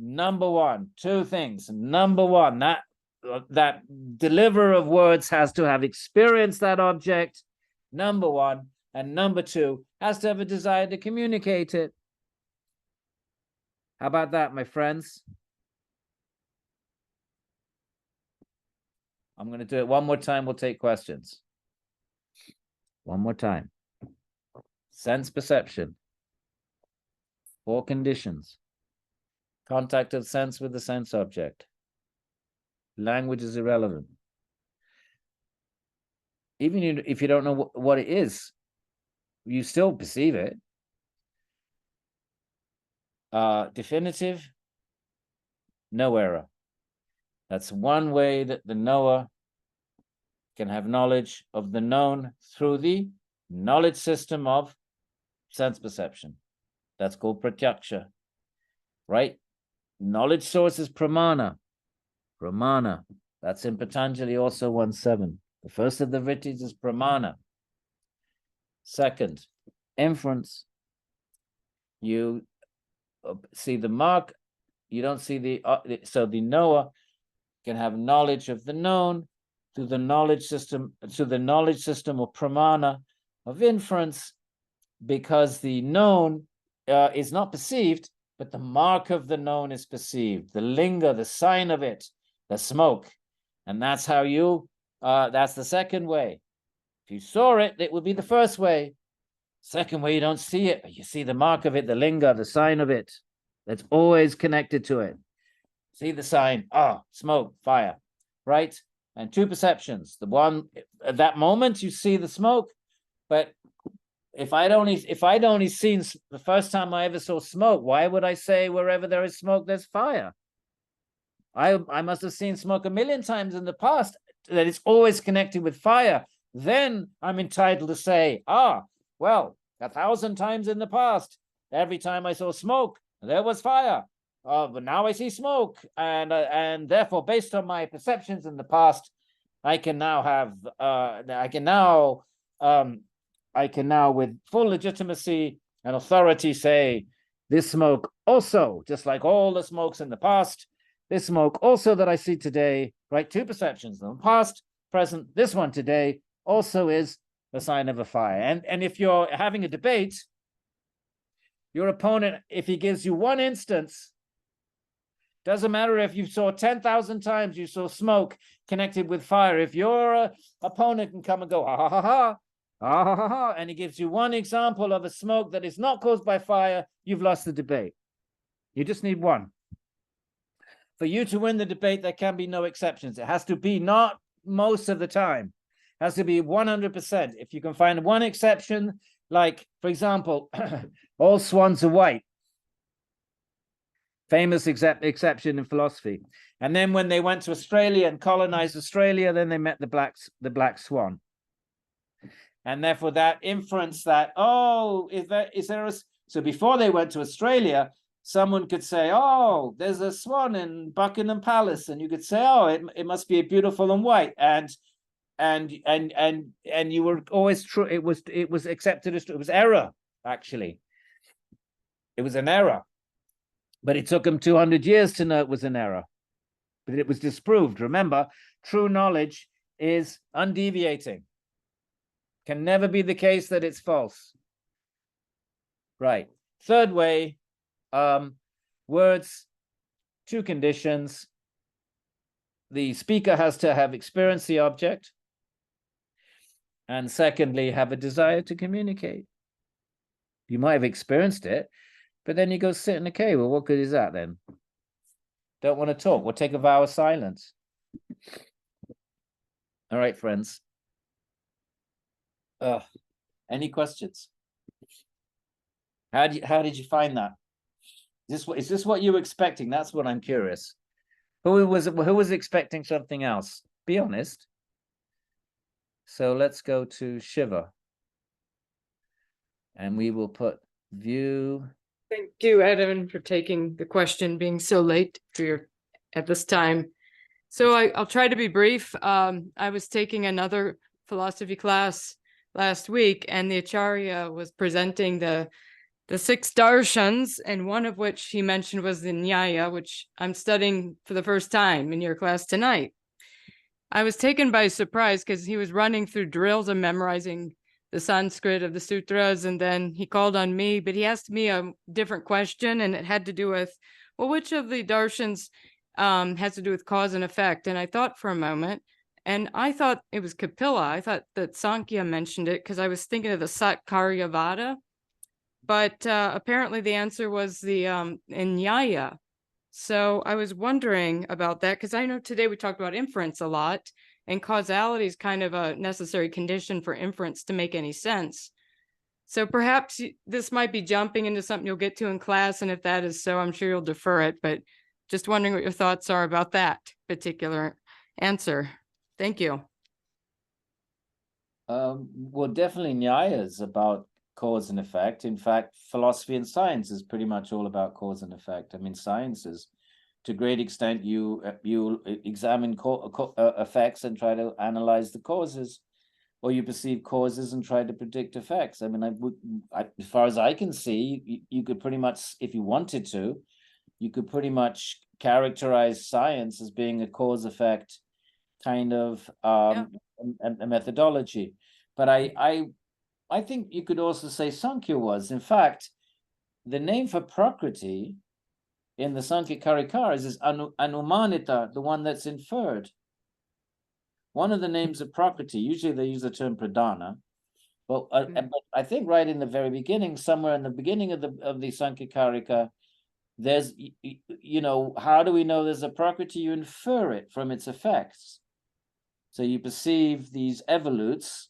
Number one, two things. Number one, that deliverer of words has to have experienced that object, number one. And number two, has to have a desire to communicate it. How about that, my friends? I'm going to do it one more time. We'll take questions. One more time. Sense perception. 4 conditions. Contact of sense with the sense object. Language is irrelevant. Even if you don't know what it is, you still perceive it. Definitive, no error. That's one way that the knower can have knowledge of the known through the knowledge system of sense perception. That's called pratyaksha, right? Knowledge source is pramana. Pramana, that's in Patanjali also 1.7. The first of the vrittis is pramana. Second, inference. You see the mark, you don't see the, so the knower can have knowledge of the known through the knowledge system, of pramana, of inference, because the known is not perceived, but the mark of the known is perceived, the linga, the sign of it, the smoke. And that's how that's the second way. If you saw it, it would be the first way. Second way, you don't see it, but you see the mark of it, the linga, the sign of it. That's always connected to it. See the sign, smoke, fire, right? And 2 perceptions. The one, at that moment, you see the smoke, but if I'd only seen the first time I ever saw smoke, why would I say wherever there is smoke, there's fire? I must have seen smoke a million times in the past, that it's always connected with fire. Then I'm entitled to say, well, 1,000 times in the past, every time I saw smoke, there was fire. But now I see smoke, and therefore, based on my perceptions in the past, I can now with full legitimacy and authority say, this smoke also, just like all the smokes in the past, this smoke also that I see today, right? 2 perceptions, the past, present, this one today also is the sign of a fire. And if you're having a debate, your opponent, if he gives you one instance, doesn't matter if you saw 10,000 times you saw smoke connected with fire. If your opponent can come and go, ha, ha, ha, ha, ha, ha, ha, ha, and he gives you one example of a smoke that is not caused by fire, you've lost the debate. You just need one. For you to win the debate, there can be no exceptions. It has to be not most of the time. It has to be 100%. If you can find one exception, like, for example, all swans are white. Famous exception in philosophy. And then when they went to Australia and colonized Australia, then they met the black swan. And therefore that inference that, so before they went to Australia, someone could say, there's a swan in Buckingham Palace. And you could say, it must be beautiful and white. And you were always true. It was accepted as true. It was error, actually. It was an error. But it took them 200 years to know it was an error. But it was disproved. Remember, true knowledge is undeviating. Can never be the case that it's false. Right. Third way, words, two conditions. The speaker has to have experienced the object, and secondly, have a desire to communicate. You might have experienced it, but then you go sit in a cave. Well, what good is that then? Don't want to talk. We'll take a vow of silence. All right, friends. Any questions? How did you find that? Is this what you were expecting? That's what I'm curious. Who was expecting something else? Be honest. So let's go to Shiva. And we will put view. Thank you, Edwin, for taking the question, being so late for your at this time. So I'll try to be brief. I was taking another philosophy class last week, and the Acharya was presenting the 6 darshans, and one of which he mentioned was the Nyaya, which I'm studying for the first time in your class tonight. I was taken by surprise because he was running through drills and memorizing the Sanskrit of the sutras, and then he called on me, but he asked me a different question, and it had to do with, well, which of the darshans has to do with cause and effect? And I thought for a moment, and I thought it was Kapila. I thought that Sankhya mentioned it because I was thinking of the Satkaryavada, but apparently the answer was the Nyaya. So I was wondering about that because I know today we talked about inference a lot, and causality is kind of a necessary condition for inference to make any sense. So perhaps this might be jumping into something you'll get to in class, and if that is so, I'm sure you'll defer it, but just wondering what your thoughts are about that particular answer. Thank you. Well, definitely Nyaya is about cause and effect. In fact, philosophy and science is pretty much all about cause and effect. I mean, science is, to a great extent, you examine effects and try to analyze the causes, or you perceive causes and try to predict effects. I mean, as far as I can see, you could pretty much, if you wanted to, you could pretty much characterize science as being a cause-effect kind of a methodology. But I think you could also say Sankhya was. In fact, the name for Prakriti in the Sankhya Karikaras is anumanita, the one that's inferred. One of the names of Prakriti, usually they use the term pradana, but I think right in the very beginning, somewhere in the beginning of the Sankhya Karika, there's, how do we know there's a Prakriti? You infer it from its effects. So you perceive these evolutes,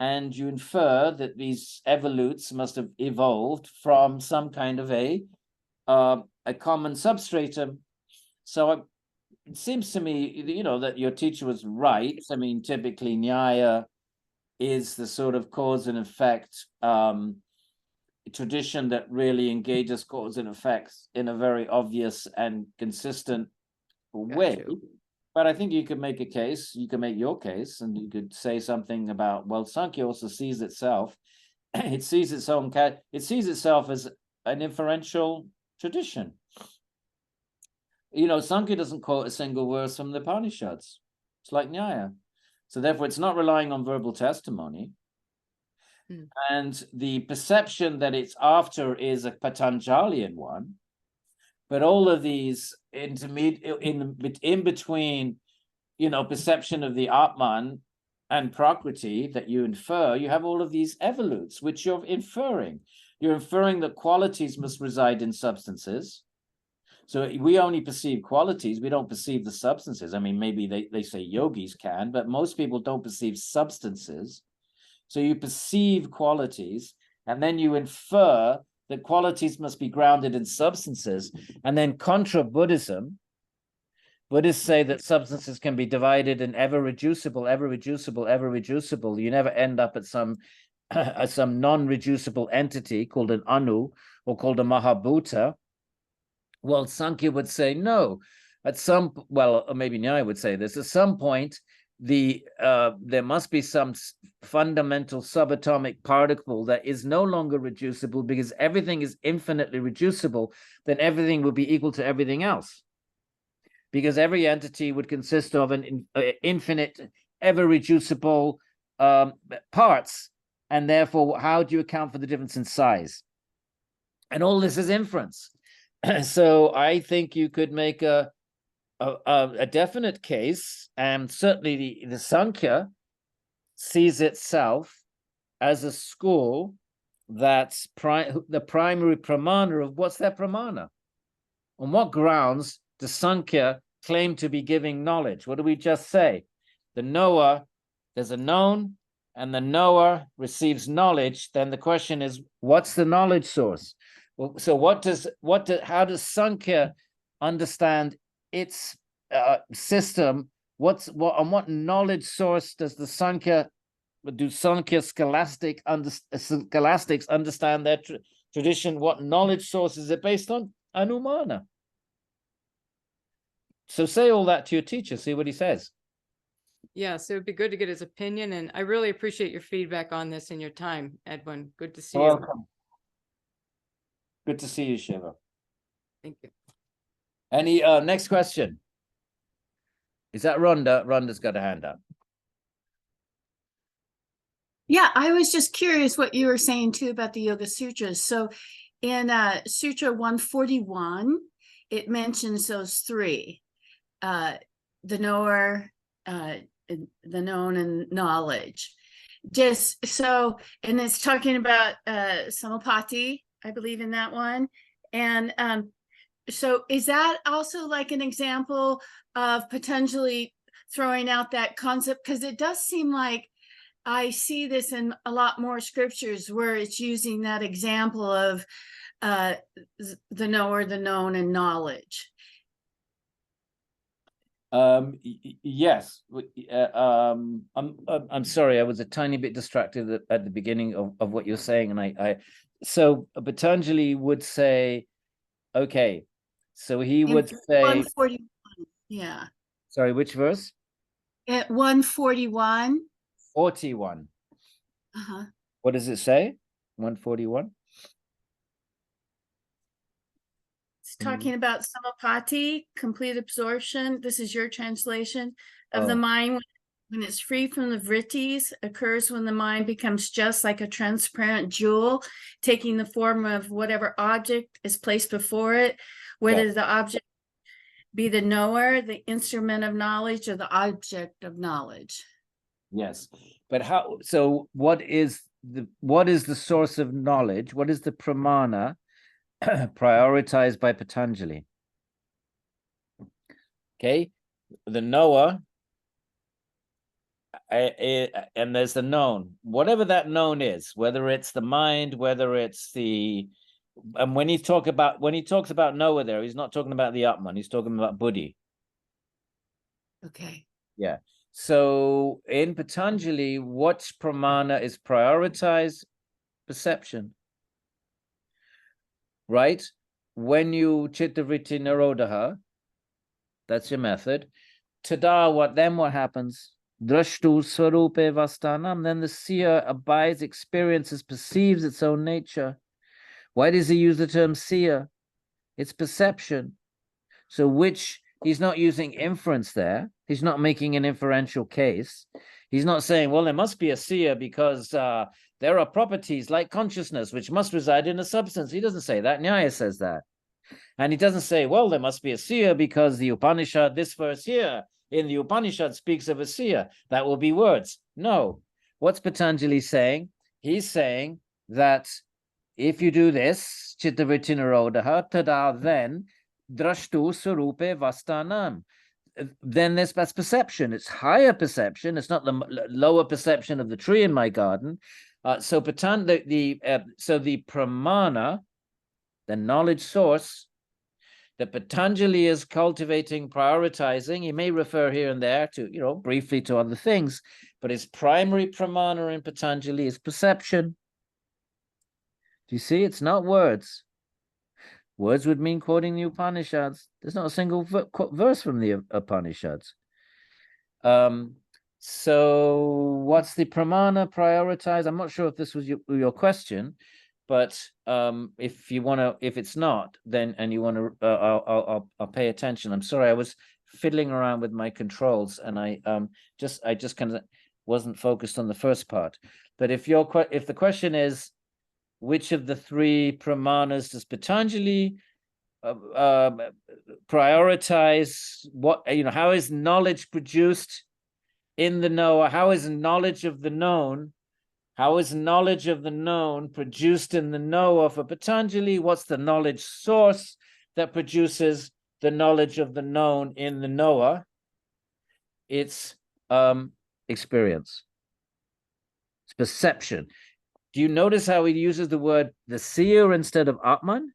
and you infer that these evolutes must have evolved from some kind of a common substratum. So it seems to me, that your teacher was right. I mean, typically Nyaya is the sort of cause and effect tradition that really engages cause and effects in a very obvious and consistent way. But I think you could make a case, you could make your case, and you could say something about, well, Sankhya also sees itself, it sees itself as an inferential tradition. Sankhya doesn't quote a single verse from the Upanishads. It's like Nyaya. So therefore, it's not relying on verbal testimony. And the perception that it's after is a Patanjalian one. But all of these intermediate in between, perception of the Atman and Prakriti that you infer, you have all of these evolutes, which you're inferring. You're inferring that qualities must reside in substances. So we only perceive qualities, we don't perceive the substances. I mean, maybe they say yogis can, but most people don't perceive substances. So you perceive qualities, and then you infer that qualities must be grounded in substances. And then contra Buddhism, Buddhists say that substances can be divided in ever reducible, ever reducible, ever reducible. You never end up at some non-reducible entity called an anu or called a mahabhuta. Well, Sankhya would say no. Or maybe Nyaya would say this. At some point, there must be some fundamental subatomic particle that is no longer reducible, because everything is infinitely reducible. Then everything will be equal to everything else, because every entity would consist of an infinite, ever reducible parts, and therefore, how do you account for the difference in size? And all this is inference. So I think you could make a definite case, and certainly the Sankhya sees itself as a school that's the primary pramana of what's their pramana. On what grounds does Sankhya claim to be giving knowledge? What do we just say? The knower, there's a known, and the knower receives knowledge. Then the question is, what's the knowledge source? Well, so how does Sankhya understand its system? On what knowledge source does the Sankhya scholastics understand their tradition? What knowledge source is it based on? Anumana. So say all that to your teacher, see what he says. Yeah, so it'd be good to get his opinion, and I really appreciate your feedback on this and your time, Edwin. Good to see you. Welcome. Good to see you, Shiva. Thank you. Any next question? Is that Rhonda? Rhonda's got a hand up. Yeah, I was just curious what you were saying too about the Yoga Sutras. So in Sutra 141, it mentions those three, the knower, the known, and knowledge. Just so, and it's talking about samapatti, I believe, in that one. And so is that also like an example of potentially throwing out that concept? Because it does seem like I see this in a lot more scriptures where it's using that example of the knower, the known, and knowledge. Yes. I'm sorry, I was a tiny bit distracted at the beginning of what you're saying, and so Patanjali would say, okay, so he would say 141, yeah. Sorry, which verse? At 141. 41. Uh-huh. What does it say? 141. It's talking about samapatti, complete absorption. This is your translation of the Oh. mind when it's free from the vrittis, occurs when the mind becomes just like a transparent jewel, taking the form of whatever object is placed before it, whether the object be the knower, the instrument of knowledge, or the object of knowledge. Yes, but how? So what is the source of knowledge? What is the pramana prioritized by Patanjali? Okay, the knower, and there's the known. Whatever that known is, whether it's the mind, whether it's the, and when he talks about knower, there he's not talking about the Atman. He's talking about buddhi. Okay. Yeah. So in Patanjali, what pramana is prioritized? Perception. Right? When you chittavritti nirodha, that's your method. Tada, what happens? Drashtu swarupe vastanam, then the seer abides, experiences, perceives its own nature. Why does he use the term seer? It's perception. So he's not using inference there. He's not making an inferential case. He's not saying, well, there must be a seer because there are properties like consciousness which must reside in a substance. He doesn't say that. Nyaya says that. And he doesn't say, well, there must be a seer because the Upanishad, this verse here in the Upanishad speaks of a seer. That will be words. No. What's Patanjali saying? He's saying that if you do this, chittavritti nirodha, tada, then drashtu swarupe vastanam. Then that's perception. It's higher perception. It's not the lower perception of the tree in my garden. So the pramana, the knowledge source that Patanjali is cultivating, prioritizing. He may refer here and there to, briefly to other things, but his primary pramana in Patanjali is perception. Do you see? It's not words. Words would mean quoting the Upanishads. There's not a single verse from the Upanishads. So what's the pramana prioritized? I'm not sure if this was your question, but if it's not, then and you want to, I'll pay attention. I'm sorry, I was fiddling around with my controls, and I just kind of wasn't focused on the first part. But if the question is, which of the three Pramanas does Patanjali prioritize? What, how is knowledge produced in the knower? How is knowledge of the known? How is knowledge of the known produced in the knower for Patanjali? What's the knowledge source that produces the knowledge of the known in the knower? It's experience. It's perception. Do you notice how he uses the word the seer instead of Atman?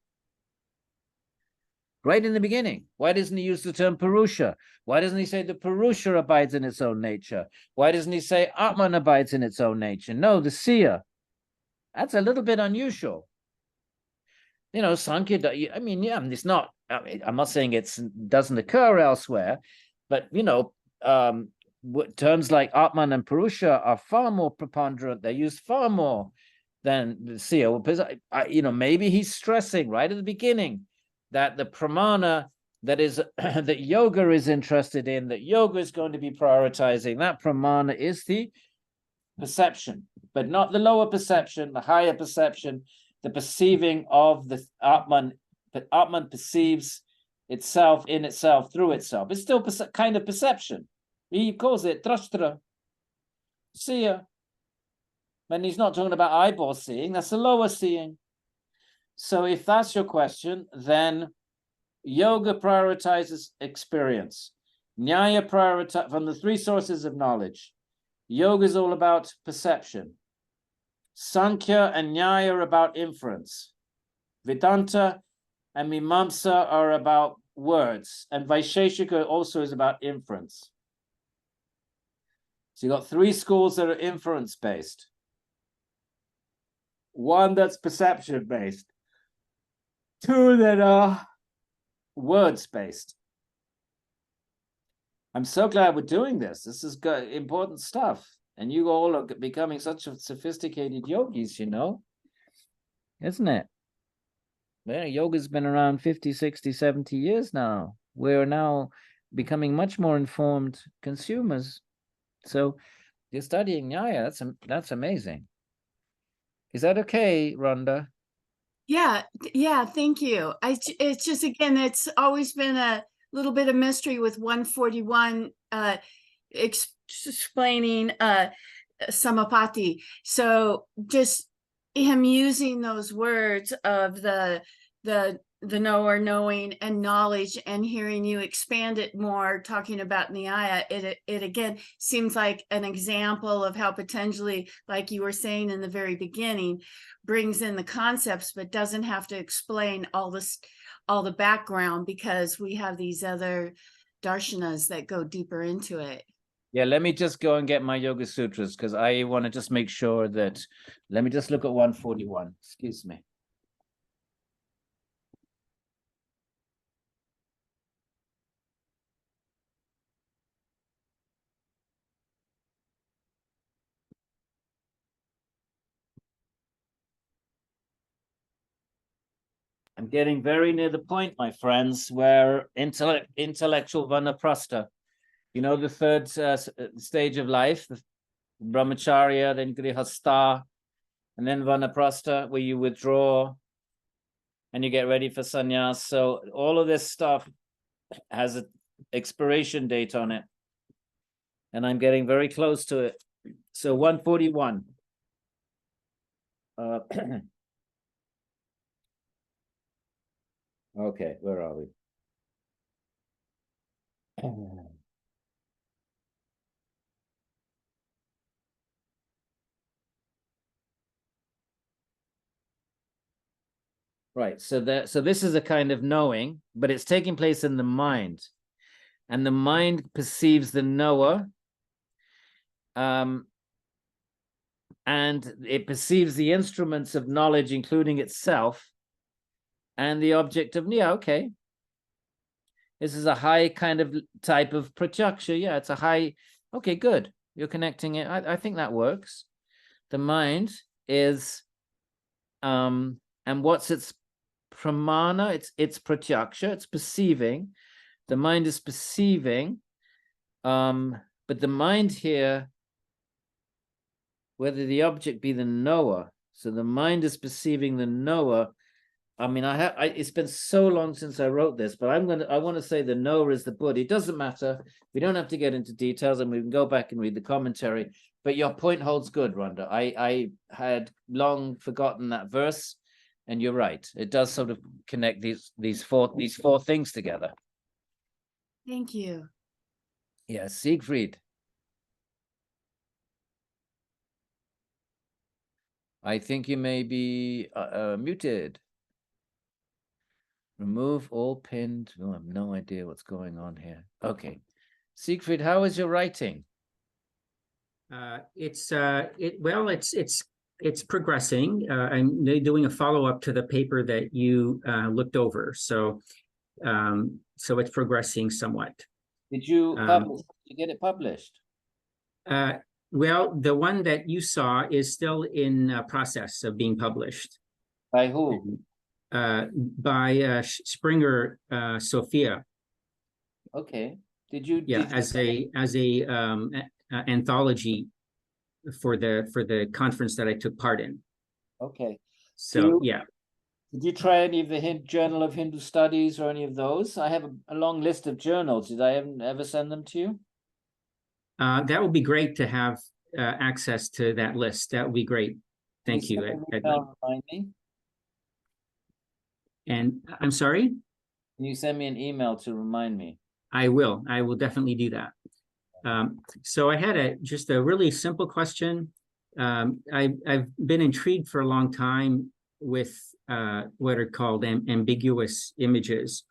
Right in the beginning. Why doesn't he use the term Purusha? Why doesn't he say the Purusha abides in its own nature? Why doesn't he say Atman abides in its own nature? No, the seer. That's a little bit unusual. Sankhya, it's not, I'm not saying it doesn't occur elsewhere, but, terms like Atman and Purusha are far more preponderant. They're used far more than the seer. Because, maybe he's stressing right at the beginning that the pramana that is that yoga is interested in, that yoga is going to be prioritizing, that pramana is the perception, but not the lower perception, the higher perception, the perceiving of the Atman. But Atman perceives itself in itself through itself. It's still kind of perception. He calls it drashtra, seer. And he's not talking about eyeball seeing, that's the lower seeing. So if that's your question, then yoga prioritizes experience. Nyaya prioritizes from the three sources of knowledge. Yoga is all about perception. Sankhya and Nyaya are about inference. Vedanta and Mimamsa are about words. And Vaisheshika also is about inference. So you've got three schools that are inference-based. One that's perception-based. Two that are words-based. I'm so glad we're doing this. This is good, important stuff. And you all are becoming such sophisticated yogis, isn't it? Well, yoga's been around 50, 60, 70 years now. We're now becoming much more informed consumers. So you're studying Nyaya. That's amazing. Is that okay, Rhonda? Yeah, thank you. It's just, again, it's always been a little bit of mystery with 141 explaining samapati. So just him using those words of the knower, knowing, and knowledge, and hearing you expand it more, talking about Nyaya, it again seems like an example of how Patanjali, like you were saying in the very beginning, brings in the concepts, but doesn't have to explain all the background, because we have these other darshanas that go deeper into it. Yeah, let me just go and get my Yoga Sutras, because I want to just make sure that, let me just look at 141. Excuse me. I'm getting very near the point, my friends, where intellectual vanaprastha, the third stage of life, the brahmacharya, then grihastha, and then vanaprastha, where you withdraw and you get ready for sannyas. So all of this stuff has an expiration date on it, and I'm getting very close to it. So 141. Okay, where are we? Right, so this is a kind of knowing, but it's taking place in the mind, and the mind perceives the knower, and it perceives the instruments of knowledge, including itself, and the object of okay. This is a high kind of type of pratyaksha. Yeah, it's a high. Okay, good. You're connecting it. I think that works. The mind is, and what's its pramana? It's pratyaksha. It's perceiving. The mind is perceiving. But the mind here, whether the object be the knower. So the mind is perceiving the knower. I mean, it's been so long since I wrote this, but I want to say the knower is the Buddha. It doesn't matter. We don't have to get into details, and we can go back and read the commentary. But your point holds good, Rhonda. I had long forgotten that verse, and you're right. It does sort of connect these four things together. Thank you. Yeah, Siegfried. I think you may be muted. Remove all pinned. Oh, I have no idea what's going on here. Okay. Siegfried, how is your writing? It's progressing. I'm doing a follow-up to the paper that you looked over. So it's progressing somewhat. Did you get it published? Well, the one that you saw is still in process of being published. By who? By Springer Sophia. Okay. Did you? Yeah, as a anthology for the conference that I took part in. Okay. So yeah. Did you try any of the Journal of Hindu Studies or any of those? I have a long list of journals. Did I ever send them to you? That would be great to have access to that list. That would be great. Thank you. Remind me. And I'm sorry? Can you send me an email to remind me? I will definitely do that. So I had just a really simple question. I've been intrigued for a long time with what are called ambiguous images.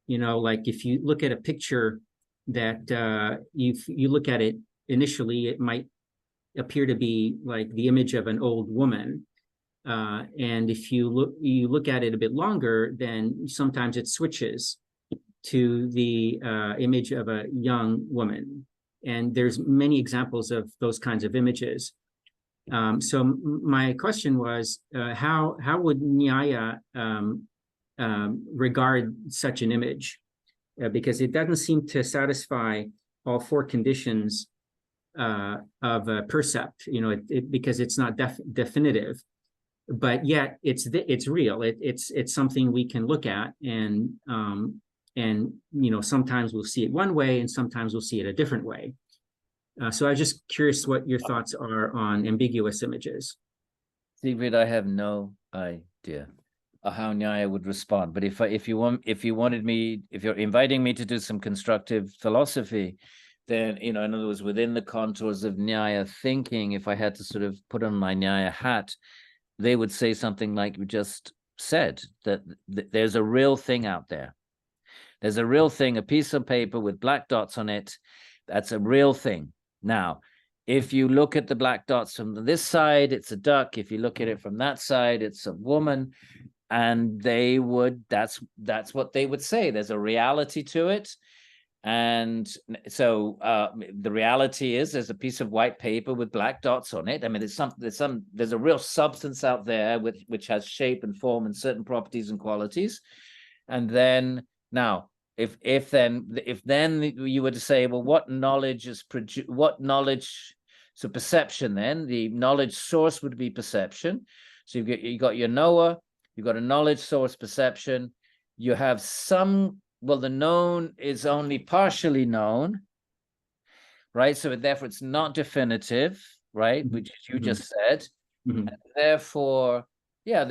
You know, like if you look at a picture that you look at it initially, it might appear to be like the image of an old woman. And if you look at it a bit longer, then sometimes it switches to the image of a young woman. And there's many examples of those kinds of images. So my question was, how would Nyaya regard such an image? Because it doesn't seem to satisfy all four conditions of a percept, you know, because it's not definitive, but yet it's real. It's something we can look at, and you know, sometimes we'll see it one way, and sometimes we'll see it a different way. So I was just curious what your thoughts are on ambiguous images. Siegfried, I have no idea how Nyaya would respond. But if you're inviting me to do some constructive philosophy, then, you know, in other words, within the contours of Nyaya thinking, if I had to sort of put on my Nyaya hat, they would say something like you just said, that there's a real thing out there. There's a real thing, a piece of paper with black dots on it. That's a real thing. Now, if you look at the black dots from this side, it's a duck. If you look at it from that side, it's a woman. And that's what they would say. There's a reality to it. And so the reality is there's a piece of white paper with black dots on it. I mean, there's a real substance out there which has shape and form and certain properties and qualities. And then now, if then you were to say, well, what knowledge is so perception, then the knowledge source would be perception. So you got your knower, you've got a knowledge source, perception. You have the known is only partially known, right? So therefore it's not definitive, right? Which you just said. And therefore, yeah,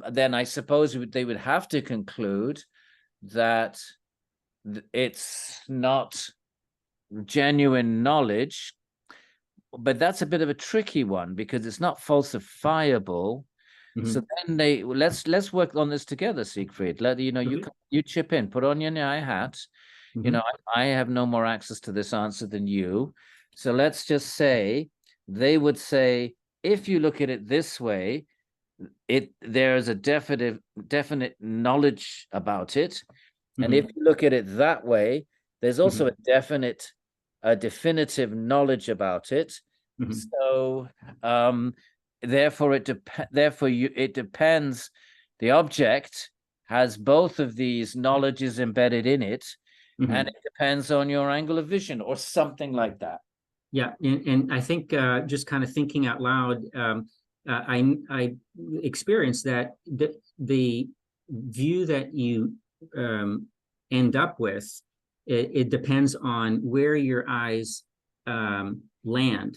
then I suppose they would have to conclude that it's not genuine knowledge. But that's a bit of a tricky one because it's not falsifiable. So then let's work on this together, Siegfried. You chip in, put on your Nyaya hat. You know, I have no more access to this answer than you. So let's just say they would say, if you look at it this way, there's a definite knowledge about it. And if you look at it that way, there's also a definitive knowledge about it. So therefore it depends. The object has both of these knowledges embedded in it, and it depends on your angle of vision or something like that. Yeah, and I think just kind of thinking out loud, I experienced that the view that you end up with, it depends on where your eyes land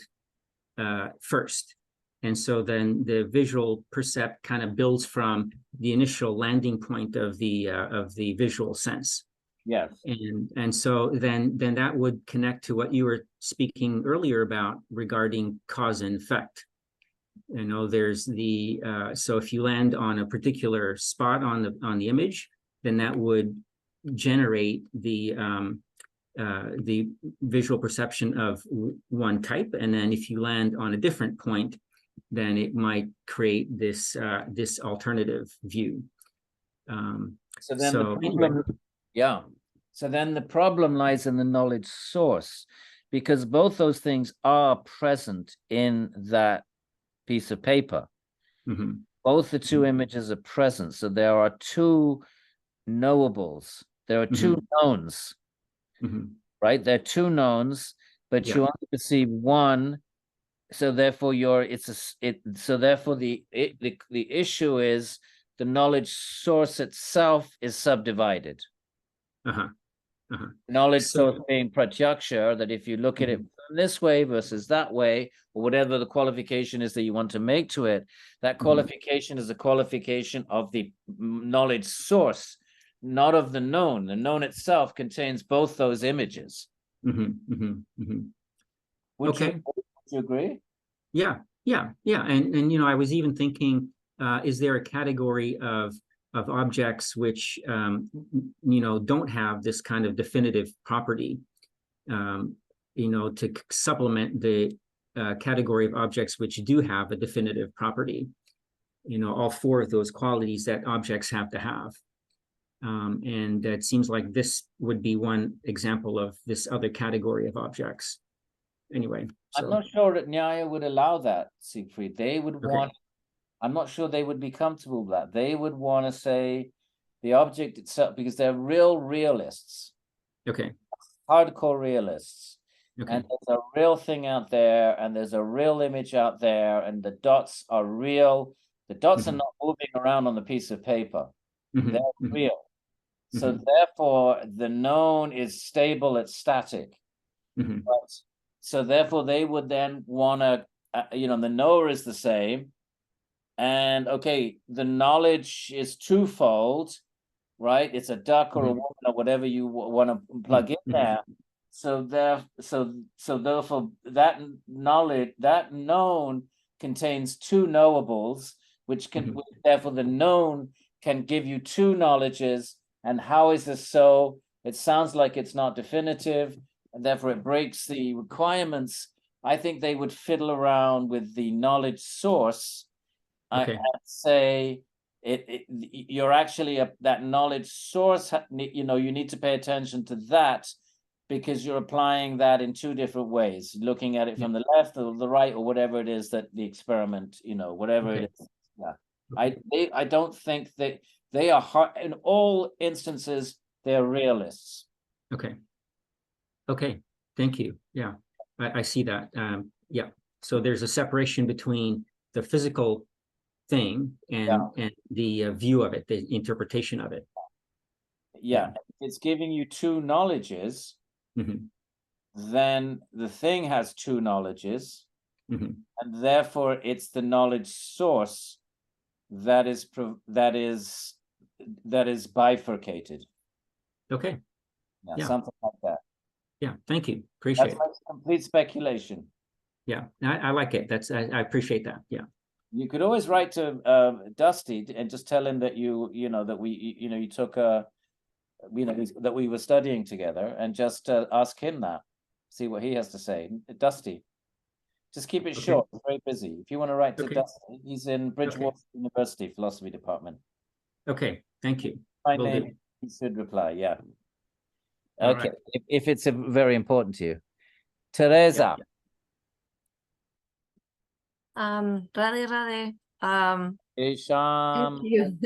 first. And so then the visual percept kind of builds from the initial landing point of the visual sense. Yes. And so then that would connect to what you were speaking earlier about regarding cause and effect. You know, there's the so if you land on a particular spot on the image, then that would generate the visual perception of one type, and then if you land on a different point, then it might create this this alternative view. So then so the problem, yeah. So then the problem lies in the knowledge source, because both those things are present in that piece of paper. Mhm. Both the two images are present. So there are two knowables. There are two knowns, right? There are two knowns, but Yeah. you only perceive one. So therefore, so therefore the issue is the knowledge source itself is subdivided. Knowledge So- source being pratyaksha, that if you look at it from this way versus that way, or whatever the qualification is that you want to make to it, that qualification is a qualification of the knowledge source, not of the known. The known itself contains both those images. Would you agree? Yeah. And you know, I was even thinking, is there a category of objects which you know, don't have this kind of definitive property, you know, to supplement the category of objects which do have a definitive property, you know, all four of those qualities that objects have to have. And it seems like this would be one example of this other category of objects. Anyway, so I'm not sure that Nyaya would allow that, Siegfried. They would Okay. want, I'm not sure they would be comfortable with that. They would want to say the object itself, because they're real realists, okay, hardcore realists. okay, And there's a real thing out there, and there's a real image out there, and the dots are real. The dots are not moving around on the piece of paper. They're real. So therefore, the known is stable, it's static. But, so therefore, they would then want to, you know, the knower is the same. And okay, the knowledge is twofold, right? It's a duck or a woman or whatever you want to plug in there. So therefore, that knowledge, that known contains two knowables, which can therefore the known can give you two knowledges. And how is this so? It sounds like it's not definitive, and therefore it breaks the requirements. I think they would fiddle around with the knowledge source. Okay. I'd say you're actually that knowledge source, you know, you need to pay attention to that, because you're applying that in two different ways, looking at it from the left or the right, or whatever it is that the experiment, you know, whatever it is. Yeah. I don't think that they are hard in all instances. They're realists. okay, thank you. Yeah, I see that. Yeah, so there's a separation between the physical thing and the view of it, the interpretation of it. Yeah, it's giving you two knowledges. Then the thing has two knowledges, and therefore it's the knowledge source that is bifurcated. Okay. Yeah. Something like that. Yeah, thank you. Appreciate That's like complete speculation. Yeah, I like it. I appreciate that. Yeah. You could always write to Dusty and just tell him that you know that you took that we were studying together, and just ask him that, see what he has to say. Dusty, just keep it short. He's very busy. If you want to write to Dusty, he's in Bridgewater University Philosophy Department. Okay, thank you. My Will name, do. he should reply. Yeah. All Okay. right. If it's very important to you, Teresa. Radhe. Isham. Thank you.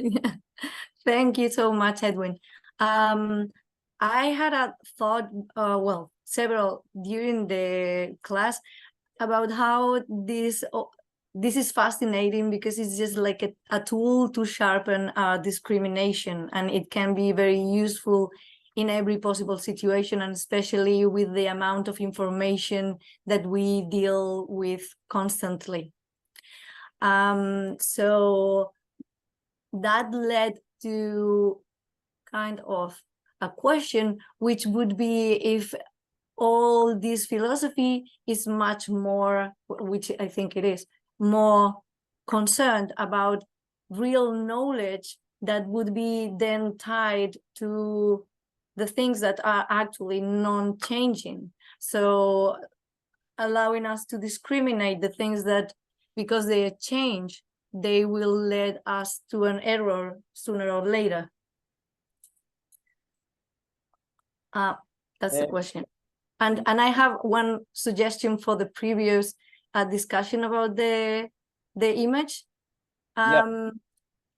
Thank you so much, Edwin. I had a thought, several during the class, about how this this is fascinating because it's just like a tool to sharpen our discrimination, and it can be very useful in every possible situation, and especially with the amount of information that we deal with constantly. So that led to kind of a question, which would be if all this philosophy is much more, which I think it is, more concerned about real knowledge that would be then tied to the things that are actually non-changing. So allowing us to discriminate the things that, because they change, they will lead us to an error sooner or later. That's the question. And I have one suggestion for the previous discussion about the image.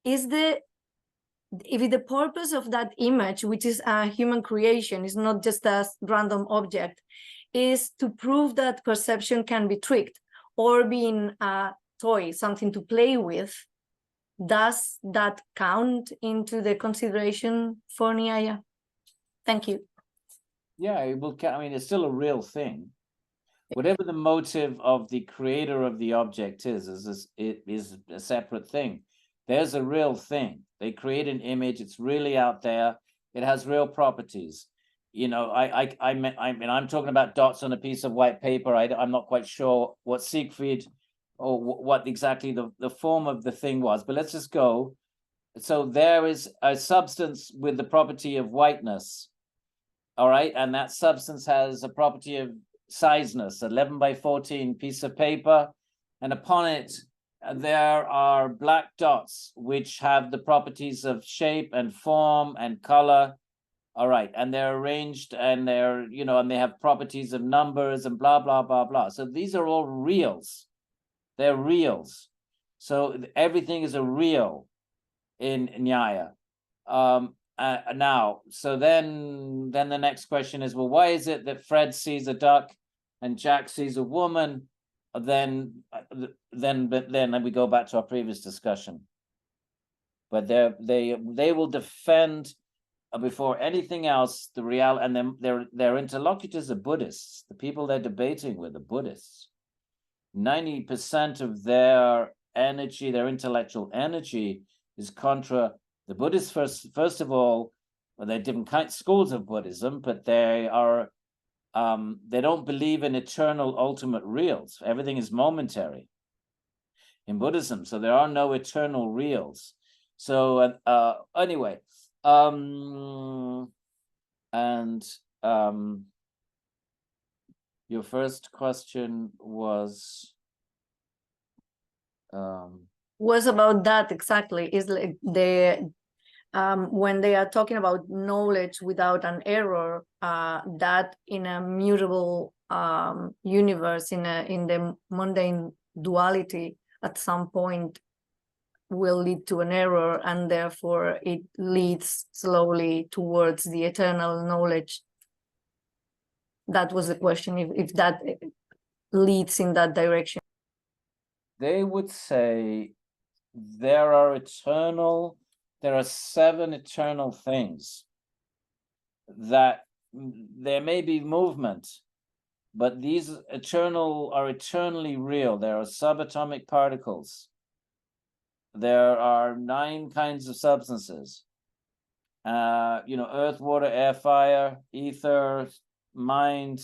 Is if the purpose of that image, which is a human creation, is not just a random object, is to prove that perception can be tricked or being a toy, something to play with, does that count into the consideration for Nyaya? Thank you. Yeah, it will. I mean, it's still a real thing. Whatever the motive of the creator of the object is it is a separate thing. There's a real thing. They create an image. It's really out there. It has real properties. You know, I mean, I'm talking about dots on a piece of white paper. I'm not quite sure what Siegfried or what exactly the form of the thing was, but let's just go. So there is a substance with the property of whiteness. All right, and that substance has a property of sizeness, 11 by 14 piece of paper, and upon it there are black dots which have the properties of shape and form and color. All right, and they're arranged, and they're, you know, and they have properties of numbers and blah blah blah blah. So these are all reals. They're reals. So everything is a real in Nyaya. Now, so then the next question is, well, why is it that Fred sees a duck and Jack sees a woman? Then we go back to our previous discussion. But they will defend before anything else the real, and then their interlocutors are Buddhists. The people they're debating with are Buddhists. 90% of their energy, their intellectual energy, is contra the Buddhists. First of all, well, they're different schools of Buddhism, but they are they don't believe in eternal ultimate reals. Everything is momentary in Buddhism, so there are no eternal reals. So anyway, your first question was about that exactly. Is like when they are talking about knowledge without an error, that in a mutable universe, in the mundane duality, at some point will lead to an error, and therefore it leads slowly towards the eternal knowledge. That was the question, if that leads in that direction. They would say there are 7 eternal things, that there may be movement, but these are eternally real. There are subatomic particles. There are 9 kinds of substances. You know, earth, water, air, fire, ether, mind,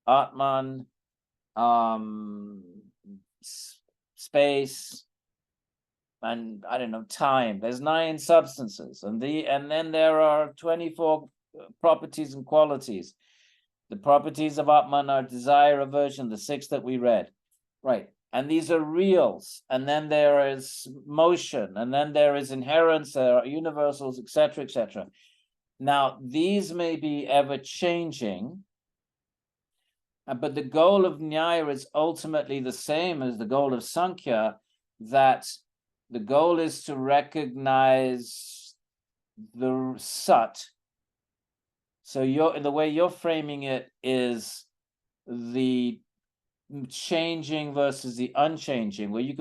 Atman, space, and I don't know, time. There's 9 substances, and then there are 24 properties and qualities. The properties of Atman are desire, aversion, the 6 that we read, right? And these are reals. And then there is motion, and then there is inherence, there are universals, etc., etc. Now, these may be ever changing, but the goal of Nyaya is ultimately the same as the goal of Sankhya, that the goal is to recognize the Sat. So the way you're framing it is the changing versus the unchanging, where you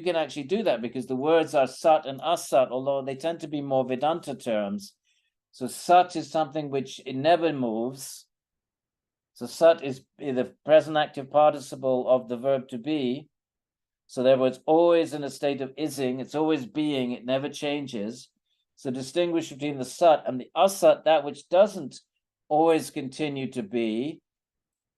can actually do that because the words are sat and asat, although they tend to be more Vedanta terms. So sat is something which it never moves. So sat is the present active participle of the verb to be. So therefore it's always in a state of ising, it's always being, it never changes. So distinguish between the sat and the asat, that which doesn't always continue to be.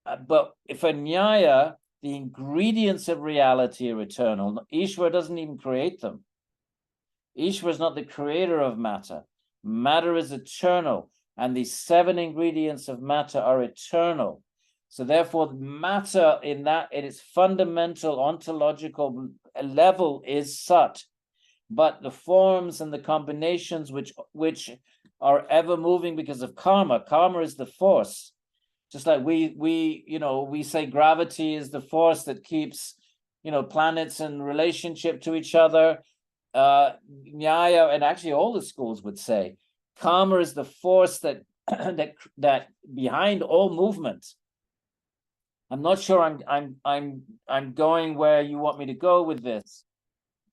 But for Nyaya, the ingredients of reality are eternal. Ishvara doesn't even create them. Ishvara is not the creator of matter. Matter is eternal, and the 7 ingredients of matter are eternal. So therefore, matter in its fundamental ontological level is sat. But the forms and the combinations which are ever moving because of karma is the force. Just like we say gravity is the force that keeps, planets in relationship to each other. Nyaya, and actually all the schools would say, karma is the force that that behind all movement. I'm not sure I'm going where you want me to go with this,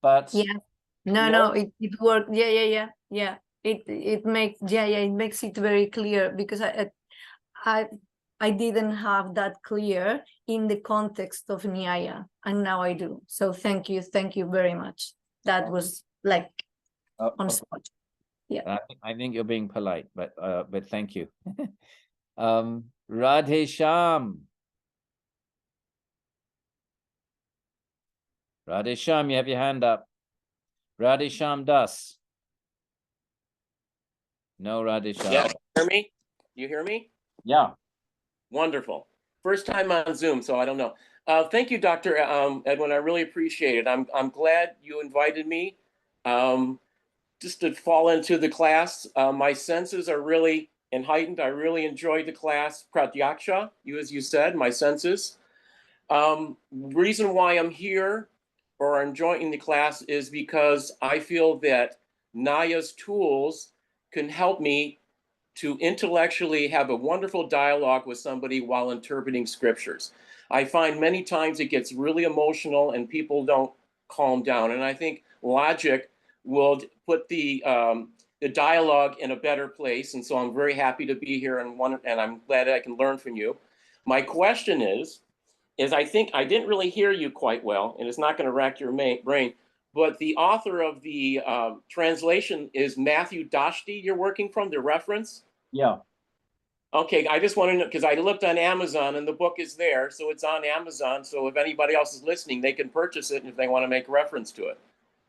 but Yeah. No, it worked. Yeah. It makes it very clear, because I didn't have that clear in the context of Nyaya, and now I do. So thank you very much. That was like on spot. Yeah. I think you're being polite, but thank you. Radhe Sham. Radhe Sham, you have your hand up. Radhe Sham Das. No, Radhe Sham. Yeah, hear me? You hear me? Yeah. Wonderful. First time on Zoom, so I don't know. Thank you, Dr. Edwin. I really appreciate it. I'm glad you invited me just to fall into the class. My senses are really heightened. I really enjoyed the class, pratyaksha, as you said, my senses. Reason why I'm here or I'm joining the class is because I feel that Nyaya's tools can help me to intellectually have a wonderful dialogue with somebody while interpreting scriptures. I find many times it gets really emotional and people don't calm down. And I think logic will put the dialogue in a better place. And so I'm very happy to be here and I'm glad I can learn from you. My question is I think I didn't really hear you quite well, and it's not going to rack your brain, but the author of the translation is Matthew Doshti you're working from, the reference? Yeah. Okay, I just want to know, because I looked on Amazon and the book is there, so it's on Amazon. So if anybody else is listening, they can purchase it if they want to make reference to it.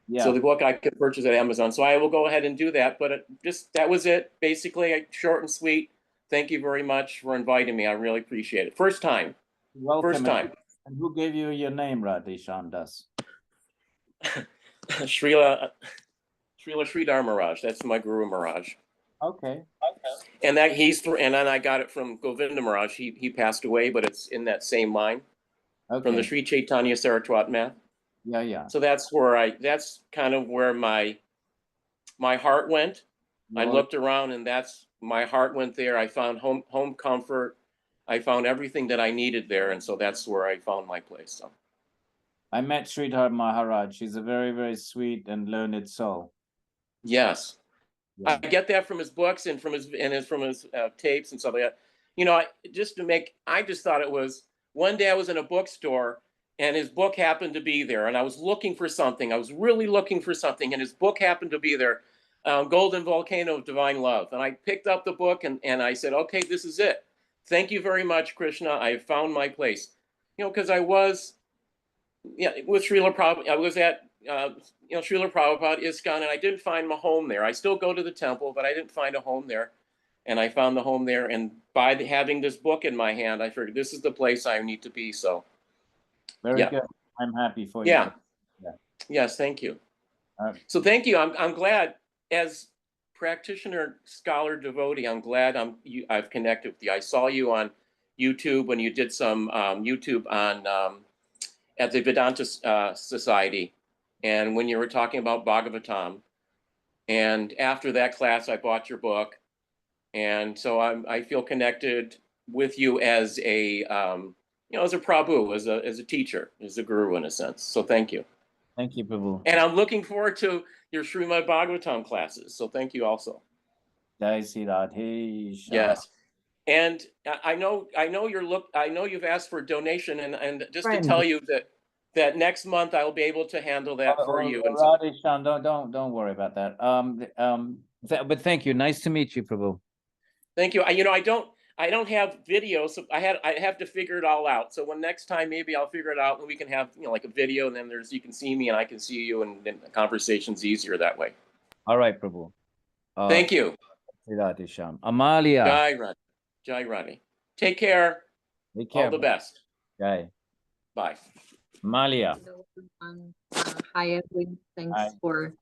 Yeah. So the book I could purchase at Amazon. So I will go ahead and do that. But that was it, basically, short and sweet. Thank you very much for inviting me. I really appreciate it. First time. Welcome. First time. And who gave you your name, Radhe Sham Das? Srila Sridhar Maharaj. That's my Guru Maharaj. Okay. And then I got it from Govinda Maharaj. He passed away, but it's in that same line. Okay. From the Sri Chaitanya Saratwat math. Yeah. So that's kind of where my heart went. I looked around and my heart went there. I found home comfort. I found everything that I needed there. And so that's where I found my place. So I met Sridhar Maharaj. He's a very, very sweet and learned soul. Yes. Yeah. I get that from his books and from his tapes and stuff like that. I just thought it was, one day I was in a bookstore and his book happened to be there, and I was looking for something. I was really looking for something, and his book happened to be there, Golden Volcano of Divine Love. And I picked up the book and I said, okay, this is it. Thank you very much, Krishna. I have found my place. Because I was, with Srila Prabhupada, I was at, Srila Prabhupada, ISKCON, and I didn't find my home there. I still go to the temple, but I didn't find a home there. And I found the home there. And by having this book in my hand, I figured this is the place I need to be. So, very good. I'm happy for you. Yeah. Yes, thank you. So thank you. I'm glad, as practitioner, scholar, devotee, I'm glad I've connected with you. I saw you on YouTube when you did some YouTube on at the Vedanta Society, and when you were talking about Bhagavatam. And after that class, I bought your book, and so I feel connected with you as a as a Prabhu, as a teacher, as a guru in a sense. So thank you. Thank you, Prabhu. And I'm looking forward to your Srimad Bhagavatam classes. So thank you also. Jai Sri Radhe Shyam. Yes. And I know you've asked for a donation, and just to tell you that next month I'll be able to handle that for you. And so, Radhe Shyam, don't worry about that. But thank you. Nice to meet you, Prabhu. thank you. I don't have video, so I have to figure it all out. So when next time, maybe I'll figure it out and we can have like a video, and then you can see me and I can see you, and then the conversation's easier that way. All right, Prabhu. Thank you. Sri Radhe Shyam. Amalia. Jai Radhe. Take care. Take care. All the best. Jai. Bye. Amalia. Hello, everyone. Hi, Edwin. Thanks Hi. for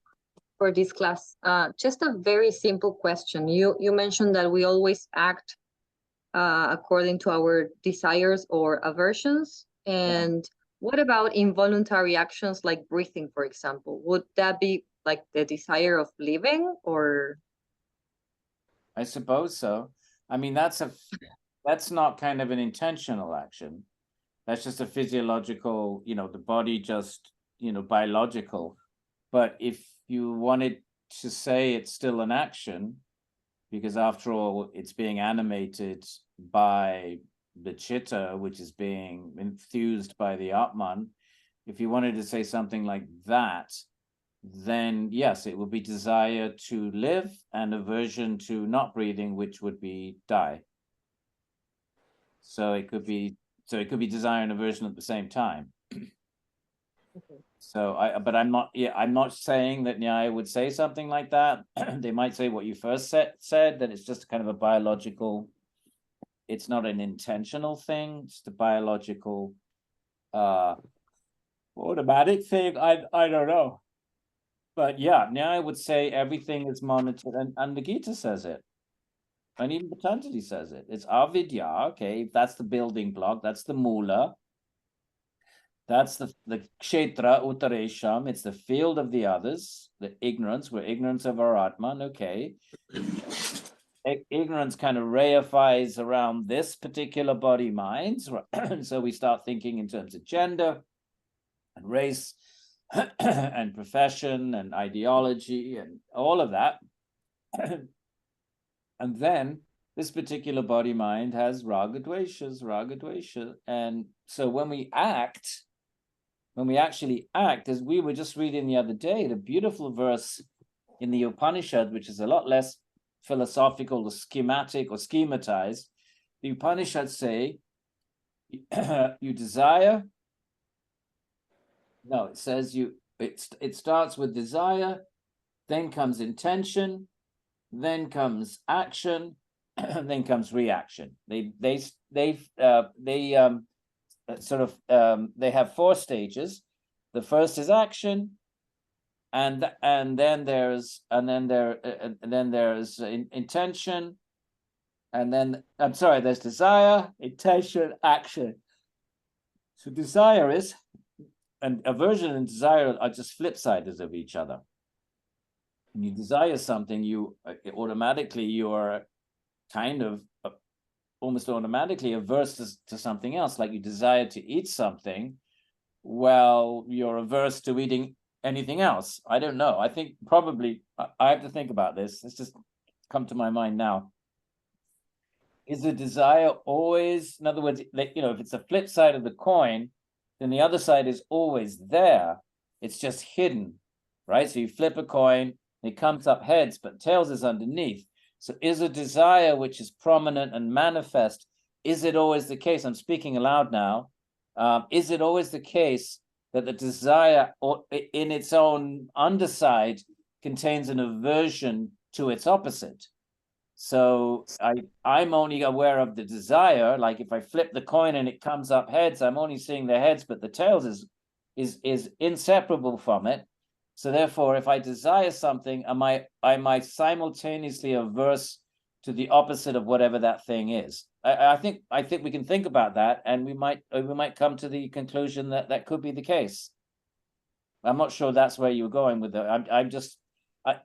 this class. Just a very simple question. You mentioned that we always act according to our desires or aversions. And what about involuntary actions like breathing, for example? Would that be like the desire of living, or? I suppose so. I mean, that's not kind of an intentional action. That's just a physiological, the body just, biological. But if you wanted to say it's still an action, because after all, it's being animated by the chitta, which is being enthused by the Atman. If you wanted to say something like that, then yes, it would be desire to live and aversion to not breathing, which would be die. So it could be desire and aversion at the same time. Okay. So I'm not saying that Nyaya would say something like that. They might say what you first said, that it's just kind of a biological, it's not an intentional thing, it's a biological automatic thing. I don't know. But yeah, Nyaya would say everything is monitored, and the Gita says it. And even Patanjali says it. It's avidya, okay, that's the building block, that's the mula. That's the kshetra uttaresham, it's the field of the others, the ignorance, we're ignorance of our Atman, okay. Ignorance kind of reifies around this particular body mind. So we start thinking in terms of gender and race and profession and ideology and all of that. And then this particular body mind has raga dvesha. And so when we actually act, as we were just reading the other day, the beautiful verse in the Upanishad, which is a lot less philosophical or schematic or schematized, the Upanishads say, you desire. No, it says it starts with desire, then comes intention, then comes action, then comes reaction. They have 4 stages. The first is action, and then there's intention, and then there's desire, intention, action. So desire is, and aversion and desire are just flip sides of each other. When you desire something, you are kind of almost automatically averse to something else. Like you desire to eat something, well, you're averse to eating anything else. I don't know. I think probably I have to think about this. It's just come to my mind now. Is the desire always, in other words, if it's a flip side of the coin, then the other side is always there. It's just hidden, right? So you flip a coin, it comes up heads, but tails is underneath. So is a desire which is prominent and manifest, is it always the case? I'm speaking aloud now. Is it always the case that the desire in its own underside contains an aversion to its opposite? So I'm only aware of the desire. Like if I flip the coin and it comes up heads, I'm only seeing the heads, but the tails is inseparable from it. So therefore, if I desire something, am I simultaneously averse to the opposite of whatever that thing is? I think we can think about that, and we might come to the conclusion that could be the case. I'm not sure that's where you were going with it.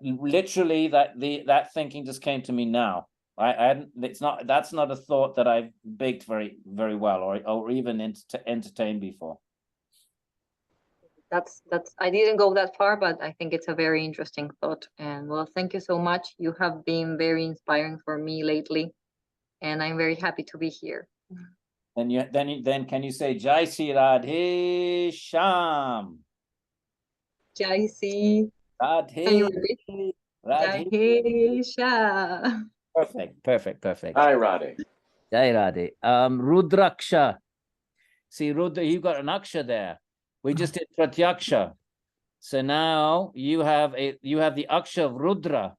Literally that thinking just came to me now. I hadn't. It's not. That's not a thought that I've baked very well, or even entertained before. That's I didn't go that far, but I think it's a very interesting thought. And well, thank you so much. You have been very inspiring for me lately, and I'm very happy to be here. Then can you say Jai Sri Radhe Sham? Jai Sri. Can you Radhe repeat? Radhe. Radhe Shah. Perfect. Hi, Radhe. Jai Radhe. Rudraksha. See, Rudra, you got an aksha there. We just did pratyaksha. So now you have the aksha of Rudra.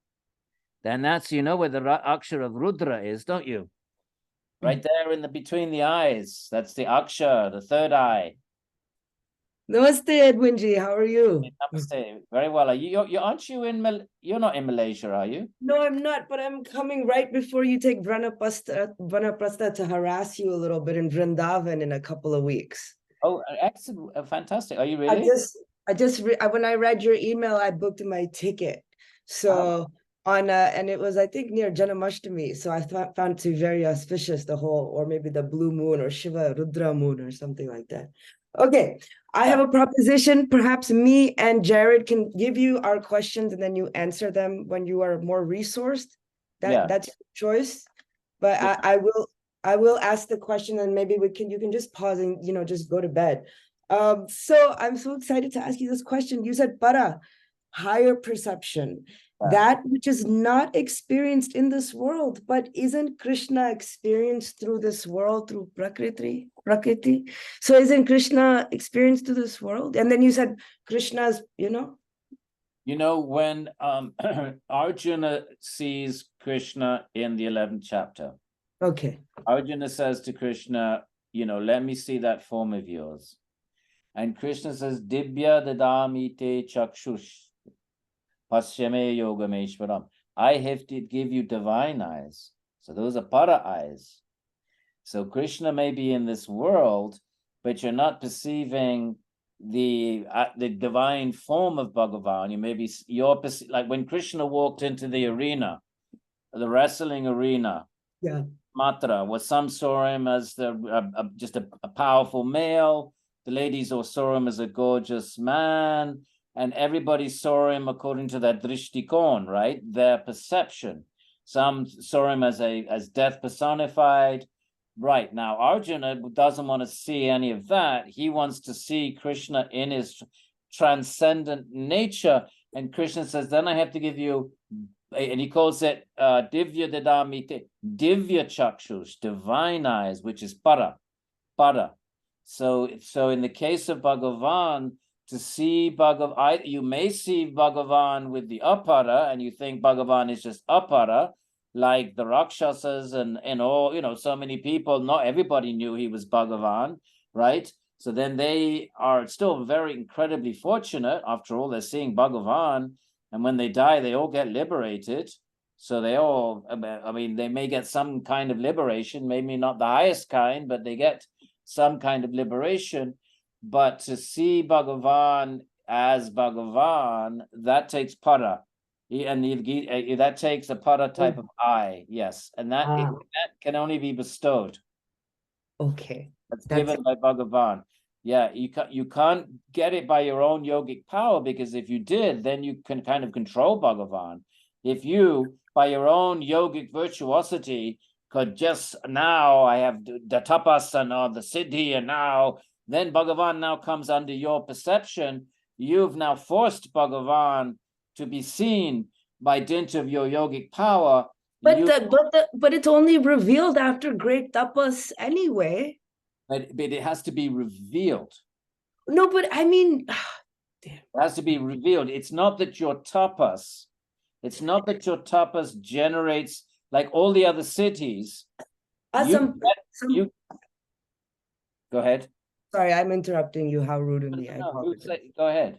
Then that's, you know where the aksha of Rudra is, don't you? Right there in the between the eyes. That's the aksha, the third eye. Namaste, Edwin Ji. How are you? Namaste. Very well. Aren't you you're not in Malaysia, are you? No, I'm not, but I'm coming right before you take Vanaprastha to harass you a little bit in Vrindavan in a couple of weeks. Oh, excellent. Fantastic. Are you really? When I read your email, I booked my ticket. So and it was, I think, near Janamashtami. So I found it to be very auspicious, or maybe the blue moon or Shiva Rudra moon or something like that. Okay, I have a proposition. Perhaps me and Jared can give you our questions and then you answer them when you are more resourced. That's your choice. But I will ask the question and maybe you can just pause and just go to bed. So I'm so excited to ask you this question. You said para, higher perception. That which is not experienced in this world, but isn't Krishna experienced through this world, through Prakriti? So isn't Krishna experienced through this world? And then you said Krishna's, when Arjuna sees Krishna in the 11th chapter. Okay. Arjuna says to Krishna, let me see that form of yours. And Krishna says, Dibya dadami te chakshush. Pasyame yogameshwaram. I have to give you divine eyes. So those are para eyes. So Krishna may be in this world, but you're not perceiving the divine form of Bhagavan. You're like when Krishna walked into the arena, the wrestling arena. Yeah. Matra, was some saw him as just a powerful male. The ladies all saw him as a gorgeous man. And everybody saw him according to their drishtikon, right? Their perception. Some saw him as death personified. Right. Now, Arjuna doesn't want to see any of that. He wants to see Krishna in his transcendent nature. And Krishna says, then I have to give you, and he calls it divya dadamite, divya chakshus, divine eyes, which is para. So in the case of Bhagavan, to see Bhagavan, you may see Bhagavan with the apara, and you think Bhagavan is just apara, like the Rakshasas and all, so many people, not everybody knew he was Bhagavan, right? So then they are still very incredibly fortunate. After all, they're seeing Bhagavan, and when they die, they all get liberated. So they all, they may get some kind of liberation, maybe not the highest kind, but they get some kind of liberation. But to see Bhagavan as Bhagavan, that takes para. And that takes a para type of eye, yes. And that can only be bestowed. Okay. That's given by Bhagavan. Yeah, you can't get it by your own yogic power, because if you did, then you can kind of control Bhagavan. If you, by your own yogic virtuosity, could just now I have the tapasana or the siddhi, and now then Bhagavan now comes under your perception. You've now forced Bhagavan to be seen by dint of your yogic power. But it's only revealed after great tapas anyway. But it has to be revealed. No, but I mean, it has to be revealed. It's not that your tapas generates like all the other cities. Go ahead. Sorry, I'm interrupting you. How rude of me. Go ahead.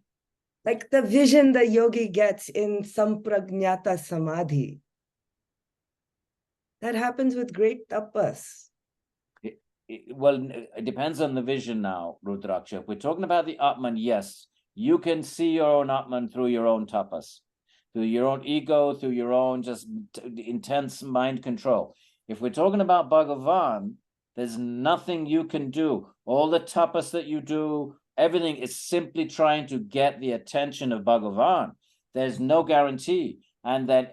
Like the vision the yogi gets in sampragnata samadhi. That happens with great tapas. It depends on the vision now, Rudraksha. If we're talking about the Atman, yes, you can see your own Atman through your own tapas. through your own ego, through your own just intense mind control. If we're talking about Bhagavan, there's nothing you can do. All the tapas that you do, everything is simply trying to get the attention of Bhagavan. There's no guarantee. And then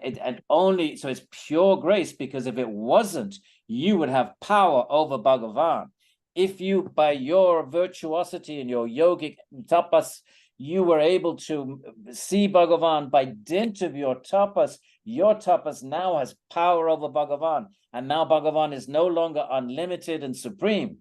so it's pure grace, because if it wasn't, you would have power over Bhagavan. If you, by your virtuosity and your yogic tapas, you were able to see Bhagavan by dint of your tapas now has power over Bhagavan. And now Bhagavan is no longer unlimited and supreme.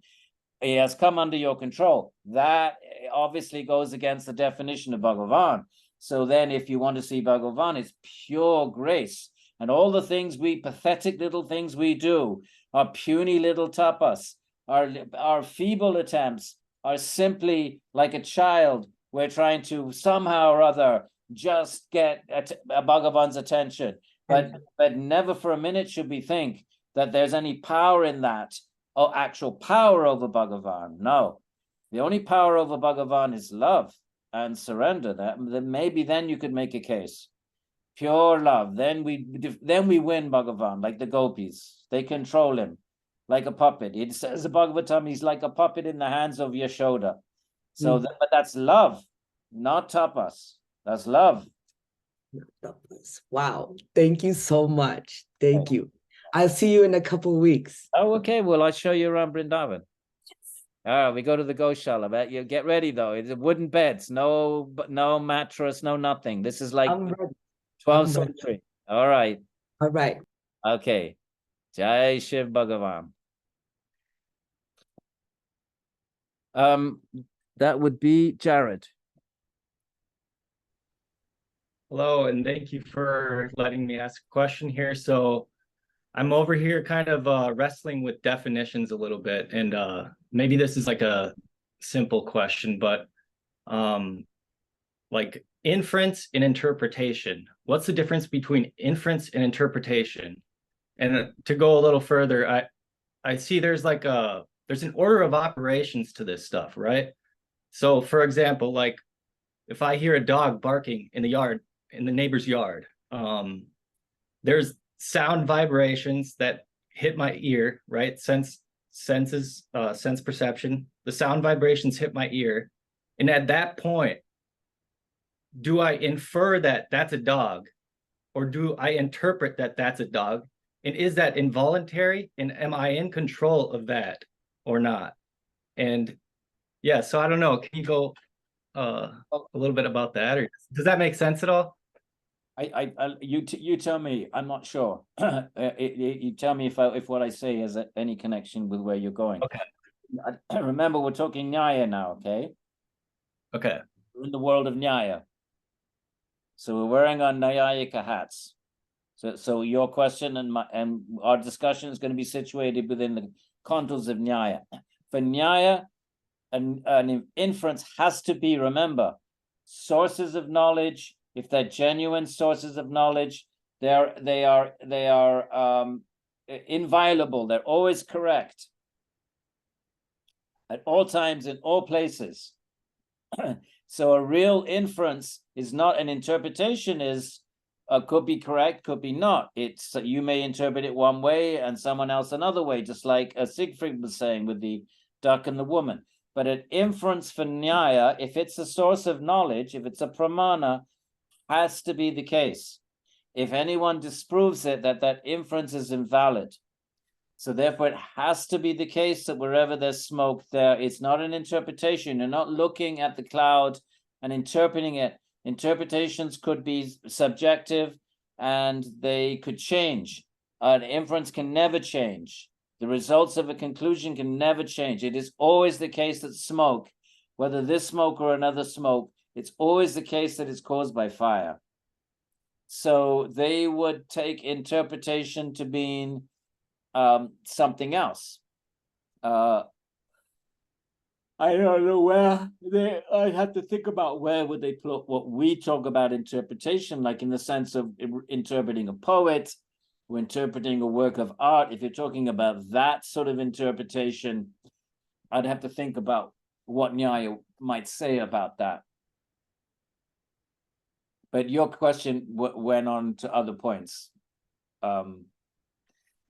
He has come under your control. That obviously goes against the definition of Bhagavan. So then if you want to see Bhagavan, it's pure grace. And all the things pathetic little things we do, our puny little tapas, our feeble attempts are simply like a child. We're trying to somehow or other just get a Bhagavan's attention. But never for a minute should we think that there's any power in that, or actual power over Bhagavan. No. The only power over Bhagavan is love and surrender. Then maybe then you could make a case. Pure love. Then we win Bhagavan, like the gopis. They control him like a puppet. It says the Bhagavatam, he's like a puppet in the hands of Yashoda. So, but that's love, not tapas. That's love. Wow. Thank you so much. Thank you. I'll see you in a couple of weeks. Oh, okay. Well, I'll show you around Vrindavan. We go to the Goshala. But you get ready though. It's wooden beds, no mattress, no nothing. This is like 12th century. All right. All right. Okay. Jai Shiv Bhagavan. That would be Jared. Hello, and thank you for letting me ask a question here. So I'm over here kind of wrestling with definitions a little bit, and maybe this is like a simple question, but like inference and interpretation. What's the difference between inference and interpretation? And to go a little further, I see there's an order of operations to this stuff, right? So for example, like if I hear a dog barking in the neighbor's yard, there's sound vibrations that hit my ear, right? Sense perception. The sound vibrations hit my ear. And at that point, do I infer that that's a dog, or do I interpret that that's a dog? And is that involuntary? And am I in control of that or not? And yeah, so I don't know. Can you go a little bit about that, or does that make sense at all? You tell me. I'm not sure. You tell me if what I say has any connection with where you're going. Okay. Remember, we're talking Nyaya now, okay? Okay. We're in the world of Nyaya. So we're wearing our Nyayika hats. So your question and our discussion is going to be situated within the contours of Nyaya. For Nyaya, an inference has to be, remember, sources of knowledge. If they're genuine sources of knowledge, they are inviolable. They're always correct at all times in all places. So a real inference is not an interpretation. Could be correct, could be not. It's you may interpret it one way and someone else another way, just like Siegfried was saying with the duck and the woman. But an inference for Nyaya, if it's a source of knowledge, if it's a pramana, has to be the case. If anyone disproves it, that inference is invalid. So therefore, it has to be the case that wherever there's smoke, it's not an interpretation. You're not looking at the cloud and interpreting it. Interpretations could be subjective and they could change. An inference can never change. The results of a conclusion can never change. It is always the case that smoke, whether this smoke or another smoke, it's always the case that it's caused by fire. So they would take interpretation to mean something else. I don't know where I have to think about where would they put what we talk about interpretation, like in the sense of interpreting a poet or interpreting a work of art. If you're talking about that sort of interpretation, I'd have to think about what Nyaya might say about that. but your question went on to other points.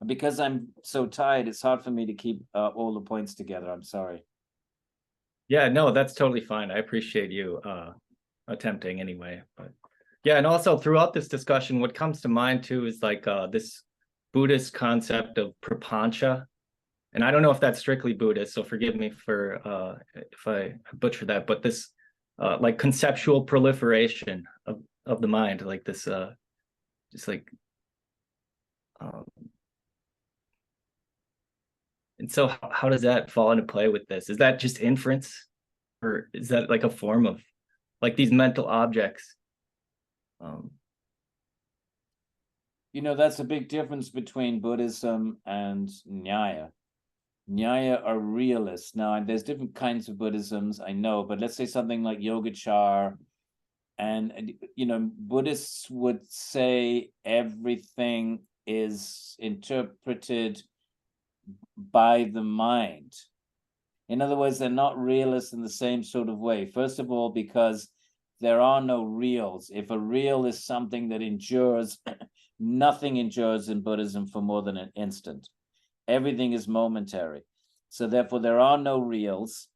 Because I'm so tired, it's hard for me to keep all the points together. I'm sorry. Yeah, no, that's totally fine. I appreciate you attempting anyway. But yeah, and also throughout this discussion, what comes to mind too is like this Buddhist concept of prapancha. And I don't know if that's strictly Buddhist, so forgive me for if I butcher that, but this like conceptual proliferation of the mind, like this just like and so how does that fall into play with this? Is that just inference, or is that like a form of like these mental objects? You know, that's a big difference between Buddhism and Nyaya. Nyaya are realists. Now, there's different kinds of Buddhisms, I know, but let's say something like Yogacara, and you know, Buddhists would say everything is interpreted by the mind. In other words, they're not realists in the same sort of way. First of all, because there are no reals. If a real is something that endures, nothing endures in Buddhism for more than an instant. Everything is momentary. So therefore, there are no reals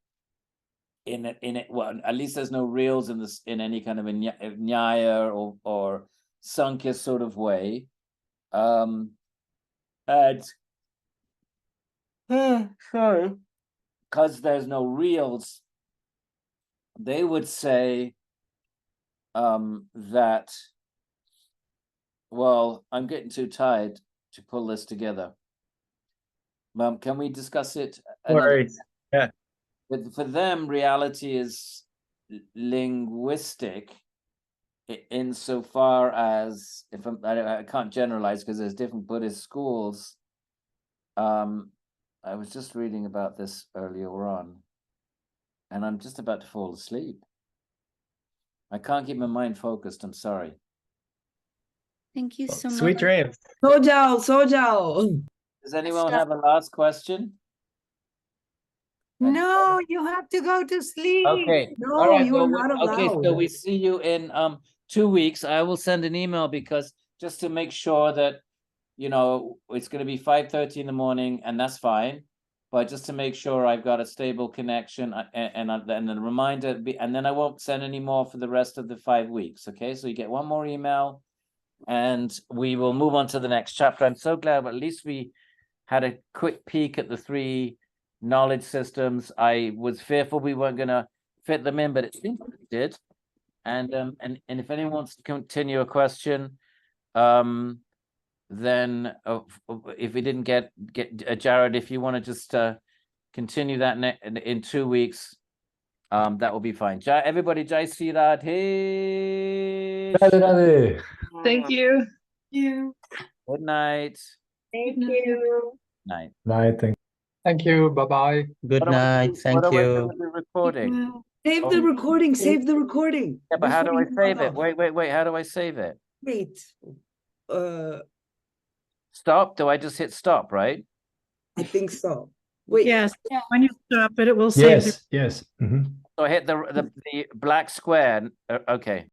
in it. Well, at least there's no reals in any kind of a Nyaya or Sankhya sort of way. Sorry, because there's no reals, they would say that, well, I'm getting too tired to pull this together. Can we discuss it? Yeah. But for them, reality is linguistic insofar as, if I can't generalize because there's different Buddhist schools. I was just reading about this earlier on, and I'm just about to fall asleep. I can't keep my mind focused. I'm sorry. Thank you so Sweet much. dreams. Sojao. Does anyone have a last question? No, you have to go to sleep. Okay. No, All right. you are not Okay, so allowed. we see you in 2 weeks. I will send an email because just to make sure that, you know, it's going to be 5:30 in the morning, and that's fine. But just to make sure I've got a stable connection, and a reminder, and then I won't send any more for the rest of the 5 weeks. Okay, so you get one more email, and we will move on to the next chapter. I'm so glad, but at least we had a quick peek at the 3 knowledge systems. I was fearful we weren't going to fit them in, but it seems like we did. And if anyone wants to continue a question, then if we didn't get Jared, if you want to just continue that in 2 weeks, that will be fine. Everybody, Jai Sri Radhe. Radhe Radhe. Thank you. Good night. Thank you. Night. Night. Thank you. Bye-bye. Good night. Thank What do I do you. with the recording? Save the recording. Save the recording. Yeah, but how do I Before you save log it? off. Wait. How do I save it? Wait. Stop? Do I just hit stop, right? I think so. Wait. Yes, when you stop it, it will save. Yes. So I hit the black square. Okay.